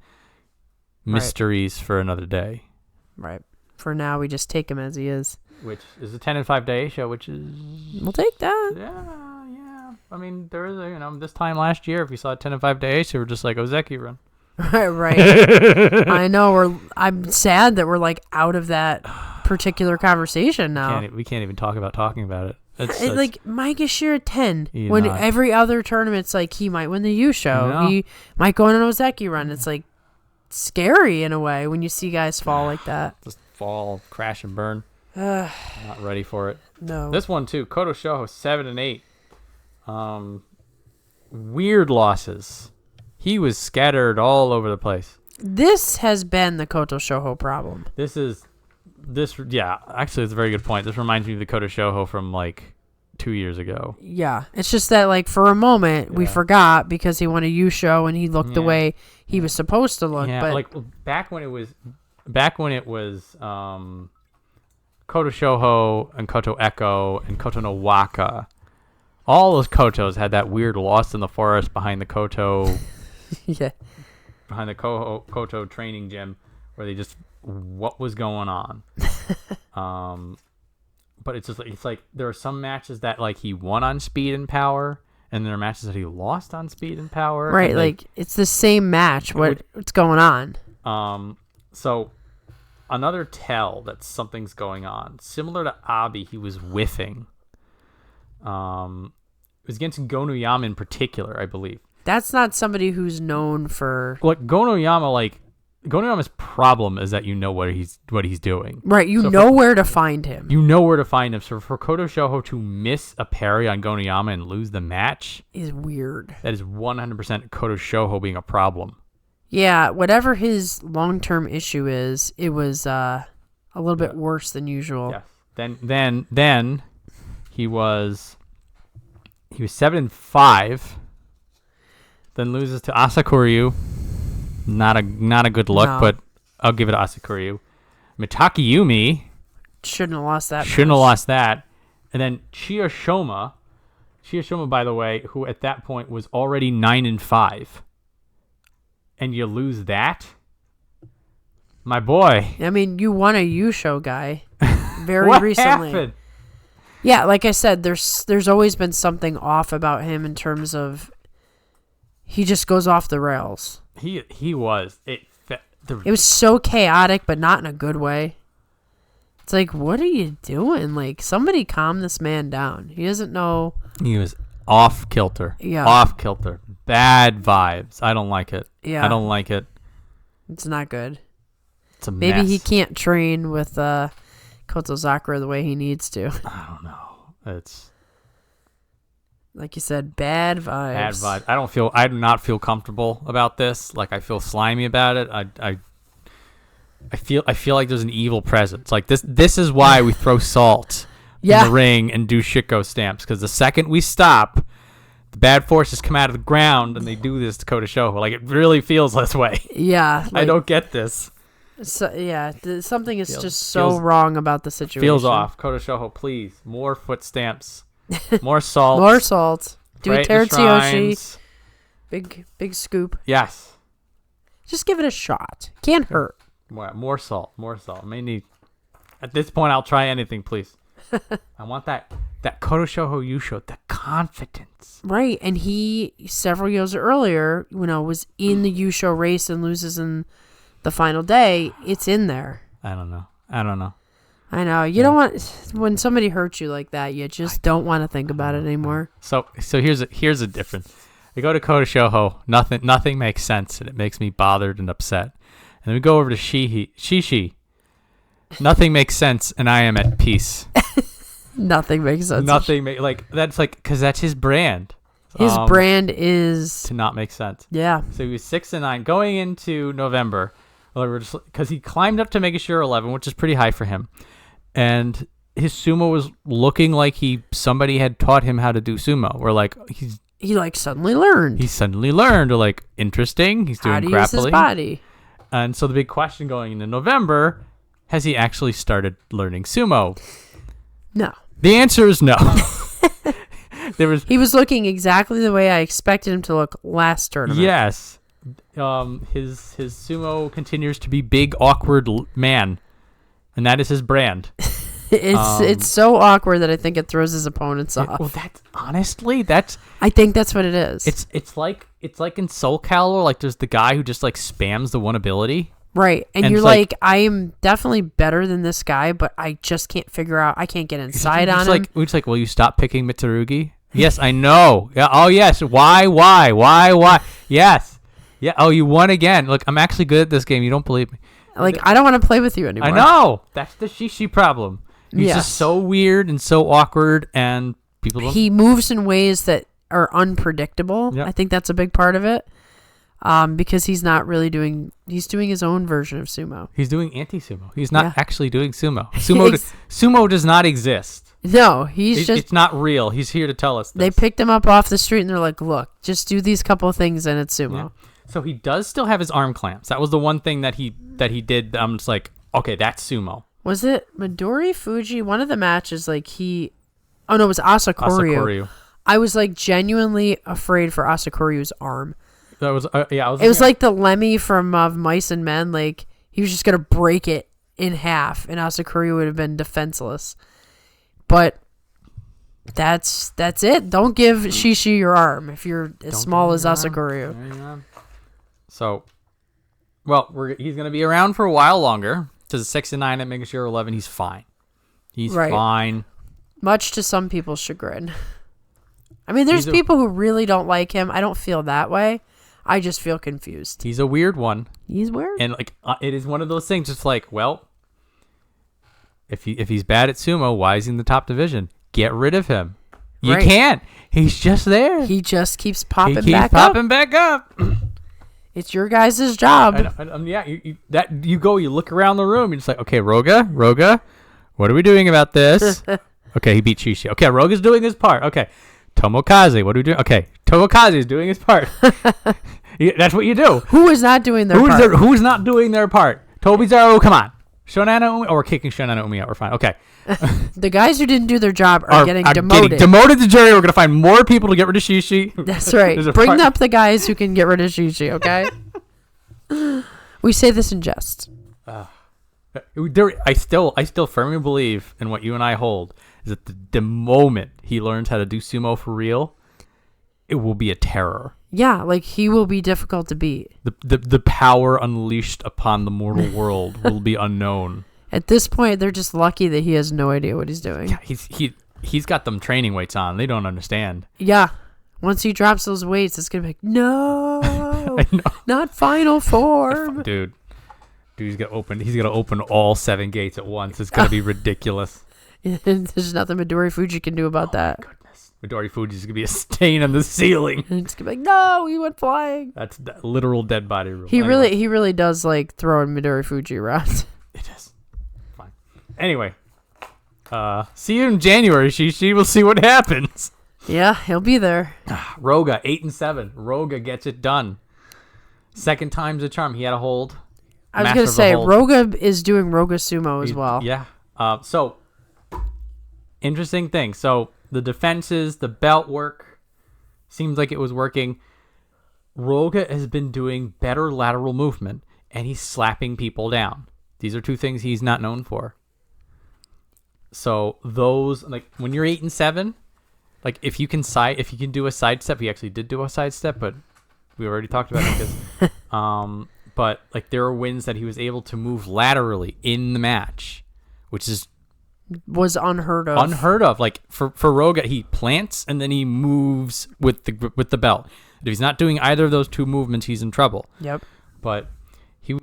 Speaker 1: Mysteries for another day.
Speaker 2: Right. For now, we just take him as he is.
Speaker 1: Which is a 10-5 Daisho, which is.
Speaker 2: We'll take that.
Speaker 1: Yeah. I mean, there is this time last year, if we saw a 10-5 Daisho, we're just like Ozeki run.
Speaker 2: Right. I know. I'm sad that we're like out of that particular conversation now.
Speaker 1: We can't even talk about talking about it. It's
Speaker 2: like Mike is sure at 10 when every other tournament's like he might win the U show. He might go on an Ozeki run. It's like scary in a way when you see guys fall like that.
Speaker 1: Just fall, crash and burn. Not ready for it.
Speaker 2: No.
Speaker 1: This one too. Koto Shoho 7 and 8. Weird losses. He was scattered all over the place.
Speaker 2: This has been the Koto Shoho problem.
Speaker 1: Actually, it's a very good point. This reminds me of the Koto Shoho from like 2 years ago.
Speaker 2: Yeah, it's just that like for a moment we forgot because he won a U show and he looked the way he was supposed to look.
Speaker 1: Yeah,
Speaker 2: but
Speaker 1: like back when it was Koto Shoho and Koto Echo and Koto no Waka. All those Kotos had that weird lost in the forest behind the Koto.
Speaker 2: Yeah.
Speaker 1: Behind the Koto training gym where they just what was going on. But it's like there are some matches that like he won on speed and power and there are matches that he lost on speed and power.
Speaker 2: Right, like it's the same match. What's going on?
Speaker 1: So another tell that something's going on. Similar to Abi, he was whiffing. It was against Gonuyama in particular, I believe.
Speaker 2: That's not somebody who's known for...
Speaker 1: Like, Gonuyama's problem is that you know what he's doing.
Speaker 2: Right, you know where to find him.
Speaker 1: You know where to find him. So for Koto Shoho to miss a parry on Gonuyama and lose the match...
Speaker 2: is weird.
Speaker 1: That is 100% Koto Shoho being a problem.
Speaker 2: Yeah, whatever his long-term issue is, it was a little bit worse than usual.
Speaker 1: Yes. Then he was 7-5... Then loses to Asakuryu. Not a good look, but I'll give it to Asakuryu. Mitaki Yumi.
Speaker 2: Shouldn't have lost that.
Speaker 1: Shouldn't have lost that. And then Chiyoshoma. Chiyoshoma, by the way, who at that point was already 9-5. And you lose that? My boy.
Speaker 2: I mean, you won a U show guy very
Speaker 1: what
Speaker 2: recently.
Speaker 1: Happened?
Speaker 2: Yeah, like I said, there's always been something off about him in terms of he just goes off the rails.
Speaker 1: He was. It
Speaker 2: It was so chaotic, but not in a good way. It's like, what are you doing? Like, somebody calm this man down. He doesn't know.
Speaker 1: He was off kilter.
Speaker 2: Yeah.
Speaker 1: Off kilter. Bad vibes. I don't like it.
Speaker 2: Yeah.
Speaker 1: I don't like it.
Speaker 2: It's not good.
Speaker 1: It's a
Speaker 2: Maybe
Speaker 1: mess.
Speaker 2: he can't train with Kotozakura the way he needs to.
Speaker 1: I don't know. It's
Speaker 2: Like you said, bad vibes.
Speaker 1: bad vibes. I do not feel comfortable about this. Like, I feel slimy about it. I feel like there's an evil presence. Like, this is why we throw salt in the ring and do Shiko stamps, because the second we stop, the bad forces come out of the ground and they do this to Kota Shoho. Like, it really feels this way.
Speaker 2: Yeah.
Speaker 1: I don't get this.
Speaker 2: So, yeah, something is just so wrong about the situation.
Speaker 1: Feels off. Kota Shoho, please. More foot stamps. More salt.
Speaker 2: More salt. Do a
Speaker 1: Right in the
Speaker 2: Teratsuyoshi.
Speaker 1: shrines.
Speaker 2: Big scoop.
Speaker 1: Yes.
Speaker 2: Just give it a shot. Can't hurt.
Speaker 1: More salt. More salt. May need. At this point, I'll try anything, please. I want that Kota Shoho Yusho, the confidence.
Speaker 2: Right, and he several years earlier, was in the Yusho race and loses in the final day. It's in there.
Speaker 1: I don't know.
Speaker 2: I know. You don't want, when somebody hurts you like that, you just don't want to think about it anymore.
Speaker 1: So here's a difference. I go to Kota Shoho, nothing makes sense, and it makes me bothered and upset. And then we go over to Shishi. Nothing makes sense, and I am at peace.
Speaker 2: Nothing makes sense.
Speaker 1: Because that's his brand.
Speaker 2: His brand is
Speaker 1: to not make sense.
Speaker 2: Yeah.
Speaker 1: So he was 6-9 going into November, because he climbed up to Megashira 11, which is pretty high for him, and his sumo was looking like somebody had taught him how to do sumo. Or like
Speaker 2: he suddenly learned.
Speaker 1: He suddenly learned, or like interesting. He's doing
Speaker 2: how to
Speaker 1: grappling.
Speaker 2: use his body.
Speaker 1: And so the big question going into November: has he actually started learning sumo?
Speaker 2: No.
Speaker 1: The answer is no.
Speaker 2: He was looking exactly the way I expected him to look last tournament.
Speaker 1: Yes. His sumo continues to be big, awkward man, and that is his brand.
Speaker 2: It's so awkward that I think it throws his opponents off.
Speaker 1: Well,
Speaker 2: I think that's what it is.
Speaker 1: It's like in Soul Calibur, like there's the guy who just like spams the one ability.
Speaker 2: Right. And you're like, I am definitely better than this guy, but I just can't figure out, I can't get inside on him.
Speaker 1: We're just like, will you stop picking Mitsurugi? Yes, I know. Yeah. Oh, yes. Why? Yes. Yeah. Oh, you won again. Look, I'm actually good at this game. You don't believe me.
Speaker 2: Like, I don't want to play with you anymore.
Speaker 1: I know. That's the Shishi problem. He's just so weird and so awkward, and people don't...
Speaker 2: He moves in ways that are unpredictable. Yep. I think that's a big part of it. Because he's not really he's doing his own version of sumo.
Speaker 1: He's doing anti-sumo. He's not actually doing sumo. Sumo does not exist.
Speaker 2: No, it's
Speaker 1: not real. He's here to tell us this.
Speaker 2: They picked him up off the street and they're like, look, just do these couple of things and it's sumo.
Speaker 1: Yeah. So he does still have his arm clamps. That was the one thing that he did. I'm just like, okay, that's sumo.
Speaker 2: Was it Midori Fuji? One of the matches, it was Asakuryu. I was like genuinely afraid for Asakuryu's arm.
Speaker 1: That was
Speaker 2: it was like the Lemmy from Mice and Men. Like, he was just gonna break it in half, and Asakuryu would have been defenseless. But that's it. Don't give Shishi your arm if you're as small as Asakuryu.
Speaker 1: So, he's gonna be around for a while longer. To the 6-9 at Megashira 11, he's fine. He's fine.
Speaker 2: Much to some people's chagrin. I mean, there's people who really don't like him. I don't feel that way. I just feel confused.
Speaker 1: He's a weird one.
Speaker 2: He's weird.
Speaker 1: And it is one of those things. It's like, well, if he's bad at sumo, why is he in the top division? Get rid of him. You can't. He's just there.
Speaker 2: He just keeps popping back up. It's your guys' job.
Speaker 1: You look around the room. You're just like, okay, Roga, what are we doing about this? Okay, he beat Shishi. Okay, Roga's doing his part. Okay, Tomokaze, what are we doing? Okay, Tomokaze is doing his part. That's what you do.
Speaker 2: Who is not doing their part?
Speaker 1: Who's not doing their part? Tobizaru, come on. Shonana Umi, we're kicking Shonana Umi out. We're fine. Okay.
Speaker 2: The guys who didn't do their job are getting demoted.
Speaker 1: Getting demoted to jury. We're going to find more people to get rid of Shishi.
Speaker 2: That's right. Bring up the guys who can get rid of Shishi, okay? We say this in jest.
Speaker 1: I still firmly believe in what you and I hold, is that the moment he learns how to do sumo for real, it will be a terror.
Speaker 2: Yeah, like he will be difficult to beat.
Speaker 1: The power unleashed upon the mortal world will be unknown.
Speaker 2: At this point, they're just lucky that he has no idea what he's doing.
Speaker 1: Yeah, he's got them training weights on. They don't understand.
Speaker 2: Yeah. Once he drops those weights, it's going to be like, no, not final form.
Speaker 1: Dude, he's gonna open all 7 gates at once. It's gonna be ridiculous.
Speaker 2: There's nothing Midori Fuji can do about that.
Speaker 1: Goodness. Midori Fuji's gonna be a stain on the ceiling.
Speaker 2: It's gonna be like, no, he went flying.
Speaker 1: That's the literal dead body rule.
Speaker 2: He really does like throwing Midori Fuji around.
Speaker 1: It is. Fine. Anyway, see you in January, Shishi. We'll see what happens.
Speaker 2: Yeah, he'll be there.
Speaker 1: Roga 8-7. Roga gets it done. Second time's a charm. He had a hold.
Speaker 2: I was gonna say Roga is doing Roga Sumo as well.
Speaker 1: Yeah. So interesting thing. So the defenses, the belt work, seems like it was working. Roga has been doing better lateral movement, and he's slapping people down. These are 2 things he's not known for. So those, like when you're 8-7, like if you can do a sidestep, he actually did do a sidestep, but we already talked about it because, but like there are wins that he was able to move laterally in the match, which
Speaker 2: was unheard of.
Speaker 1: Like for Roga, he plants and then he moves with the belt. If he's not doing either of those 2 movements, he's in trouble.
Speaker 2: Yep.
Speaker 1: But he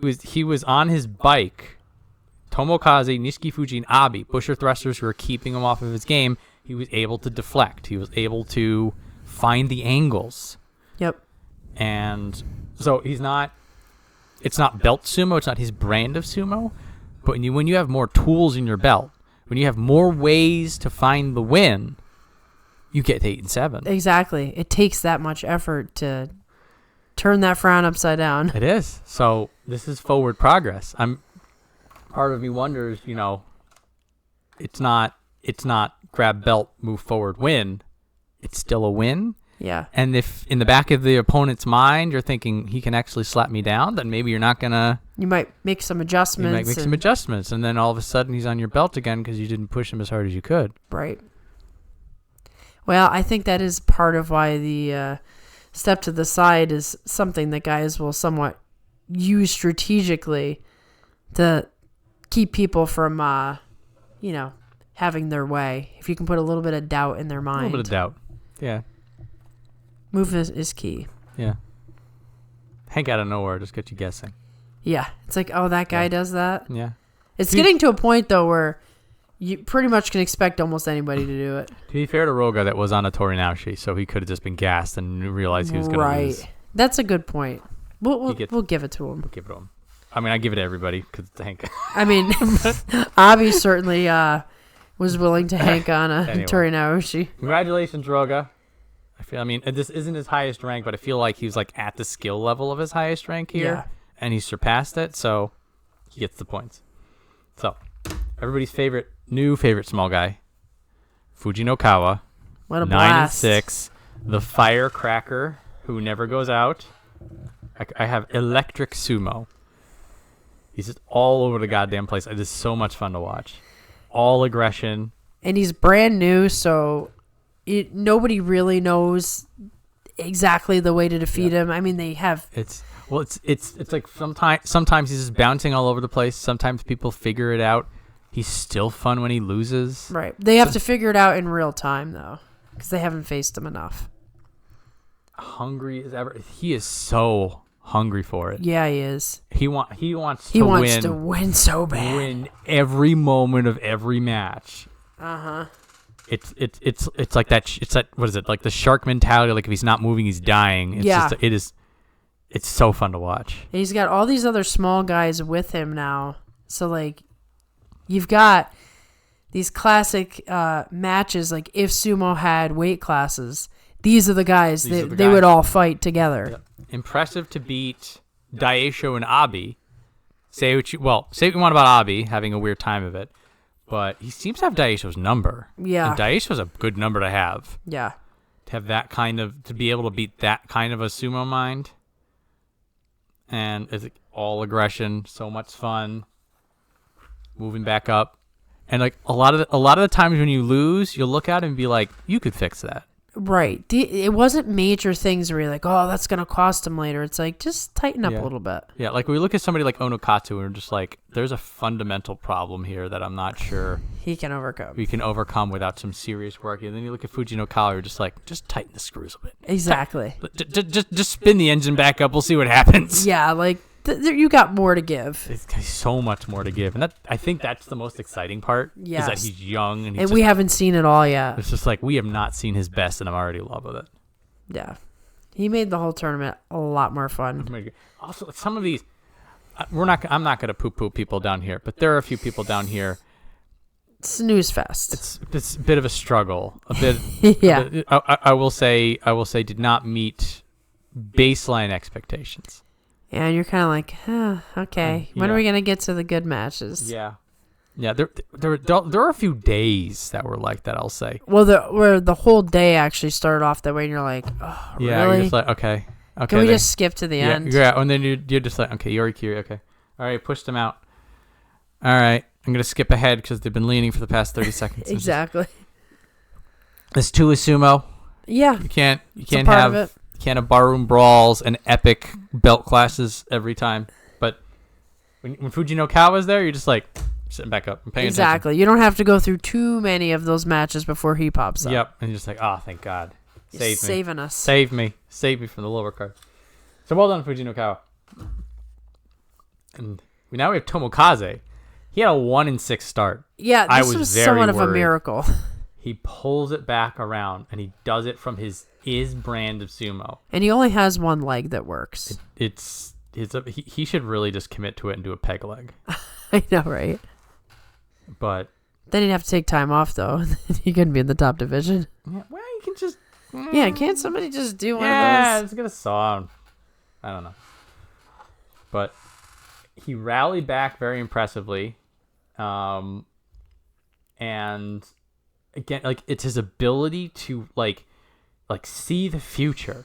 Speaker 1: was on his bike. Tomokaze, Nishiki Fuji, and Abi, pusher thrusters who are keeping him off of his game. He was able to deflect. He was able to find the angles.
Speaker 2: Yep.
Speaker 1: And so it's not belt sumo. It's not his brand of sumo. But when you have more tools in your belt, when you have more ways to find the win, you get to 8-7.
Speaker 2: Exactly. It takes that much effort to turn that frown upside down.
Speaker 1: It is. So this is forward progress. Part of me wonders, it's not grab belt, move forward, win. It's still a win.
Speaker 2: Yeah.
Speaker 1: And if in the back of the opponent's mind you're thinking he can actually slap me down, then maybe you're not gonna.
Speaker 2: You might make some adjustments.
Speaker 1: And then all of a sudden he's on your belt again because you didn't push him as hard as you could.
Speaker 2: Right. Well, I think that is part of why the step to the side is something that guys will somewhat use strategically to keep people from, having their way. If you can put a little bit of doubt in their mind.
Speaker 1: A little bit of doubt. Yeah.
Speaker 2: Movement is key.
Speaker 1: Yeah. Hank out of nowhere just get you guessing.
Speaker 2: Yeah. It's like, oh, that guy does that?
Speaker 1: Yeah.
Speaker 2: It's getting to a point, though, where you pretty much can expect almost anybody to do it.
Speaker 1: To be fair to Roga, that was on a Torinashi, so he could have just been gassed and realized he was going to lose.
Speaker 2: Right. That's a good point. We'll give it to him.
Speaker 1: We'll give it to him. I mean, I give it to everybody because it's Hank.
Speaker 2: I mean, Abi certainly was willing to hank on a Torinashi.
Speaker 1: Congratulations, Roga. This isn't his highest rank, but I feel like he was like at the skill level of his highest rank here, and he surpassed it, so he gets the points. So, everybody's new favorite small guy, Fujinokawa.
Speaker 2: What a blast.
Speaker 1: 9-6, the firecracker who never goes out. I have electric sumo. He's just all over the goddamn place. It is so much fun to watch. All aggression. And
Speaker 2: he's brand new, so nobody really knows exactly the way to defeat him. I mean, they have.
Speaker 1: It's like sometimes he's just bouncing all over the place. Sometimes people figure it out. He's still fun when he loses.
Speaker 2: Right. They have to figure it out in real time, though, because they haven't faced him enough.
Speaker 1: Hungry as ever. He is so hungry for it.
Speaker 2: Yeah, he is.
Speaker 1: He wants to
Speaker 2: win so bad.
Speaker 1: Win every moment of every match.
Speaker 2: Uh-huh.
Speaker 1: It's like that. It's that. What is it? Like the shark mentality. Like if he's not moving, he's dying. It's so fun to watch.
Speaker 2: And he's got all these other small guys with him now. So like, you've got these classic matches. Like if sumo had weight classes, these are the guys they would all fight together.
Speaker 1: Yep. Impressive to beat Daisho and Abi. Say what you want about Abi having a weird time of it, but he seems to have Daisho's number.
Speaker 2: Yeah,
Speaker 1: and Daisho's a good number to have.
Speaker 2: Yeah,
Speaker 1: to have to be able to beat that kind of a sumo mind, and it's all aggression, so much fun, moving back up, and like a lot of the times when you lose, you'll look at it and be like, you could fix that.
Speaker 2: Right. It wasn't major things where you're like, oh, that's going to cost him later. It's like, just tighten up a little bit.
Speaker 1: Yeah, like we look at somebody like Onokatsu and we're just like, there's a fundamental problem here that I'm not sure
Speaker 2: he can overcome.
Speaker 1: We can overcome without some serious work. And then you look at Fujinokawa, you're just like, just tighten the screws a bit.
Speaker 2: Exactly.
Speaker 1: Just spin the engine back up. We'll see what happens.
Speaker 2: Yeah, like you got more to give.
Speaker 1: There's so much more to give. And I think that's the most exciting part.
Speaker 2: Yes.
Speaker 1: Is that he's young.
Speaker 2: And we haven't seen it all yet.
Speaker 1: It's just like, we have not seen his best and I'm already in love with it.
Speaker 2: Yeah. He made the whole tournament a lot more fun.
Speaker 1: Also, some of these, I'm not going to poo-poo people down here, but there are a few people down here.
Speaker 2: Snooze fest.
Speaker 1: It's a bit of a struggle. A bit.
Speaker 2: Yeah.
Speaker 1: I will say, did not meet baseline expectations.
Speaker 2: Yeah, and you're kind of like, okay. When are we gonna get to the good matches?
Speaker 1: Yeah. There are a few days that were like that. I'll say.
Speaker 2: Well, where the whole day actually started off that way, and you're like, oh,
Speaker 1: yeah,
Speaker 2: really?
Speaker 1: You're just like, okay.
Speaker 2: Can we just skip to the end?
Speaker 1: Yeah, and then you're just like, okay, Yorikiri, okay, all right, pushed them out. All right, I'm gonna skip ahead because they've been leaning for the past 30 seconds.
Speaker 2: Exactly.
Speaker 1: This too is sumo.
Speaker 2: Yeah.
Speaker 1: You can't have barroom brawls and epic belt clashes every time. But when Fujinokawa's there, you're just like sitting back up and paying
Speaker 2: exactly.
Speaker 1: attention.
Speaker 2: You don't have to go through too many of those matches before he pops up.
Speaker 1: Yep. And you're just like, oh, thank God.
Speaker 2: Saving us.
Speaker 1: Save me from the lower card. So well done, Fujinokawa. And now we have Tomokaze. He had a 1-6 start.
Speaker 2: Yeah, this was somewhat of a miracle.
Speaker 1: He pulls it back around, and he does it from his brand of sumo.
Speaker 2: And he only has one leg that works.
Speaker 1: He should really just commit to it and do a peg leg.
Speaker 2: I know, right?
Speaker 1: But
Speaker 2: then he'd have to take time off, though. He couldn't be in the top division.
Speaker 1: Yeah, well, you can just...
Speaker 2: Yeah, can't somebody just do one of those?
Speaker 1: Yeah, it's gonna sound... I don't know. But he rallied back very impressively. And again, like, it's his ability to like see the future,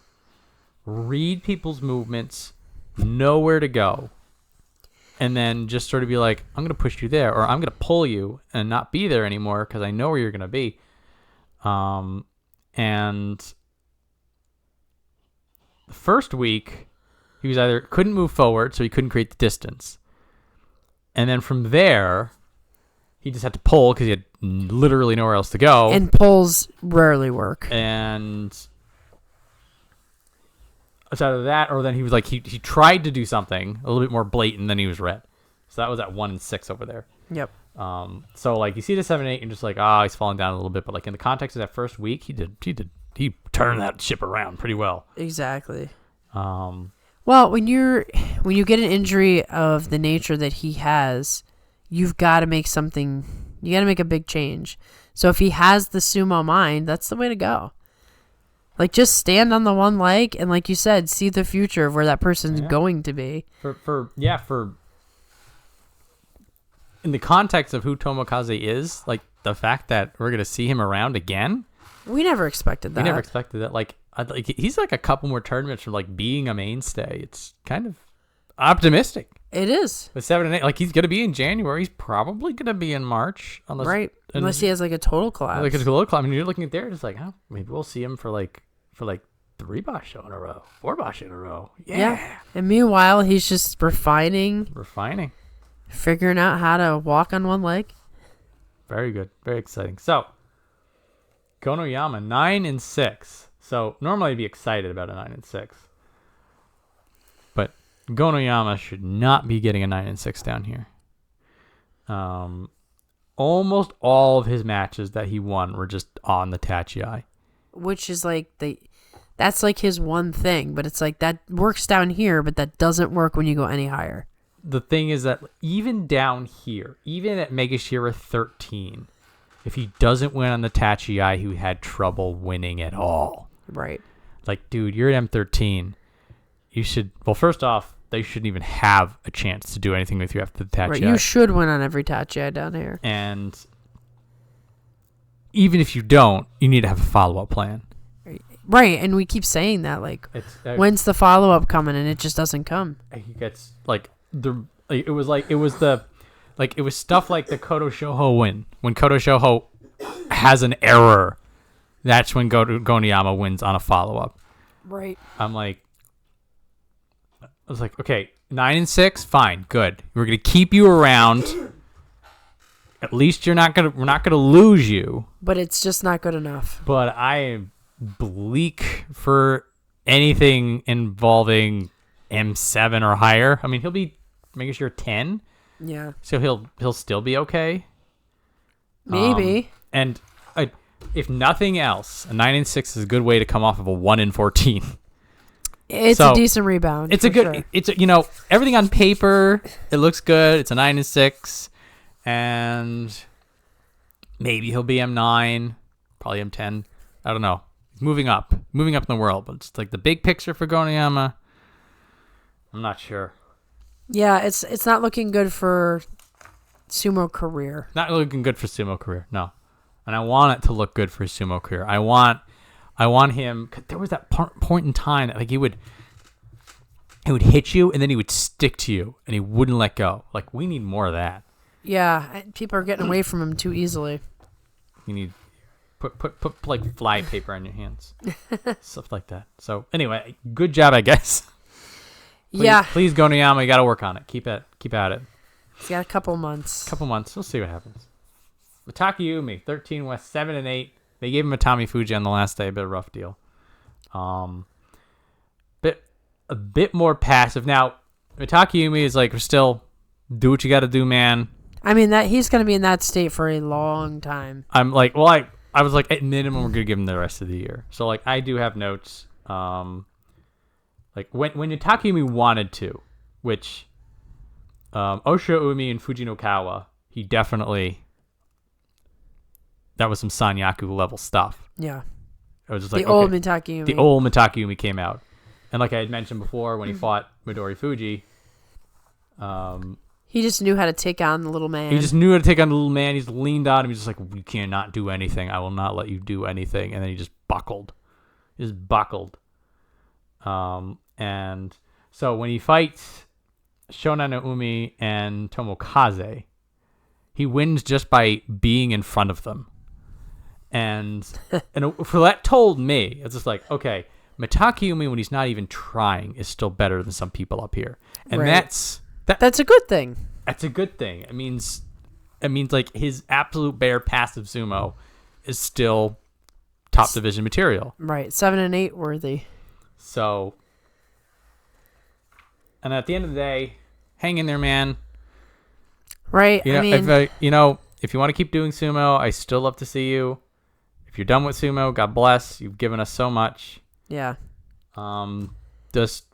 Speaker 1: read people's movements, know where to go, and then just sort of be like, I'm gonna push you there, or I'm gonna pull you and not be there anymore because I know where you're gonna be. And the first week, he was either couldn't move forward, so he couldn't create the distance, and then from there, he just had to pull because he had literally nowhere else to go.
Speaker 2: And pulls rarely work.
Speaker 1: And outside of that, or then he was like, he tried to do something a little bit more blatant than he was red. So that was at 1-6 over there.
Speaker 2: Yep.
Speaker 1: So like you see the 7-8 and just like, he's falling down a little bit. But like in the context of that first week, he turned that ship around pretty well.
Speaker 2: Exactly. Well, when you get an injury of the nature that he has, you've got to make something. You got to make a big change. So if he has the sumo mind, that's the way to go. Like, just stand on the one leg and, like you said, see the future of where that person's going to be.
Speaker 1: For in the context of who Tomokaze is, like the fact that we're gonna see him around again.
Speaker 2: We never expected that.
Speaker 1: We never expected that. Like he's like a couple more tournaments from like being a mainstay. It's kind of optimistic.
Speaker 2: It is.
Speaker 1: With 7 and 8, like he's gonna be in January. He's probably gonna be in March,
Speaker 2: unless he has like a total collapse.
Speaker 1: Like a total collapse. I mean, you're looking at there, just like, maybe we'll see him for like 3 basho in a row, 4 basho in a row. Yeah.
Speaker 2: And meanwhile, he's just refining, figuring out how to walk on one leg.
Speaker 1: Very good, very exciting. So, Konoyama 9-6. So normally I'd be excited about a 9-6. Gonoyama should not be getting a 9-6 down here. Almost all of his matches that he won were just on the Tachi.
Speaker 2: Which is like that's like his one thing, but it's like that works down here, but that doesn't work when you go any higher.
Speaker 1: The thing is that even down here, even at Megashira 13, if he doesn't win on the Tachi, he had trouble winning at all.
Speaker 2: Right.
Speaker 1: Like, dude, you're at M13. You should, well, first off, they shouldn't even have a chance to do anything with you after the Tachi.
Speaker 2: Right, you should win on every Tachi down here.
Speaker 1: And even if you don't, you need to have a follow-up plan.
Speaker 2: Right, and we keep saying that, like, when's the follow-up coming, and it just doesn't come.
Speaker 1: He gets, it was stuff like the Kodo Shoho win. When Kodo Shoho has an error That's when Goniyama wins on a follow-up.
Speaker 2: Right.
Speaker 1: I'm like, I was like, okay, 9-6, fine, good. We're gonna keep you around. At least we're not gonna lose you.
Speaker 2: But it's just not good enough.
Speaker 1: But I am bleak for anything involving M7 or higher. I mean, he'll be making sure 10.
Speaker 2: Yeah.
Speaker 1: So he'll still be okay.
Speaker 2: Maybe.
Speaker 1: And if nothing else, a 9-6 is a good way to come off of a 1-14.
Speaker 2: It's a decent rebound.
Speaker 1: It's a good. Sure. It's everything on paper. It looks good. It's a 9-6, and maybe he'll be M9, probably M10. I don't know. Moving up in the world, but it's like the big picture for Goniyama. I'm not sure.
Speaker 2: Yeah, it's not looking good for sumo career.
Speaker 1: Not looking good for sumo career. No, and I want it to look good for his sumo career. I want him. There was that point in time that like he would hit you and then he would stick to you and he wouldn't let go. Like we need more of that.
Speaker 2: Yeah, people are getting away from him too easily.
Speaker 1: You need put like fly paper on your hands, stuff like that. So anyway, good job, I guess. Please Goniyama, you got to work on it. Keep at it.
Speaker 2: He's got a couple months.
Speaker 1: We'll see what happens. Takayumi, 13 West, 7-8. They gave him a Tommy Fuji on the last day, a bit of a rough deal. A bit more passive. Now, Takayumi is like, still do what you got to do, man.
Speaker 2: I mean, that he's going to be in that state for a long time.
Speaker 1: I'm like, well, I was like, at minimum, we're going to give him the rest of the year. So, like, I do have notes. Like, when Takayumi wanted to, which Osho-umi and Fujinokawa, he definitely... That was some Sanyaku level stuff.
Speaker 2: Yeah.
Speaker 1: It was just like
Speaker 2: the old Mitakeumi.
Speaker 1: The old Mitakeumi came out. And like I had mentioned before, when he fought Midori Fuji,
Speaker 2: he just knew how to take on the little man.
Speaker 1: He just knew how to take on the little man. He's leaned on him. He's just like, you cannot do anything. I will not let you do anything. And then he just buckled. And so when he fights Shonan Umi and Tomokaze, he wins just by being in front of them. And for that told me, it's just like, okay, Mitakeumi, when he's not even trying, is still better than some people up here. And
Speaker 2: right.
Speaker 1: That's
Speaker 2: a good thing.
Speaker 1: That's a good thing. It means like his absolute bare passive sumo is still top division material.
Speaker 2: Right. 7 and 8 worthy.
Speaker 1: So, and at the end of the day, hang in there, man.
Speaker 2: Right.
Speaker 1: If you want to keep doing sumo, I still love to see you. If you're done with sumo, God bless. You've given us so much.
Speaker 2: Yeah.
Speaker 1: Just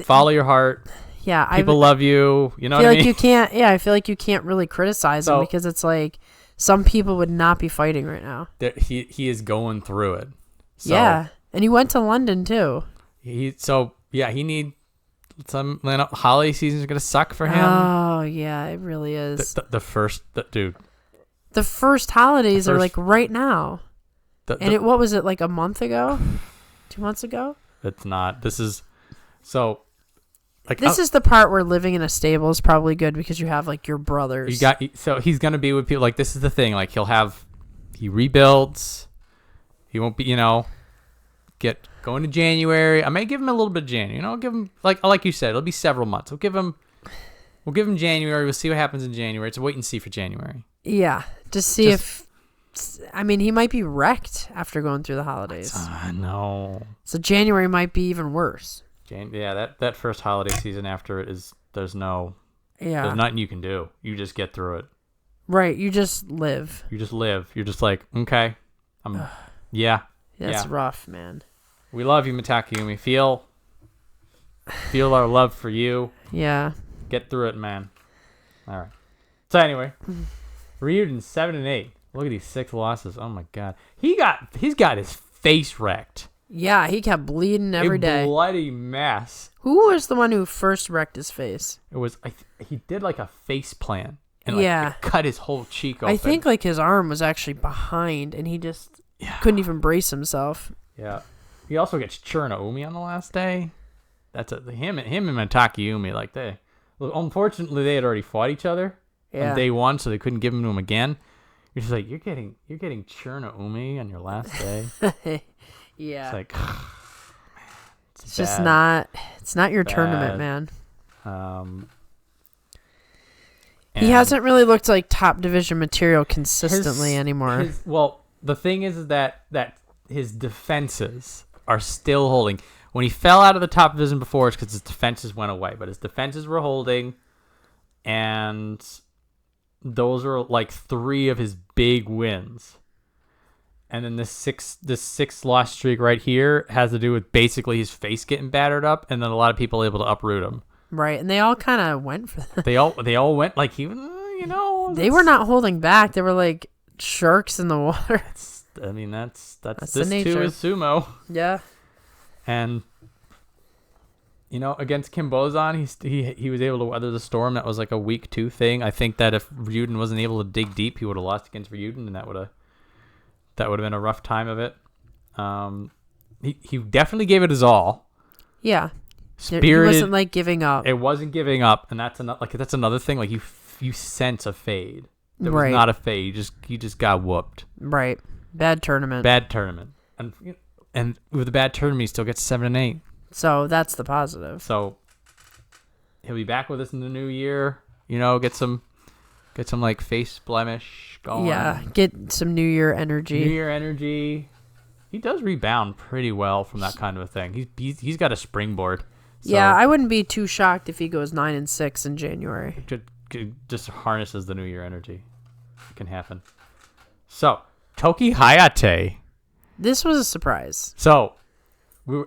Speaker 1: follow your heart.
Speaker 2: Yeah.
Speaker 1: People love you. You know what I mean?
Speaker 2: I feel like you can't really criticize him because it's like some people would not be fighting right now.
Speaker 1: He is going through it. So,
Speaker 2: yeah. And he went to London too.
Speaker 1: He need some holiday season is gonna suck for him.
Speaker 2: Oh yeah, it really is.
Speaker 1: The first
Speaker 2: holidays are like right now. What was it, like a month ago? 2 months ago?
Speaker 1: It's not. This is so. Like
Speaker 2: this is the part where living in a stable is probably good because you have like your brothers.
Speaker 1: So he's gonna be with people. Like this is the thing. Like he rebuilds. He won't be. Get going to January. I may give him a little bit of January. Give him like you said. It'll be several months. We'll give him January. We'll see what happens in January. It's a wait and see for January.
Speaker 2: Yeah, he might be wrecked after going through the holidays.
Speaker 1: No.
Speaker 2: So January might be even worse.
Speaker 1: That first holiday season after it is there's nothing you can do. You just get through it.
Speaker 2: Right. You just live.
Speaker 1: You're just like, okay,
Speaker 2: That's rough, man.
Speaker 1: We love you, Mitakeumi. Feel our love for you.
Speaker 2: Yeah.
Speaker 1: Get through it, man. All right. So anyway, Ryuden 7 and 8. Look at these 6 losses. Oh my god. He's got his face wrecked.
Speaker 2: Yeah, he kept bleeding every day.
Speaker 1: A bloody mess.
Speaker 2: Who was the one who first wrecked his face?
Speaker 1: It was he did like a face plant and it cut his whole cheek open.
Speaker 2: I think like his arm was actually behind and he just couldn't even brace himself.
Speaker 1: Yeah. He also gets Churno-umi on the last day. That's him and Mitakeumi, like unfortunately they had already fought each other on day 1, so they couldn't give him to him again. You're just like, you're getting Churna Umi on your last day.
Speaker 2: Yeah.
Speaker 1: It's like,
Speaker 2: it's just not. It's not your tournament, man. He hasn't really looked like top division material consistently anymore.
Speaker 1: Well, the thing is that his defenses are still holding. When he fell out of the top division before, it's because his defenses went away, but his defenses were holding, and those are like 3 of his big wins. And then this six loss streak right here has to do with basically his face getting battered up, and then a lot of people able to uproot him.
Speaker 2: Right, and they all kind of went for that.
Speaker 1: They all went like he, you know.
Speaker 2: They were not holding back. They were like sharks in the water.
Speaker 1: That's this
Speaker 2: the nature.
Speaker 1: too is sumo.
Speaker 2: Yeah.
Speaker 1: And you know, against Kim Bozan, he was able to weather the storm. That was like a week 2 thing. I think that if Ryuden wasn't able to dig deep, he would have lost against Ryuden, and that would have been a rough time of it. He definitely gave it his all.
Speaker 2: Yeah.
Speaker 1: Spirited.
Speaker 2: He wasn't like giving up.
Speaker 1: It wasn't giving up, and that's another thing. Like you sense a fade. There was
Speaker 2: Right.
Speaker 1: not a fade. You just got whooped.
Speaker 2: Right. Bad tournament.
Speaker 1: And with a bad tournament, he still gets 7 and 8.
Speaker 2: So that's the positive.
Speaker 1: So he'll be back with us in the new year. You know, get some like face blemish going.
Speaker 2: Yeah, get some New Year energy.
Speaker 1: New Year energy. He does rebound pretty well from that kind of a thing. He's got a springboard. So
Speaker 2: yeah, I wouldn't be too shocked if he goes 9-6 in January.
Speaker 1: Just harnesses the New Year energy. It can happen. So Toki Hayate.
Speaker 2: This was a surprise.
Speaker 1: So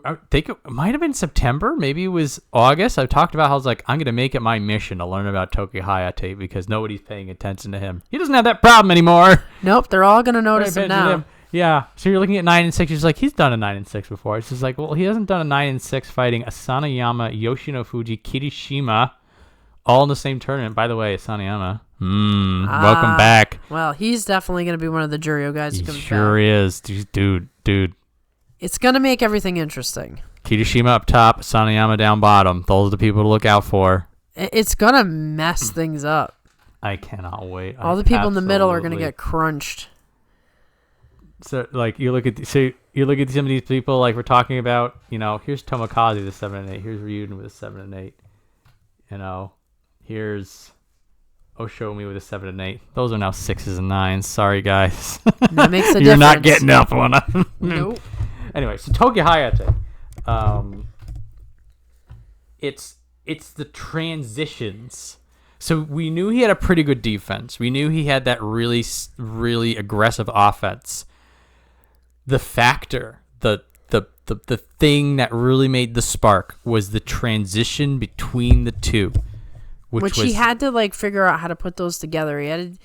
Speaker 1: I think it might have been September. Maybe it was August. I talked about how I was like, I'm going to make it my mission to learn about Toki Hayate because nobody's paying attention to him. He doesn't have that problem anymore.
Speaker 2: Nope, they're all going to notice him now.
Speaker 1: Yeah. So you're looking at 9-6. You're just like, he's done a 9-6 before. It's just like, well, he hasn't done a 9-6 fighting Asanayama, Yoshino Fuji, Kirishima, all in the same tournament. By the way, Asanayama, welcome back.
Speaker 2: Well, he's definitely going to be one of the Jurio guys who comes
Speaker 1: sure is. Dude.
Speaker 2: It's going to make everything interesting.
Speaker 1: Kirishima up top, Asanayama down bottom. Those are the people to look out for.
Speaker 2: It's going to mess things up.
Speaker 1: I cannot wait.
Speaker 2: All the people in the middle are going to get crunched.
Speaker 1: So like you look at some of these people like we're talking about, you know, here's Tomokazu with a 7 and 8, here's Ryuden with a 7 and 8. You know, here's Oshomi with a 7 and 8. Those are now 6s and 9s. Sorry guys.
Speaker 2: That makes a difference.
Speaker 1: You're not getting up on them.
Speaker 2: Nope.
Speaker 1: Anyway, so Toki Hayate. It's the transitions. So we knew he had a pretty good defense. We knew he had that really, really aggressive offense. The factor, the thing that really made the spark was the transition between the two, which
Speaker 2: he had to like figure out how to put those together. He had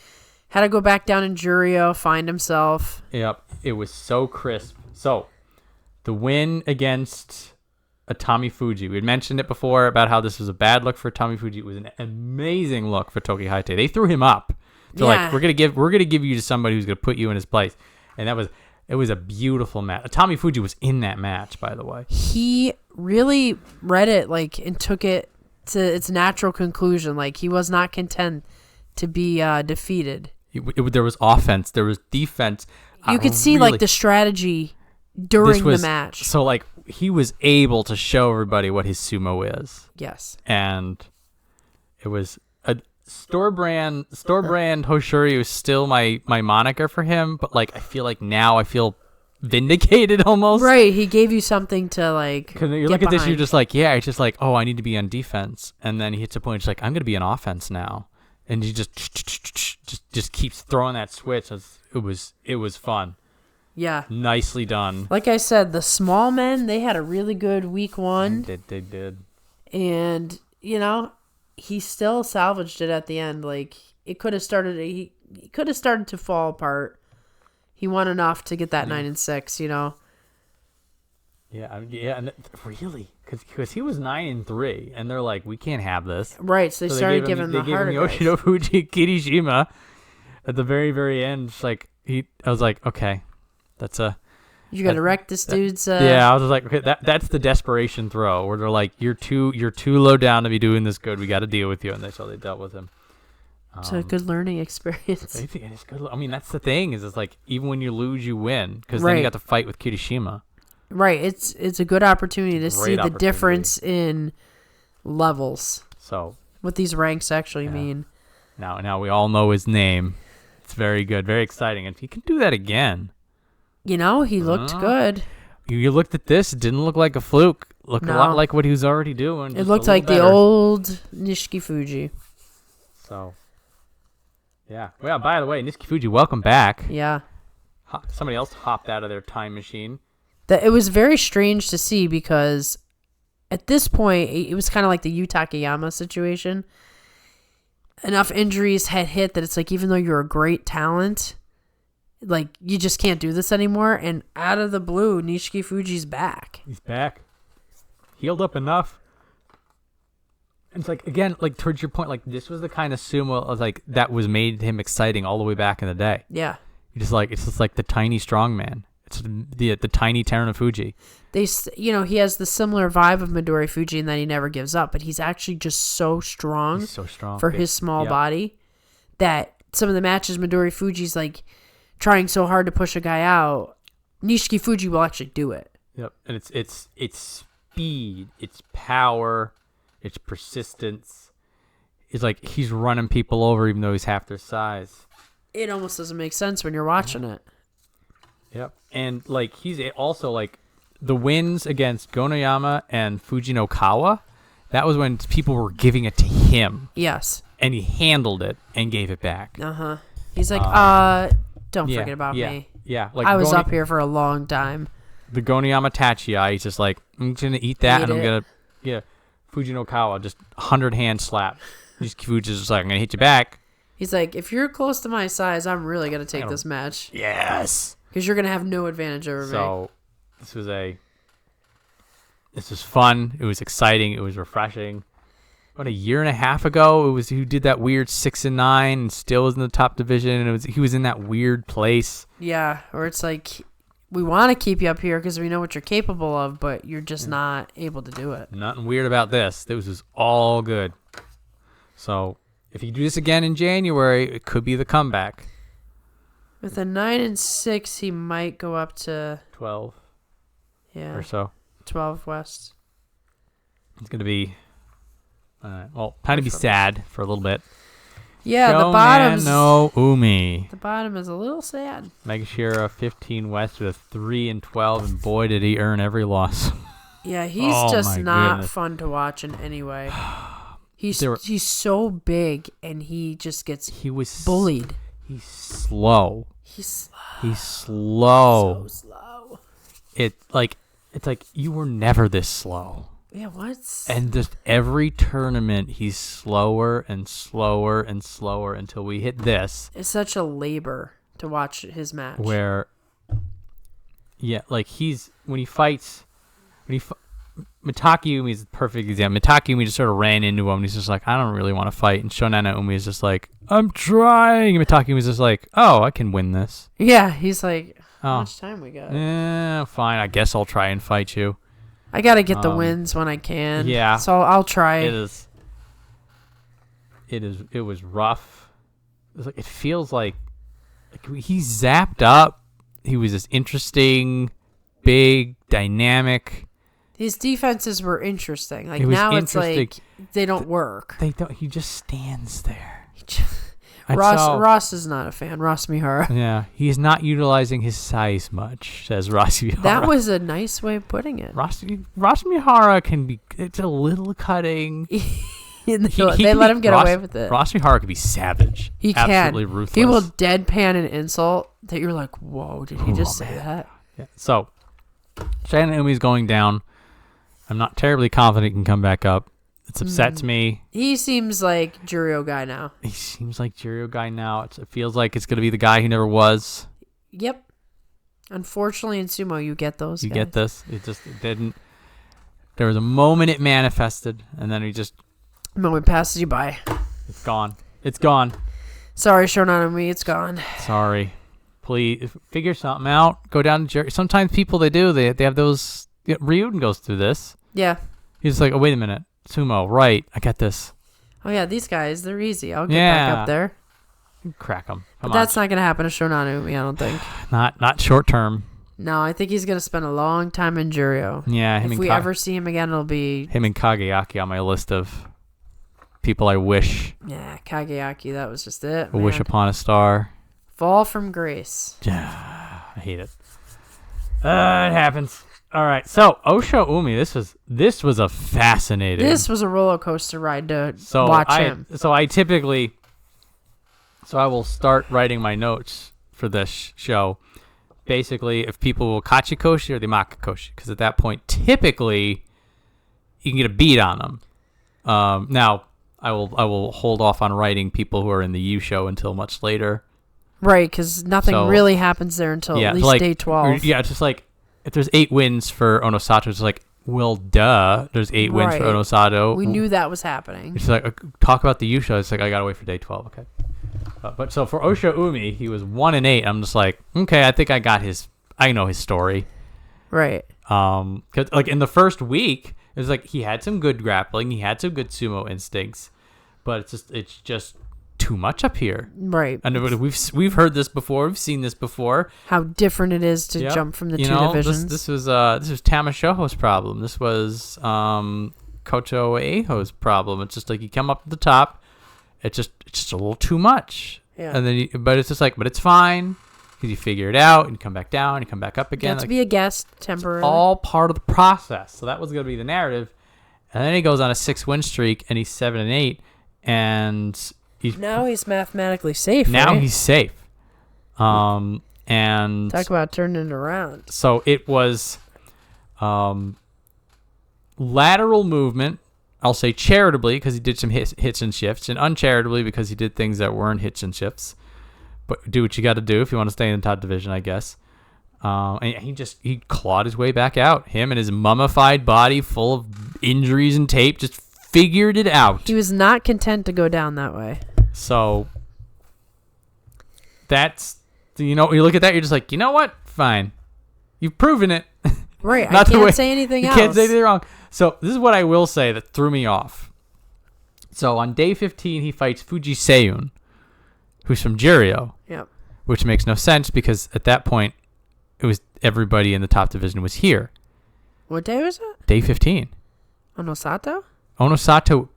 Speaker 2: to go back down in Jurio, find himself.
Speaker 1: Yep, it was so crisp. So the win against Tommy Fuji. We had mentioned it before about how this was a bad look for Tommy Fuji. It was an amazing look for Toki Hayate. They threw him up. They're like, we're gonna give you to somebody who's gonna put you in his place, and it was a beautiful match. Tommy Fuji was in that match, by the way.
Speaker 2: He really read it and took it to its natural conclusion. Like he was not content to be defeated.
Speaker 1: There was offense, there was defense.
Speaker 2: You could see the strategy during the match.
Speaker 1: So he was able to show everybody what his sumo is.
Speaker 2: Yes.
Speaker 1: And it was a store brand Hoshuri is still my moniker for him, but I feel vindicated almost.
Speaker 2: Right, he gave you something to
Speaker 1: Cuz you look at this, you're just it's just oh, I need to be on defense, and then he hits a point, it's I'm going to be on offense now, and he just keeps throwing that switch. It was fun.
Speaker 2: Yeah.
Speaker 1: Nicely done.
Speaker 2: Like I said, the small men, they had a really good week 1.
Speaker 1: They did.
Speaker 2: And, he still salvaged it at the end. It could have started he could have started to fall apart. He won enough to get that 9-6,
Speaker 1: Yeah, and really, because he was 9-3, and they're like, we can't have this.
Speaker 2: Right, so they started giving the harder
Speaker 1: guys. They gave him Yoshino Fuji, Kirishima at the very, very end. I was like, okay, that's a.
Speaker 2: You got to wreck this dude's.
Speaker 1: Yeah, I was just like, okay, that's the desperation throw where they're like, you're too low down to be doing this good. We got to deal with you, and so they dealt with him.
Speaker 2: It's a good learning experience.
Speaker 1: It's good. I mean, that's the thing is, it's like even when you lose, you win because then you got to fight with Kirishima.
Speaker 2: Right. It's a good opportunity to see the difference in levels.
Speaker 1: So
Speaker 2: what these ranks actually mean.
Speaker 1: Now we all know his name. It's very good, very exciting, and if he can do that again,
Speaker 2: he looked good.
Speaker 1: You looked at this; it didn't look like a fluke. Looked a lot like what he was already doing.
Speaker 2: It looked like the old Nishiki Fuji.
Speaker 1: So, yeah. Well, by the way, Nishiki Fuji, welcome back.
Speaker 2: Yeah.
Speaker 1: Somebody else hopped out of their time machine.
Speaker 2: It was very strange to see because at this point, it was kind of like the Yu Takayama situation. Enough injuries had hit that it's like, even though you're a great talent, like, you just can't do this anymore. And out of the blue, Nishiki Fuji's back.
Speaker 1: He's back. Healed up enough. And it's like, again, like, towards your point, like, this was the kind of sumo, like, that was made him exciting all the way back in the day.
Speaker 2: Yeah.
Speaker 1: It's just like the tiny strong man. It's the tiny Terunofuji.
Speaker 2: He has the similar vibe of Midori Fuji in that he never gives up, but he's actually just so strong.
Speaker 1: He's so strong
Speaker 2: for his small body that some of the matches Midori Fuji's like trying so hard to push a guy out, Nishiki Fuji will actually do it.
Speaker 1: Yep, and it's speed, it's power, it's persistence. It's like he's running people over even though he's half their size.
Speaker 2: It almost doesn't make sense when you're watching it.
Speaker 1: Yep. And like he's also like the wins against Gonoyama and Fujinokawa, that was when people were giving it to him.
Speaker 2: Yes.
Speaker 1: And he handled it and gave it back.
Speaker 2: Uh-huh. He's like, don't forget about me.
Speaker 1: Yeah. Like
Speaker 2: I was up here for a long time.
Speaker 1: The Gonoyama Tachiai, he's just like, I'm gonna eat that and I'm gonna Fujinokawa, just 100 hand slap. Fuji's just like, I'm gonna hit you back.
Speaker 2: He's like, if you're close to my size, I'm really gonna take this match.
Speaker 1: Yes.
Speaker 2: Because you're going to have no advantage over me.
Speaker 1: So, this was fun. It was exciting. It was refreshing. About a year and a half ago, it was who did that weird 6-9 and still was in the top division. And he was in that weird place.
Speaker 2: Yeah, or it's like, we want to keep you up here because we know what you're capable of, but you're just not able to do it.
Speaker 1: Nothing weird about this. This was all good. So, if you do this again in January, it could be the comeback.
Speaker 2: With a 9-6, he might go up to
Speaker 1: 12.
Speaker 2: Yeah.
Speaker 1: Or so.
Speaker 2: 12 West.
Speaker 1: It's going to be, time to be sad for a little bit.
Speaker 2: Yeah, the bottom's...
Speaker 1: No Umi.
Speaker 2: The bottom is a little sad.
Speaker 1: Megashira 15 West with a 3-12, and boy, did he earn every loss.
Speaker 2: Yeah, he's just not fun to watch in any way. He's so big, and he just gets bullied.
Speaker 1: He's slow.
Speaker 2: He's
Speaker 1: slow.
Speaker 2: So slow.
Speaker 1: It's like you were never this slow.
Speaker 2: Yeah, what?
Speaker 1: And just every tournament, he's slower and slower and slower until we hit this.
Speaker 2: It's such a labor to watch his match.
Speaker 1: Where, like when he fights, Mitake Umi is the perfect example. Mitake Umi just sort of ran into him, and he's just like, I don't really want to fight. And Shonana Umi is just like, I'm trying. And Mitake Umi is just like, oh, I can win this.
Speaker 2: Yeah, he's like, how much time we got?
Speaker 1: Yeah, fine. I guess I'll try and fight you.
Speaker 2: I got to get the wins when I can.
Speaker 1: Yeah.
Speaker 2: So I'll try.
Speaker 1: It was rough. It feels like he zapped up. He was this interesting, big, dynamic.
Speaker 2: His defenses were interesting. Like now it's like they don't work.
Speaker 1: They don't. He just stands there.
Speaker 2: Ross is not a fan. Ross Mihara.
Speaker 1: Yeah, he's not utilizing his size much, says Ross Mihara.
Speaker 2: That was a nice way of putting it.
Speaker 1: Ross Mihara can be. It's a little cutting.
Speaker 2: They let him get away with it.
Speaker 1: Ross Mihara could be savage.
Speaker 2: He
Speaker 1: absolutely
Speaker 2: can.
Speaker 1: Ruthless.
Speaker 2: He will deadpan an insult that you're like, whoa, did he just say that?
Speaker 1: Yeah. So, Shannon Umi's going down. I'm not terribly confident he can come back up. It upsets me.
Speaker 2: He seems like Juryo guy now.
Speaker 1: It feels like it's going to be the guy who never was.
Speaker 2: Yep. Unfortunately, in sumo, you get those.
Speaker 1: You get this. It didn't. There was a moment it manifested, and then he just.
Speaker 2: Moment passes you by.
Speaker 1: It's gone. It's gone.
Speaker 2: Sorry, Shonanami, it's gone.
Speaker 1: Sorry. Please figure something out. Go down to Jerry. Sometimes people they have those. Ryuden goes through this.
Speaker 2: Yeah.
Speaker 1: He's like, oh wait a minute, sumo, right? I get this.
Speaker 2: Oh, yeah, these guys, they're easy. I'll get back up there.
Speaker 1: Crack them.
Speaker 2: But that's not going to happen to Shonan Umi, I don't think.
Speaker 1: Not short term.
Speaker 2: No, I think he's going to spend a long time in Juryo.
Speaker 1: Yeah.
Speaker 2: If we ever see him again, it'll be...
Speaker 1: Him and Kageyaki on my list of people I wish.
Speaker 2: Yeah, Kageyaki, that was just it,
Speaker 1: A wish upon a star.
Speaker 2: Fall from grace.
Speaker 1: I hate it. It happens. All right, so Osho Umi, this was a fascinating.
Speaker 2: This was a roller coaster ride to watch him.
Speaker 1: So I will start writing my notes for this show. Basically, if people will kachikoshi or the makakoshi, because at that point, typically, you can get a beat on them. Now, I will hold off on writing people who are in the U show until much later.
Speaker 2: Right, because nothing really happens there until at least day 12.
Speaker 1: Yeah, it's just like, if there's 8 wins for Onosato, it's like, well, duh, there's 8 wins for Onosato.
Speaker 2: We knew that was happening.
Speaker 1: It's like, talk about the U show. It's like, I gotta wait for day 12. Okay. But so for Osho Umi, he was 1-8. I'm just like, okay, I think I know his story.
Speaker 2: Right.
Speaker 1: 'Cause like in the first week, it was like he had some good grappling, he had some good sumo instincts, but it's just too much up here.
Speaker 2: Right.
Speaker 1: And we've heard this before, we've seen this before.
Speaker 2: How different it is to jump from the two divisions.
Speaker 1: This was Tamashoho's problem. This was Koto Eiho's problem. It's just like you come up to the top. It's just a little too much.
Speaker 2: Yeah.
Speaker 1: And then, but it's just like, but it's fine because you figure it out and you come back down, and you come back up again.
Speaker 2: You have to be a guest temporarily.
Speaker 1: All part of the process. So that was going to be the narrative. And then he goes on a 6-win streak, and he's 7-8, and
Speaker 2: now he's mathematically safe.
Speaker 1: Now
Speaker 2: right?
Speaker 1: he's safe. And
Speaker 2: talk about turning it around.
Speaker 1: So it was lateral movement. I'll say charitably because he did some hits and shifts, and uncharitably because he did things that weren't hits and shifts. But do what you got to do if you want to stay in the top division, I guess. And he clawed his way back out. Him and his mummified body full of injuries and tape just figured it out.
Speaker 2: He was not content to go down that way.
Speaker 1: So that's, you look at that, you're just like, you know what? Fine. You've proven it.
Speaker 2: Right. I can't say anything else.
Speaker 1: You can't say anything wrong. So this is what I will say that threw me off. So on day 15, he fights Fuji Seiyun, who's from Juryo.
Speaker 2: Yep.
Speaker 1: Which makes no sense because at that point, it was everybody in the top division was here.
Speaker 2: What day was it?
Speaker 1: Day 15.
Speaker 2: Onosato?
Speaker 1: Onosato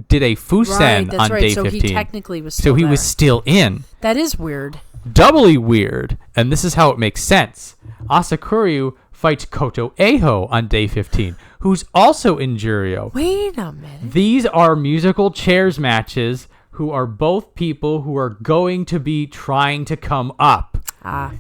Speaker 1: did a Fusen on day 15.
Speaker 2: So he technically was still
Speaker 1: So he
Speaker 2: there.
Speaker 1: was still in.
Speaker 2: That is weird.
Speaker 1: Doubly weird, and this is how it makes sense. Asakuryu fights Koto Eiho on day 15, who's also in Juryo.
Speaker 2: Wait a minute.
Speaker 1: These are musical chairs matches who are both people who are going to be trying to come up.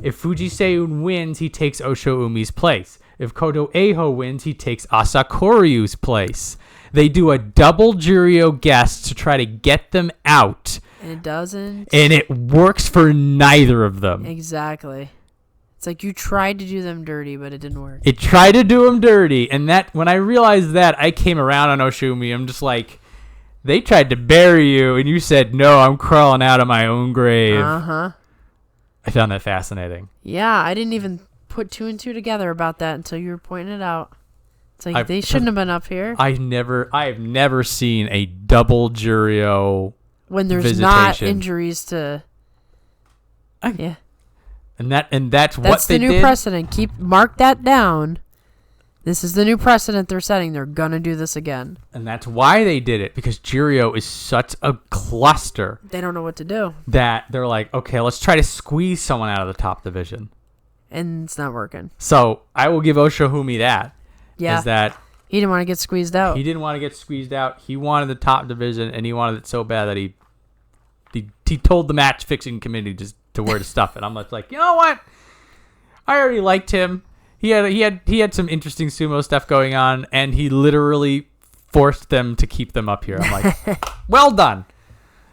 Speaker 1: If Fuji Seiyun wins, he takes Osho Umi's place. If Koto Eiho wins, he takes Asakuryu's place. They do a double Juryo guest to try to get them out.
Speaker 2: And it doesn't.
Speaker 1: And it works for neither of them.
Speaker 2: Exactly. It's like you tried to do them dirty, but it didn't work.
Speaker 1: It tried to do them dirty. And that when I realized that, I came around on Oshumi. I'm just like, they tried to bury you, and you said, no, I'm crawling out of my own grave.
Speaker 2: Uh-huh.
Speaker 1: I found that fascinating.
Speaker 2: Yeah, I didn't even put 2 and 2 together about that until you were pointing it out. It's like they shouldn't have been up here.
Speaker 1: I have never seen a double Juryo
Speaker 2: when there's
Speaker 1: visitation.
Speaker 2: Not injuries to. Yeah.
Speaker 1: And that's what
Speaker 2: That's
Speaker 1: they
Speaker 2: the new
Speaker 1: did.
Speaker 2: precedent. Mark that down. This is the new precedent they're setting. They're gonna do this again.
Speaker 1: And that's why they did it, because Juryo is such a cluster.
Speaker 2: They don't know what to do.
Speaker 1: That they're like, okay, let's try to squeeze someone out of the top division.
Speaker 2: And it's not working.
Speaker 1: So I will give Oshohumi that.
Speaker 2: Yeah.
Speaker 1: Is that
Speaker 2: he didn't want to get squeezed out.
Speaker 1: He didn't want to get squeezed out. He wanted the top division, and he wanted it so bad that he told the match fixing committee just to where to stuff it. I'm like, you know what? I already liked him. He had some interesting sumo stuff going on, and he literally forced them to keep them up here. I'm like, well done.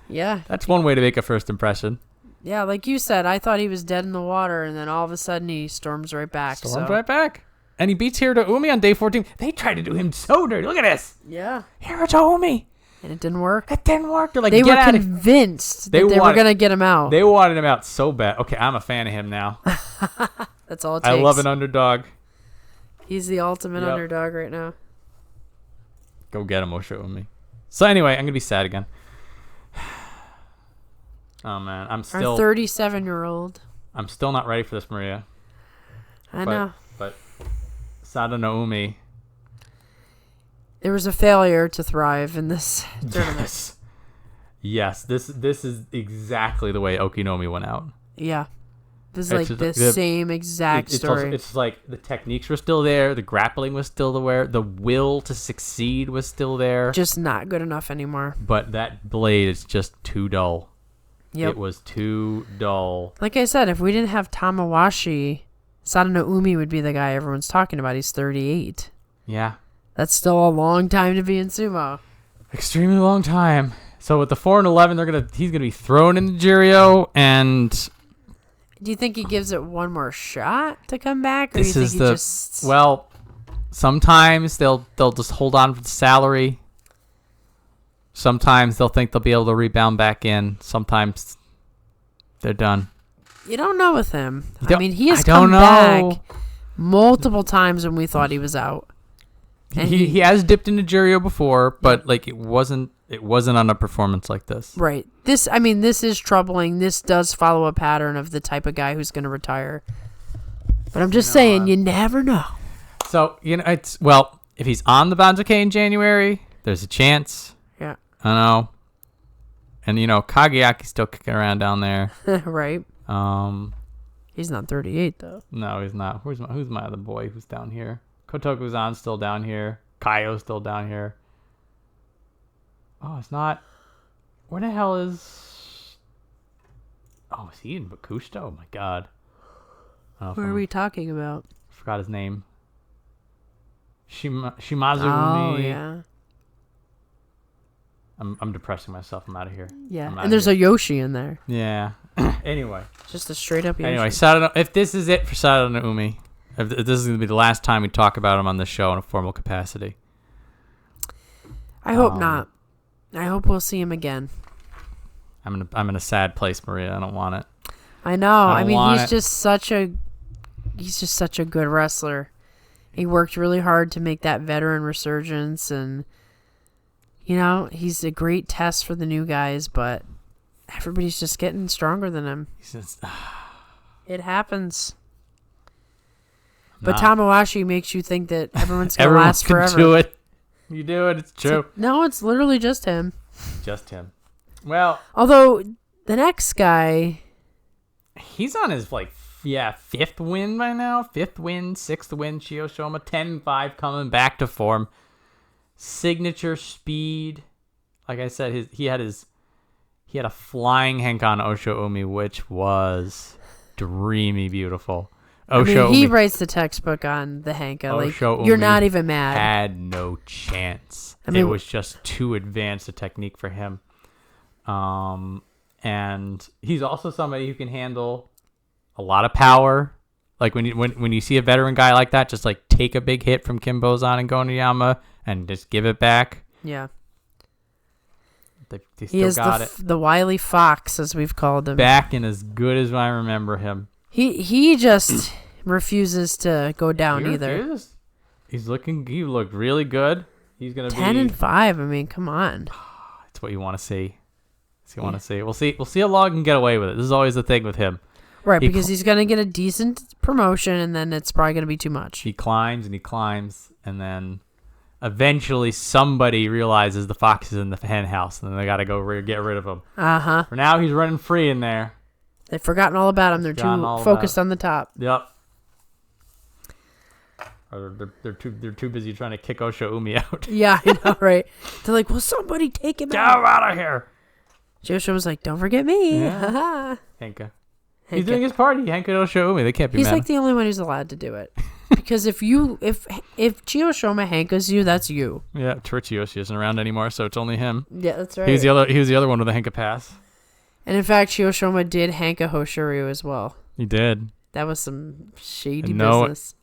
Speaker 2: Yeah.
Speaker 1: That's one way to make a first impression.
Speaker 2: Yeah, like you said, I thought he was dead in the water, and then all of a sudden he storms right back.
Speaker 1: Right back. And he beats Hiroto Umi on day 14. They tried to do him so dirty. Look at this.
Speaker 2: Yeah.
Speaker 1: Hiroto Umi.
Speaker 2: And it didn't work.
Speaker 1: It didn't work. They're like,
Speaker 2: they
Speaker 1: get
Speaker 2: were
Speaker 1: out
Speaker 2: convinced
Speaker 1: of
Speaker 2: that they were going to get him out.
Speaker 1: They wanted him out so bad. Okay, I'm a fan of him now.
Speaker 2: That's all it takes.
Speaker 1: I love an underdog.
Speaker 2: He's the ultimate underdog right now.
Speaker 1: Go get him, Osho Umi. So anyway, I'm gonna be sad again. Oh man,
Speaker 2: Our 37-year-old.
Speaker 1: I'm still not ready for this, Maria.
Speaker 2: I know.
Speaker 1: But Sada no Umi.
Speaker 2: There was a failure to thrive in this tournament.
Speaker 1: Yes. This is exactly the way Okinomi went out.
Speaker 2: Yeah. This is the same exact story.
Speaker 1: It's like the techniques were still there, the grappling was still there, the will to succeed was still there.
Speaker 2: Just not good enough anymore.
Speaker 1: But that blade is just too dull.
Speaker 2: Yep.
Speaker 1: It was too dull.
Speaker 2: Like I said, if we didn't have Tamawashi, Sada no Umi would be the guy everyone's talking about. He's 38.
Speaker 1: Yeah.
Speaker 2: That's still a long time to be in sumo.
Speaker 1: Extremely long time. So with the 4-11, he's gonna be thrown in the Jirio, and
Speaker 2: do you think he gives it one more shot to come back, or
Speaker 1: this
Speaker 2: do you
Speaker 1: is
Speaker 2: think he just?
Speaker 1: Well, sometimes they'll just hold on for the salary. Sometimes they'll think they'll be able to rebound back in. Sometimes they're done.
Speaker 2: You don't know with him. I mean, he has come back multiple times when we thought he was out. And
Speaker 1: he has dipped into Jirio before, but it wasn't on a performance like this.
Speaker 2: Right. This is troubling. This does follow a pattern of the type of guy who's going to retire. But I'm just saying, you never know.
Speaker 1: So, if he's on the Banzuke in January, there's a chance.
Speaker 2: Yeah.
Speaker 1: I know. And Kageyaki's still kicking around down there.
Speaker 2: Right. He's not 38 though.
Speaker 1: No, he's not. Who's my other boy who's down here? Kotoku-zan's still down here. Kaio's still down here. Oh, it's not. Where the hell is? Oh, is he in Bakushita? Oh my god.
Speaker 2: What are we talking about?
Speaker 1: Forgot his name. Shimazu
Speaker 2: Oh,
Speaker 1: Umi.
Speaker 2: yeah.
Speaker 1: I'm depressing myself. I'm out of here.
Speaker 2: Yeah, and there's a Yoshi in there.
Speaker 1: Yeah. Anyway.
Speaker 2: Just a straight up Yoshi.
Speaker 1: Anyway, if this is it for Sada no Umi, if this is going to be the last time we talk about him on this show in a formal capacity.
Speaker 2: I hope not. I hope we'll see him again.
Speaker 1: I'm in a sad place, Maria. I don't want it.
Speaker 2: I know. He's just such a good wrestler. He worked really hard to make that veteran resurgence, and he's a great test for the new guys, but everybody's just getting stronger than him. It happens. But Tamawashi makes you think that everyone's going to last forever.
Speaker 1: Do it. You do it. It's true.
Speaker 2: No, it's literally just him.
Speaker 1: Just him. Well,
Speaker 2: although the next guy,
Speaker 1: he's on his fifth win by now. Fifth win, sixth win. Chiyoshoma 10-5 coming back to form. Signature speed. Like I said, he had a flying Henkan Osho Umi, which was dreamy beautiful.
Speaker 2: He writes the textbook on the Henka. You're not even mad.
Speaker 1: Had no chance. It was just too advanced a technique for him. And he's also somebody who can handle a lot of power. Like when you see a veteran guy like that, just take a big hit from Kim Bozan and Goniyama and just give it back.
Speaker 2: Yeah.
Speaker 1: They still got it.
Speaker 2: The wily fox, as we've called him.
Speaker 1: Back and as good as I remember him.
Speaker 2: He just refuses to go down either.
Speaker 1: He looked really good. He's gonna
Speaker 2: 10-5. Come on.
Speaker 1: It's what you want to see. Want to see. We'll see how long he can get away with it. This is always the thing with him.
Speaker 2: Right, because he's gonna get a decent promotion, and then it's probably gonna be too much.
Speaker 1: He climbs, and then eventually somebody realizes the fox is in the hen house, and then they gotta go get rid of him. For now, he's running free in there.
Speaker 2: They've forgotten all about him. They're too focused on the top.
Speaker 1: Yep. Or they're too busy trying to kick Osho Umi out.
Speaker 2: Yeah, I know, right? They're like, will somebody take him
Speaker 1: out?
Speaker 2: Get
Speaker 1: him out of here.
Speaker 2: Osho was like, don't forget me.
Speaker 1: Yeah. Henka. He's doing his party. Henka Osho Umi. They can't be mad.
Speaker 2: He's the only one who's allowed to do it. Because if Chiyoshoma Henkas you, that's you.
Speaker 1: Yeah, Torichiyoshi isn't around anymore, so it's only him.
Speaker 2: Yeah, that's right.
Speaker 1: He was the other one with the Henka pass.
Speaker 2: And in fact, Chiyoshoma did Henka Hoshoryu as well.
Speaker 1: He did.
Speaker 2: That was some shady business.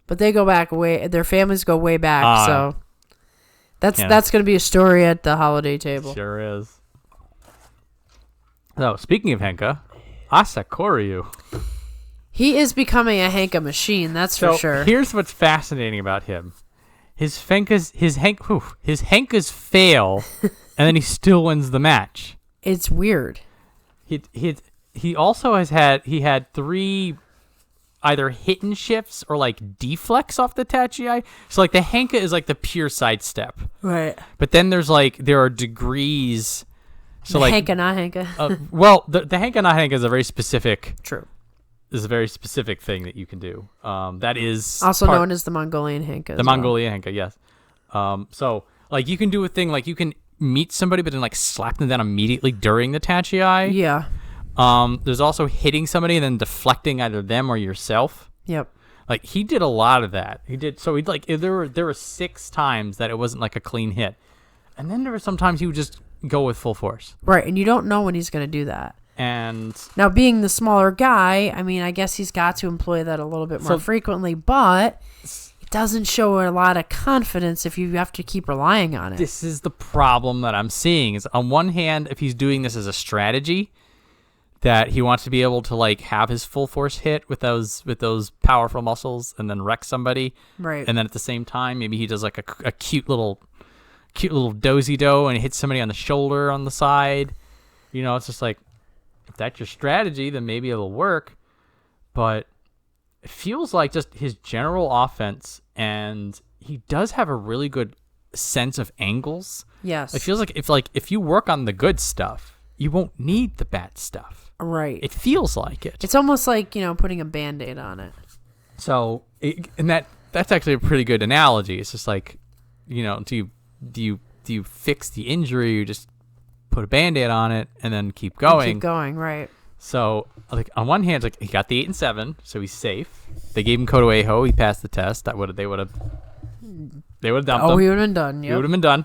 Speaker 2: But they go back their families go way back, so that's going to be a story at the holiday table.
Speaker 1: Sure is. So, speaking of Henka, Asakoryu.
Speaker 2: He is becoming a Henka machine, that's for sure.
Speaker 1: Here's what's fascinating about him. his Henkas fail, and then he still wins the match.
Speaker 2: It's weird.
Speaker 1: He also had 3 either hit and shifts or like deflects off the tachi. So like the Henka is like the pure sidestep.
Speaker 2: Right.
Speaker 1: But then there are degrees. So
Speaker 2: the
Speaker 1: like
Speaker 2: Henka, not Henka.
Speaker 1: Well, the Henka not Henka is a very specific.
Speaker 2: True.
Speaker 1: Is a very specific thing that you can do. That is
Speaker 2: also known as the Mongolian Henka.
Speaker 1: The Mongolian Henka, yes. So like you can do a thing like you can meet somebody but then like slap them down immediately during the tachi.
Speaker 2: Yeah.
Speaker 1: There's also hitting somebody and then deflecting either them or yourself.
Speaker 2: Yep.
Speaker 1: Like he did a lot of that. He'd like there were 6 times that it wasn't like a clean hit, and then there were some times he would just go with full force.
Speaker 2: Right, and you don't know when he's going to do that.
Speaker 1: And
Speaker 2: now, being the smaller guy, I mean, I guess he's got to employ that a little bit more frequently, but it doesn't show a lot of confidence if you have to keep relying on it.
Speaker 1: This is the problem that I'm seeing. Is on one hand, if he's doing this as a strategy, that he wants to be able to like have his full force hit with those powerful muscles and then wreck somebody,
Speaker 2: right?
Speaker 1: And then at the same time, maybe he does like a cute little dozy-do and hits somebody on the shoulder on the side. You know, it's just like, if that's your strategy, then maybe it'll work. But it feels like just his general offense, and he does have a really good sense of angles.
Speaker 2: Yes.
Speaker 1: It feels like if you work on the good stuff, you won't need the bad stuff.
Speaker 2: Right.
Speaker 1: It feels like it.
Speaker 2: It's almost like, putting a Band-Aid on it.
Speaker 1: So, that's actually a pretty good analogy. It's just like, do you fix the injury or just put a Band-Aid on it and then keep going?
Speaker 2: Keep going, right.
Speaker 1: So, like on one hand, like he got the 8 and 7, so he's safe. They gave him Kodo Eho, he passed the test. They would have dumped him.
Speaker 2: He would have been done. Yep.
Speaker 1: He would have been done.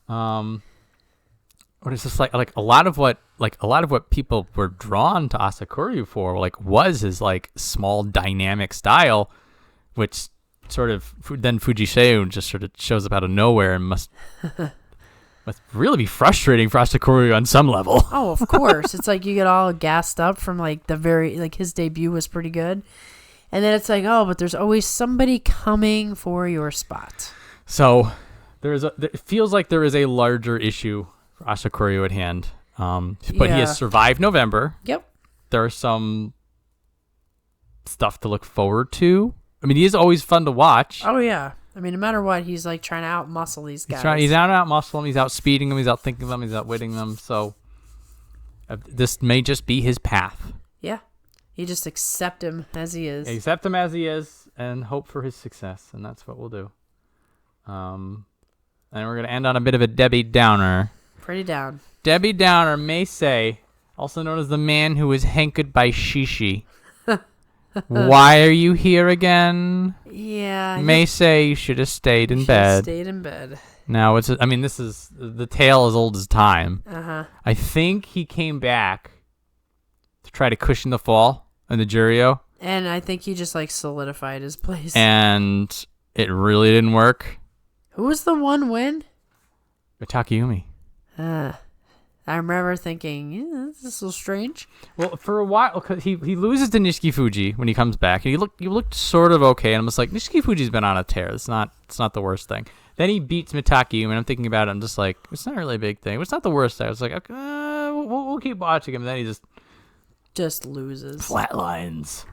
Speaker 1: But it's just like a lot of what people were drawn to Asakuryu for was his like small dynamic style, which sort of then Fujiseu just sort of shows up out of nowhere and must really be frustrating for Asakuryu on some level.
Speaker 2: Oh, of course. It's like you get all gassed up from like his debut was pretty good. And then it's like, oh, but there's always somebody coming for your spot.
Speaker 1: So it feels like there is a larger issue for Asakuryu at hand. But he has survived November.
Speaker 2: Yep.
Speaker 1: There's some stuff to look forward to. I mean, he is always fun to watch.
Speaker 2: Oh, yeah. I mean, no matter what, he's like trying to out-muscle these guys.
Speaker 1: He's out-muscle them. He's out-speeding them. He's out-thinking them. He's out-witting them. So this may just be his path.
Speaker 2: Yeah. You just accept him as he is.
Speaker 1: Accept him as he is and hope for his success. And that's what we'll do. And we're going to end on a bit of a Debbie Downer.
Speaker 2: Pretty down.
Speaker 1: Debbie Downer may say, also known as the man who was hanked by Shishi. Why are you here again?
Speaker 2: Yeah.
Speaker 1: May say you should have stayed in bed.
Speaker 2: Stayed in bed.
Speaker 1: Now this is the tale as old as time.
Speaker 2: Uh-huh.
Speaker 1: I think he came back to try to cushion the fall in the Juryo.
Speaker 2: And I think he just like solidified his place.
Speaker 1: And it really didn't work.
Speaker 2: Who was the one win?
Speaker 1: Takayumi.
Speaker 2: I remember thinking, this is a little strange.
Speaker 1: Well, for a while, cause he loses to Nishiki Fuji when he comes back, and he looked sort of okay, and I'm just like, Nishiki Fuji's been on a tear. It's not the worst thing. Then he beats Takayumi, and I'm thinking about it, I'm just like, it's not really a big thing. It's not the worst thing. I was like, okay, we'll keep watching him. And then he
Speaker 2: just loses.
Speaker 1: Flatlines.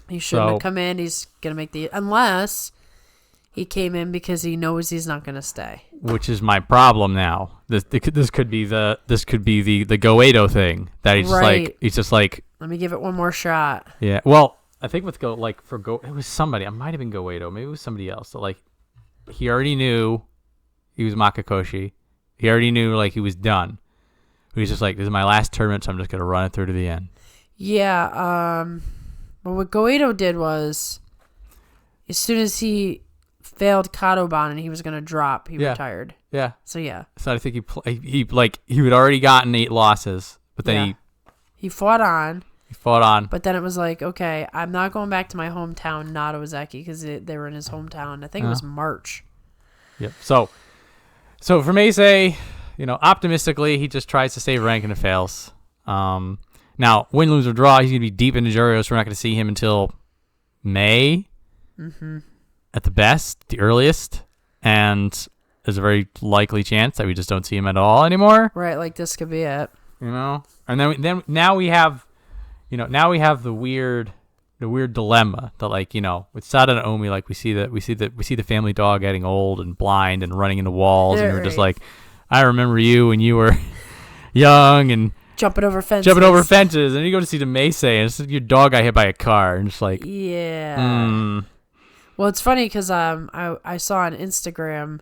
Speaker 2: He shouldn't have come in. He's going to make unless he came in because he knows he's not going to stay.
Speaker 1: Which is my problem now. This could be the Goedo thing that he's just like
Speaker 2: let me give it one more shot.
Speaker 1: Yeah. Well, I think with it was somebody. It might have been Goedo. Maybe it was somebody else. So he already knew he was Makakoshi. He already knew he was done. He's just like, this is my last tournament, so I'm just gonna run it through to the end.
Speaker 2: Yeah. But what Goedo did was, as soon as he failed Kadoban and he was going to drop, he retired.
Speaker 1: Yeah.
Speaker 2: So, yeah.
Speaker 1: So I think he had already gotten 8 losses, but then
Speaker 2: he fought on.
Speaker 1: But
Speaker 2: then it was like, okay, I'm not going back to my hometown, not Ozeki, because they were in his hometown. I think it was March.
Speaker 1: Yep. So for Meisei, optimistically, he just tries to save rank and it fails. Now, win, lose, or draw, he's going to be deep into Juryo, so we're not going to see him until May.
Speaker 2: Mm-hmm.
Speaker 1: at the best, the earliest, and there's a very likely chance that we just don't see him at all anymore.
Speaker 2: Right, like this could be it.
Speaker 1: And then now we have, the weird dilemma that, like, with Sada and Naomi, like we see the family dog getting old and blind and running into walls, and we're just like, I remember you when you were young and
Speaker 2: jumping over fences,
Speaker 1: and you go to see the Meisei, and it's your dog got hit by a car, and just like,
Speaker 2: yeah. Well, it's funny because I saw on Instagram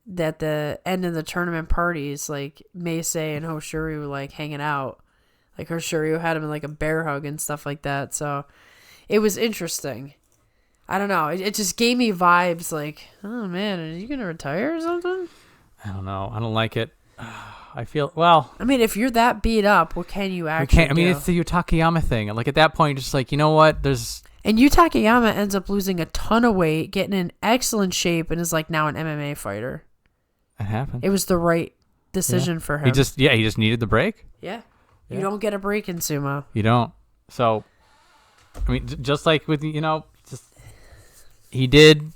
Speaker 2: that the end of the tournament parties, like Meisei and Hoshiryu like hanging out. Like Hoshiryu had him in like a bear hug and stuff like that. So it was interesting. I don't know. It just gave me vibes like, oh man, are you gonna retire or something?
Speaker 1: I don't know. I don't like it. I feel, well,
Speaker 2: I mean, if you're that beat up, what can you actually do?
Speaker 1: It's the Yutakayama thing. And like at that point, just like, you know what?
Speaker 2: And Yutakayama ends up losing a ton of weight, getting in excellent shape, and is like now an MMA fighter.
Speaker 1: It happened.
Speaker 2: It was the right decision for him.
Speaker 1: He just needed the break.
Speaker 2: Yeah. You don't get a break in sumo.
Speaker 1: You don't. So, I mean, just like with, he did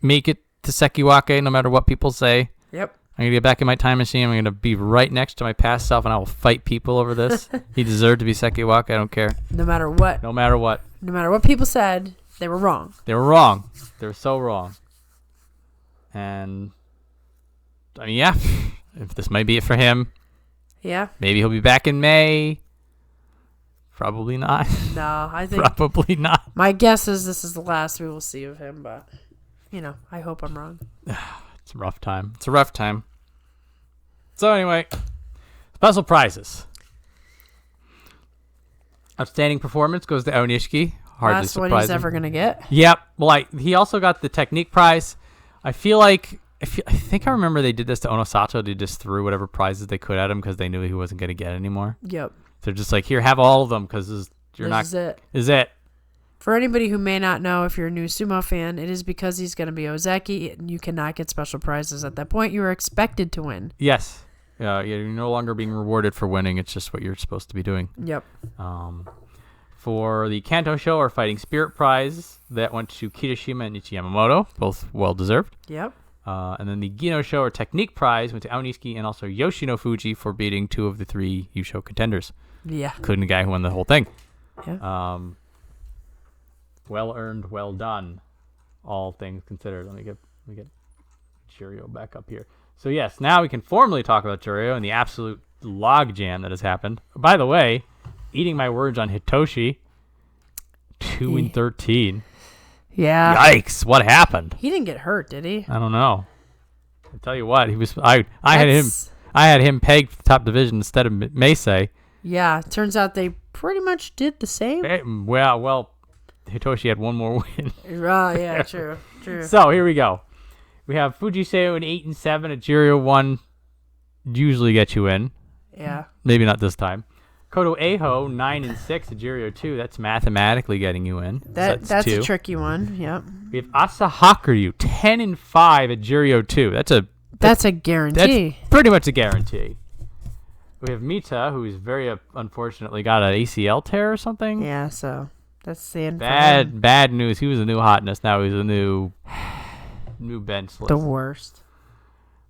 Speaker 1: make it to Sekiwake no matter what people say.
Speaker 2: Yep.
Speaker 1: I'm going to get back in my time machine. I'm going to be right next to my past self, and I will fight people over this. He deserved to be Sekiwake. I don't care.
Speaker 2: No matter what.
Speaker 1: No matter what.
Speaker 2: No matter what people said, they were wrong.
Speaker 1: They were wrong. They were so wrong. And, I mean, yeah, if this might be it for him.
Speaker 2: Yeah. Maybe
Speaker 1: he'll be back in May. Probably not.
Speaker 2: No, I think.
Speaker 1: Probably not.
Speaker 2: My guess is this is the last we will see of him, but, I hope I'm wrong.
Speaker 1: It's a rough time. So anyway, special prizes. Outstanding performance goes to Aonishiki. Hardly
Speaker 2: last
Speaker 1: surprising.
Speaker 2: one he's ever going to get.
Speaker 1: Yep. Well, he also got the technique prize. I think I remember they did this to Onosato. They just threw whatever prizes they could at him because they knew he wasn't going to get anymore.
Speaker 2: Yep.
Speaker 1: They're just like, here, have all of them because this is it.
Speaker 2: For anybody who may not know, if you're a new sumo fan, it is because he's going to be Ozeki, and you cannot get special prizes at that point. You are expected to win.
Speaker 1: Yes. You're no longer being rewarded for winning. It's just what you're supposed to be doing.
Speaker 2: Yep.
Speaker 1: For the Kanto Show or Fighting Spirit prize, that went to Kirishima and Ichi Yamamoto, both well-deserved.
Speaker 2: Yep.
Speaker 1: And then the Gino Show or Technique prize went to Aonishiki and also Yoshino Fuji for beating 2 of the 3 Yusho contenders.
Speaker 2: Yeah.
Speaker 1: Including the guy who won the whole thing.
Speaker 2: Yeah.
Speaker 1: Well earned, well done, all things considered. Let me get Churio back up here. So yes, now we can formally talk about Churio and the absolute logjam that has happened. By the way, eating my words on Hitoshi, 2-13.
Speaker 2: Yeah.
Speaker 1: Yikes! What happened?
Speaker 2: He didn't get hurt, did he?
Speaker 1: I don't know. I tell you what, he was. I had him pegged for the top division instead of Meisei.
Speaker 2: Yeah. Turns out they pretty much did the same.
Speaker 1: Well, Hitoshi had one more win.
Speaker 2: Yeah, true.
Speaker 1: So here we go. We have Fujiseo at 8-7. A Jirio 1 usually gets you in.
Speaker 2: Yeah.
Speaker 1: Maybe not this time. Kodo Eho 9-6. A Jirio 2. That's mathematically getting you in.
Speaker 2: That's a tricky one. Yep.
Speaker 1: We have Asahakuryu 10-5 at Jirio 2.
Speaker 2: That's a guarantee.
Speaker 1: That's pretty much a guarantee. We have Mita, who's very unfortunately got an ACL tear or something.
Speaker 2: Yeah, so that's the end.
Speaker 1: Bad news. He was a new hotness. Now he's a new bench list.
Speaker 2: The worst.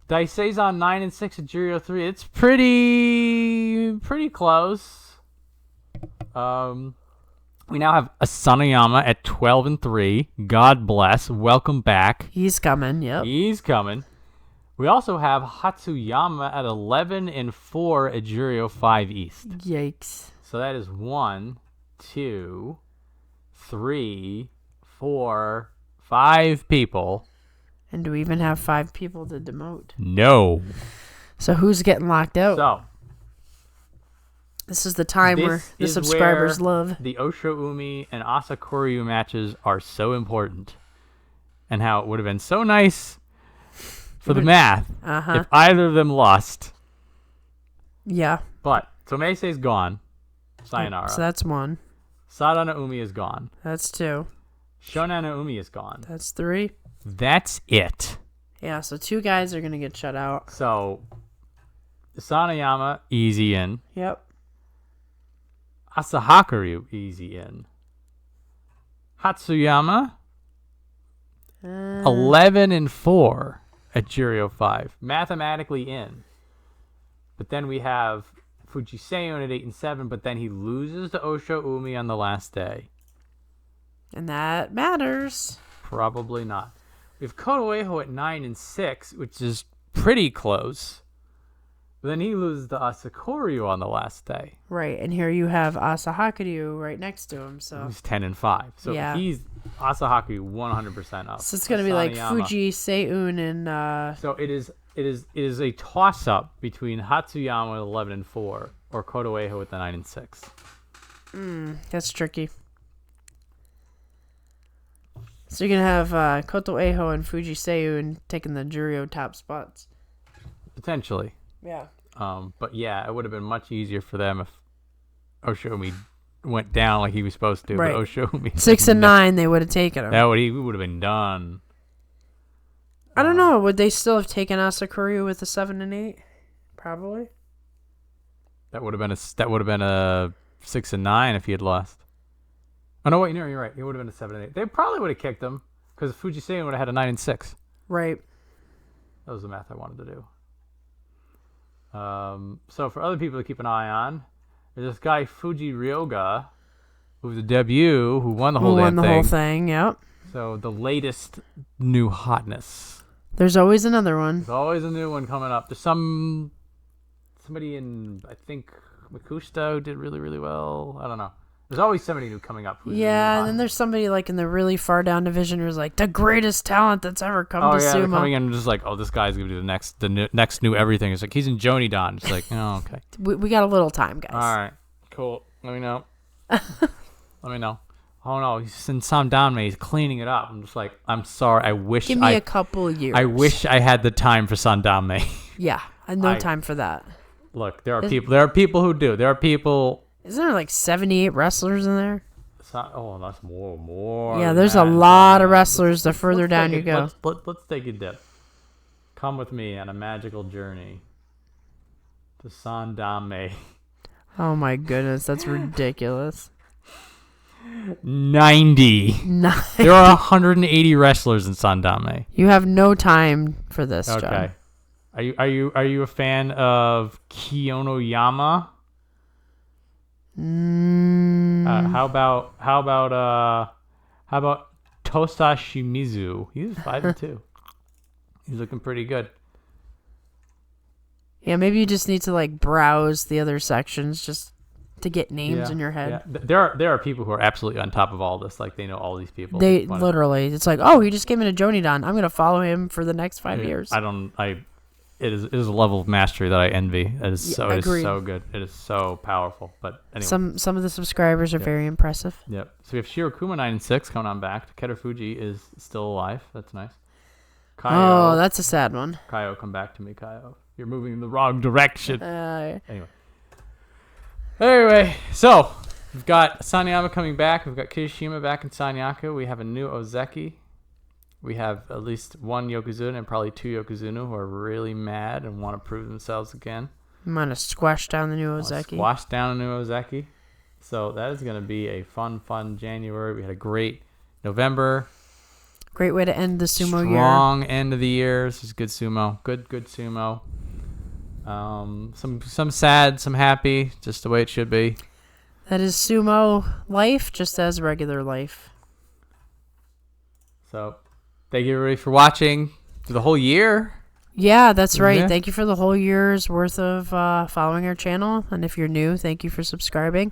Speaker 1: Daisei's-on 9-6 at Jirio 3. It's pretty close. We now have Asanayama at 12-3. God bless. Welcome back.
Speaker 2: He's coming. Yep.
Speaker 1: He's coming. We also have Hatsuyama at 11-4 at Jirio 5 East.
Speaker 2: Yikes.
Speaker 1: So that is 1, 2, 3, 4, 5 people.
Speaker 2: And do we even have 5 people to demote?
Speaker 1: No.
Speaker 2: So who's getting locked out?
Speaker 1: So
Speaker 2: this is the time where the subscribers love.
Speaker 1: The Osho Umi and Asakuryu matches are so important. And how it would have been so nice for the math if either of them lost.
Speaker 2: Yeah.
Speaker 1: But so Meisei's gone. Sayonara.
Speaker 2: So that's 1.
Speaker 1: Sada Naomi is gone.
Speaker 2: That's 2.
Speaker 1: Shona Naomi is gone.
Speaker 2: That's 3.
Speaker 1: That's it.
Speaker 2: Yeah, so 2 guys are going to get shut out.
Speaker 1: So Sanayama, easy in.
Speaker 2: Yep.
Speaker 1: Asahakuryu, easy in. Hatsuyama 11-4 at Juryo 5, mathematically in. But then we have Fujiseon at 8-7, but then he loses to Osho Umi on the last day.
Speaker 2: And that matters.
Speaker 1: Probably not. We have Kotoeho at 9-6, which is pretty close. But then he loses to Asakuryu on the last day.
Speaker 2: Right, and here you have Asahakiryu right next to him. So
Speaker 1: he's 10-5. So
Speaker 2: yeah.
Speaker 1: He's Asahakiryu 100% up.
Speaker 2: So it's gonna be like Fuji, Seun, and.
Speaker 1: So it is a toss up between Hatsuyama at 11-4 or Kotoeho at the 9-6.
Speaker 2: That's tricky. So you're gonna have Kotoeho and Fuji Seun taking the Juryo top spots.
Speaker 1: Potentially.
Speaker 2: Yeah.
Speaker 1: But yeah, it would have been much easier for them if Oshoumi went down like he was supposed to.
Speaker 2: Right.
Speaker 1: But Oshoumi
Speaker 2: 6 and 9, they would have taken him.
Speaker 1: He would have been done.
Speaker 2: I don't know. Would they still have taken Asakuryu with a 7 and 8? Probably.
Speaker 1: That would have been a 6 and 9 if he had lost. Oh no, wait, no, you're right. He would have been a 7 and 8. They probably would have kicked him because Fujisein would have had a 9-6.
Speaker 2: Right.
Speaker 1: That was the math I wanted to do. So for other people to keep an eye on, there's this guy Fuji Ryoga, who's a debut, who won the whole damn thing.
Speaker 2: Whole thing, yep.
Speaker 1: So the latest new hotness.
Speaker 2: There's always another one.
Speaker 1: There's always a new one coming up. There's somebody in, I think, Makushita who did really, really well. I don't know. There's always somebody new coming up.
Speaker 2: Yeah, and then there's somebody like in the really far down division who's like the greatest talent that's ever come to
Speaker 1: Sumo. They're coming in and just like, this guy's gonna do the next new everything. It's like he's in Jonidon. It's like, oh, okay.
Speaker 2: We got a little time, guys.
Speaker 1: All right, cool. Let me know. Let me know. Oh no, he's in Sandanme. He's cleaning it up. I'm just like, I'm sorry. I wish.
Speaker 2: Give me a couple years.
Speaker 1: I wish I had the time for Sandanme.
Speaker 2: Yeah, no time for that.
Speaker 1: Look, there are people. There are people who do. There are people.
Speaker 2: Isn't there like 78 wrestlers in there?
Speaker 1: That's more.
Speaker 2: Yeah, there's a lot of wrestlers the further down you go.
Speaker 1: Let's take a dip. Come with me on a magical journey to Sandanme.
Speaker 2: Oh my goodness, that's ridiculous.
Speaker 1: 90. There are 180 wrestlers in Sandanme.
Speaker 2: You have no time for this, John.
Speaker 1: Okay. Are you a fan of Kiyonoyama? How about Tosa Shimizu? He's 5-2. He's looking pretty good.
Speaker 2: Yeah, maybe you just need to like browse the other sections just to get names in your head.
Speaker 1: Yeah. There are people who are absolutely on top of all this. Like they know all these people.
Speaker 2: They literally, it's like, oh, he just came into Jonidon. I'm gonna follow him for the next 5 years.
Speaker 1: It is a level of mastery that I envy. It is so good. It is so powerful. But anyway.
Speaker 2: Some of the subscribers are very impressive.
Speaker 1: Yep. So we have Shirokuma 9-6 coming on back. Takeru Fuji is still alive. That's nice.
Speaker 2: Kaio, that's a sad one.
Speaker 1: Kaio, come back to me, Kaio. You're moving in the wrong direction. Anyway, so we've got Sanayama coming back. We've got Kirishima back in Sanyaku. We have a new Ozeki. We have at least one Yokozuna and probably two Yokozuna who are really mad and want to prove themselves again.
Speaker 2: I'm going to squash down the new Ozeki.
Speaker 1: Squash down a new Ozeki. So that is going to be a fun January. We had a great November.
Speaker 2: Great way to end the sumo year.
Speaker 1: Strong end of the year. This is good sumo. Good sumo. Some sad, some happy, just the way it should be.
Speaker 2: That is sumo life, just as regular life.
Speaker 1: So, thank you everybody for watching for the whole year.
Speaker 2: Yeah, that's right. Thank you for the whole year's worth of following our channel. And if you're new, thank you for subscribing.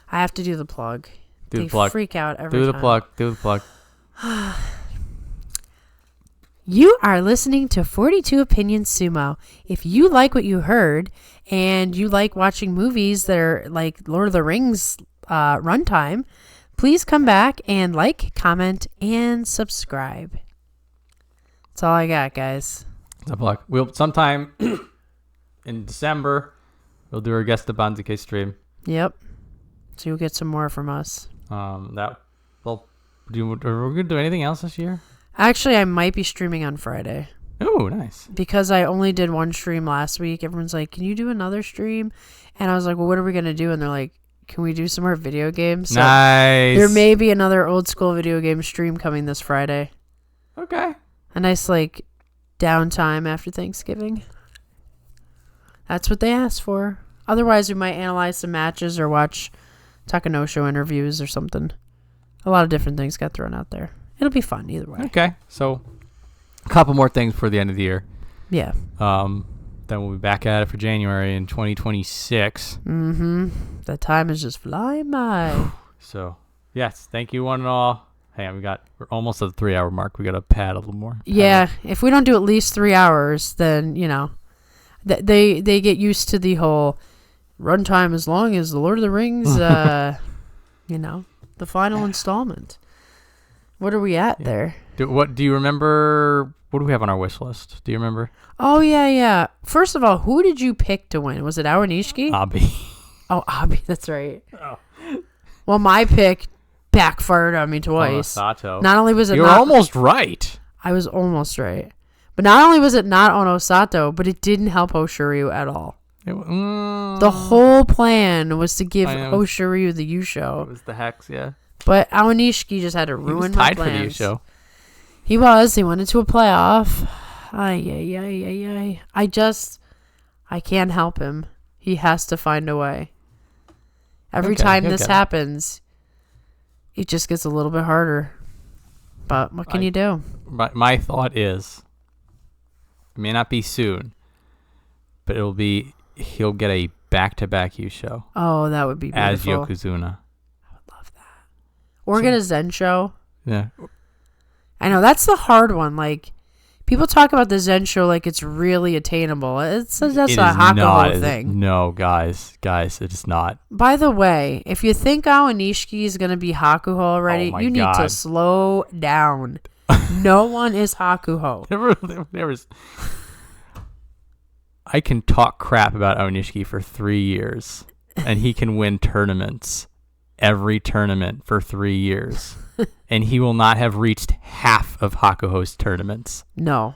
Speaker 2: I have to do the plug.
Speaker 1: Do the plug.
Speaker 2: Freak out every time.
Speaker 1: Do the plug.
Speaker 2: You are listening to 42 Opinions Sumo. If you like what you heard and you like watching movies that are like Lord of the Rings runtime, please come back and like, comment, and subscribe. That's all I got, guys.
Speaker 1: The plug. We'll sometime in December we'll do our guest the Banzuke stream.
Speaker 2: Yep. So you'll get some more from us.
Speaker 1: Are we gonna do anything else this year?
Speaker 2: Actually, I might be streaming on Friday.
Speaker 1: Oh, nice.
Speaker 2: Because I only did one stream last week. Everyone's like, can you do another stream? And I was like, well, what are we going to do? And they're like, Can we do some more video games? So
Speaker 1: Nice.
Speaker 2: there may be another old school video game stream coming this Friday.
Speaker 1: Okay.
Speaker 2: A nice downtime after Thanksgiving. That's what they asked for. Otherwise, we might analyze some matches or watch Takanosho interviews or something. A lot of different things got thrown out there. It'll be fun either way.
Speaker 1: Okay. So a couple more things for the end of the year.
Speaker 2: Yeah.
Speaker 1: Then we'll be back at it for January in 2026.
Speaker 2: The time is just flying by.
Speaker 1: So, yes, thank you one and all. Hang on, we're almost at the 3-hour mark. We got to pad a little more.
Speaker 2: Yeah, if we don't do at least 3 hours, then, they get used to the whole runtime as long as the Lord of the Rings, the final installment. What are we at there?
Speaker 1: Do you remember? What do we have on our wish list? Do you remember?
Speaker 2: Oh, yeah. First of all, who did you pick to win? Was it Awanishiki?
Speaker 1: Abi.
Speaker 2: Oh, Abi, that's right. Oh. Well, my pick backfired on me twice.
Speaker 1: Onosato.
Speaker 2: Not only was it
Speaker 1: You were almost right.
Speaker 2: I was almost right. But not only was it not Onosato, but it didn't help Hoshiryu at all. The whole plan was to give Hoshiryu the Yusho. It
Speaker 1: was the hex, yeah.
Speaker 2: But Awanishiki just had to ruin my plans.
Speaker 1: He was tied for the Yusho.
Speaker 2: He was. He went into a playoff. Ay. I can't help him. He has to find a way. Every time this happens, it just gets a little bit harder. But what can you do?
Speaker 1: My thought is, it may not be soon, but he'll get a back-to-back Yusho.
Speaker 2: Oh, that would be beautiful.
Speaker 1: As Yokozuna.
Speaker 2: I would love that. Or get a Zen show.
Speaker 1: Yeah.
Speaker 2: I know, that's the hard one. People talk about the Zen show like it's really attainable. That's a Hakuho thing.
Speaker 1: No, guys, it is not.
Speaker 2: There the way, if you think Awanishiki is going to be Hakuho already, you need to slow down. No one is Hakuho.
Speaker 1: There was. I can talk crap about Awanishiki for 3 years, and he can win tournaments, every tournament for 3 years. And he will not have reached half of Hakuho's tournaments.
Speaker 2: No.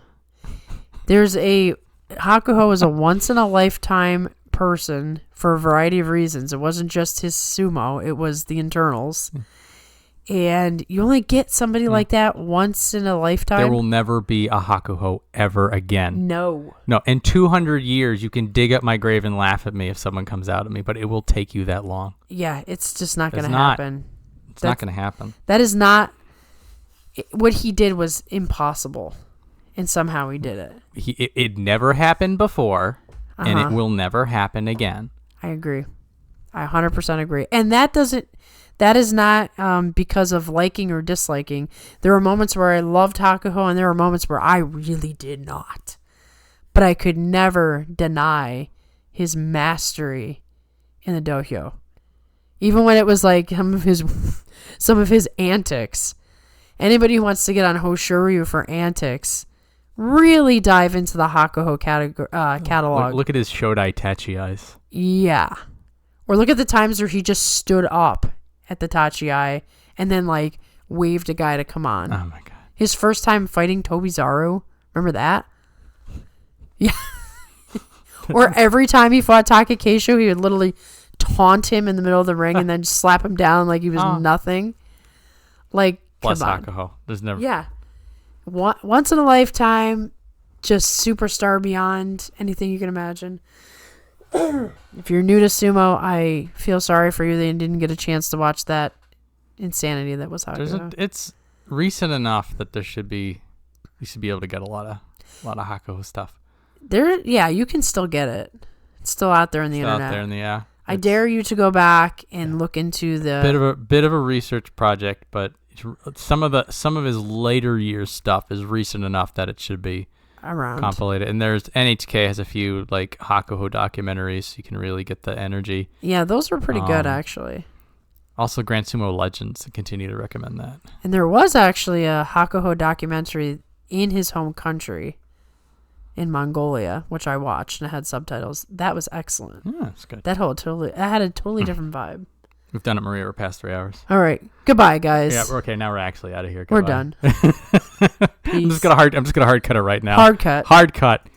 Speaker 2: Hakuho is a once-in-a-lifetime person for a variety of reasons. It wasn't just his sumo. It was the internals. And you only get somebody like that once in a lifetime.
Speaker 1: There will never be a Hakuho ever again.
Speaker 2: No.
Speaker 1: In 200 years, you can dig up my grave and laugh at me if someone comes out at me, but it will take you that long.
Speaker 2: Yeah, it's just not going to happen.
Speaker 1: It's not going to happen.
Speaker 2: That is not... What he did was impossible. And somehow he did it.
Speaker 1: It never happened before, and it will never happen again.
Speaker 2: I agree. I 100% agree. And that is not because of liking or disliking. There were moments where I loved Hakuho, and there were moments where I really did not. But I could never deny his mastery in the dohyo. Even when it was some of his antics. Anybody who wants to get on Hoshiryu for antics, really dive into the Hakuho catalog.
Speaker 1: Look at his Shodai Tachi eyes.
Speaker 2: Yeah. Or look at the times where he just stood up at the Tachi and then waved a guy to come on.
Speaker 1: Oh my god.
Speaker 2: His first time fighting Tobizaru. Remember that? Yeah. Or every time he fought Takakeisho, he would literally taunt him in the middle of the ring and then just slap him down like he was nothing.
Speaker 1: Plus Hakuho. There's never...
Speaker 2: Yeah. Once in a lifetime, just superstar beyond anything you can imagine. If you're new to sumo, I feel sorry for you that you didn't get a chance to watch that insanity that was Hakuho.
Speaker 1: It's recent enough that you should be able to get a lot of Hakuho stuff.
Speaker 2: You can still get it. It's still out there on the internet.
Speaker 1: Out there
Speaker 2: I dare you to go back and look into the
Speaker 1: bit of a research project, but some of his later years stuff is recent enough that it should be
Speaker 2: around
Speaker 1: compilated. And there's NHK has a few Hakuho documentaries, so you can really get the energy.
Speaker 2: Yeah, those were pretty good actually.
Speaker 1: Also, Grand Sumo Legends. I continue to recommend that.
Speaker 2: And there was actually a Hakuho documentary in his home country, in Mongolia, which I watched and it had subtitles. That was excellent.
Speaker 1: Yeah, that's good.
Speaker 2: It had a totally different vibe.
Speaker 1: We've done it, Maria. We're past 3 hours.
Speaker 2: All right. Goodbye, guys.
Speaker 1: Yeah. Okay. Now we're actually out of here.
Speaker 2: Goodbye. We're done.
Speaker 1: I'm just gonna hard cut it right now.
Speaker 2: Hard cut.
Speaker 1: Hard cut.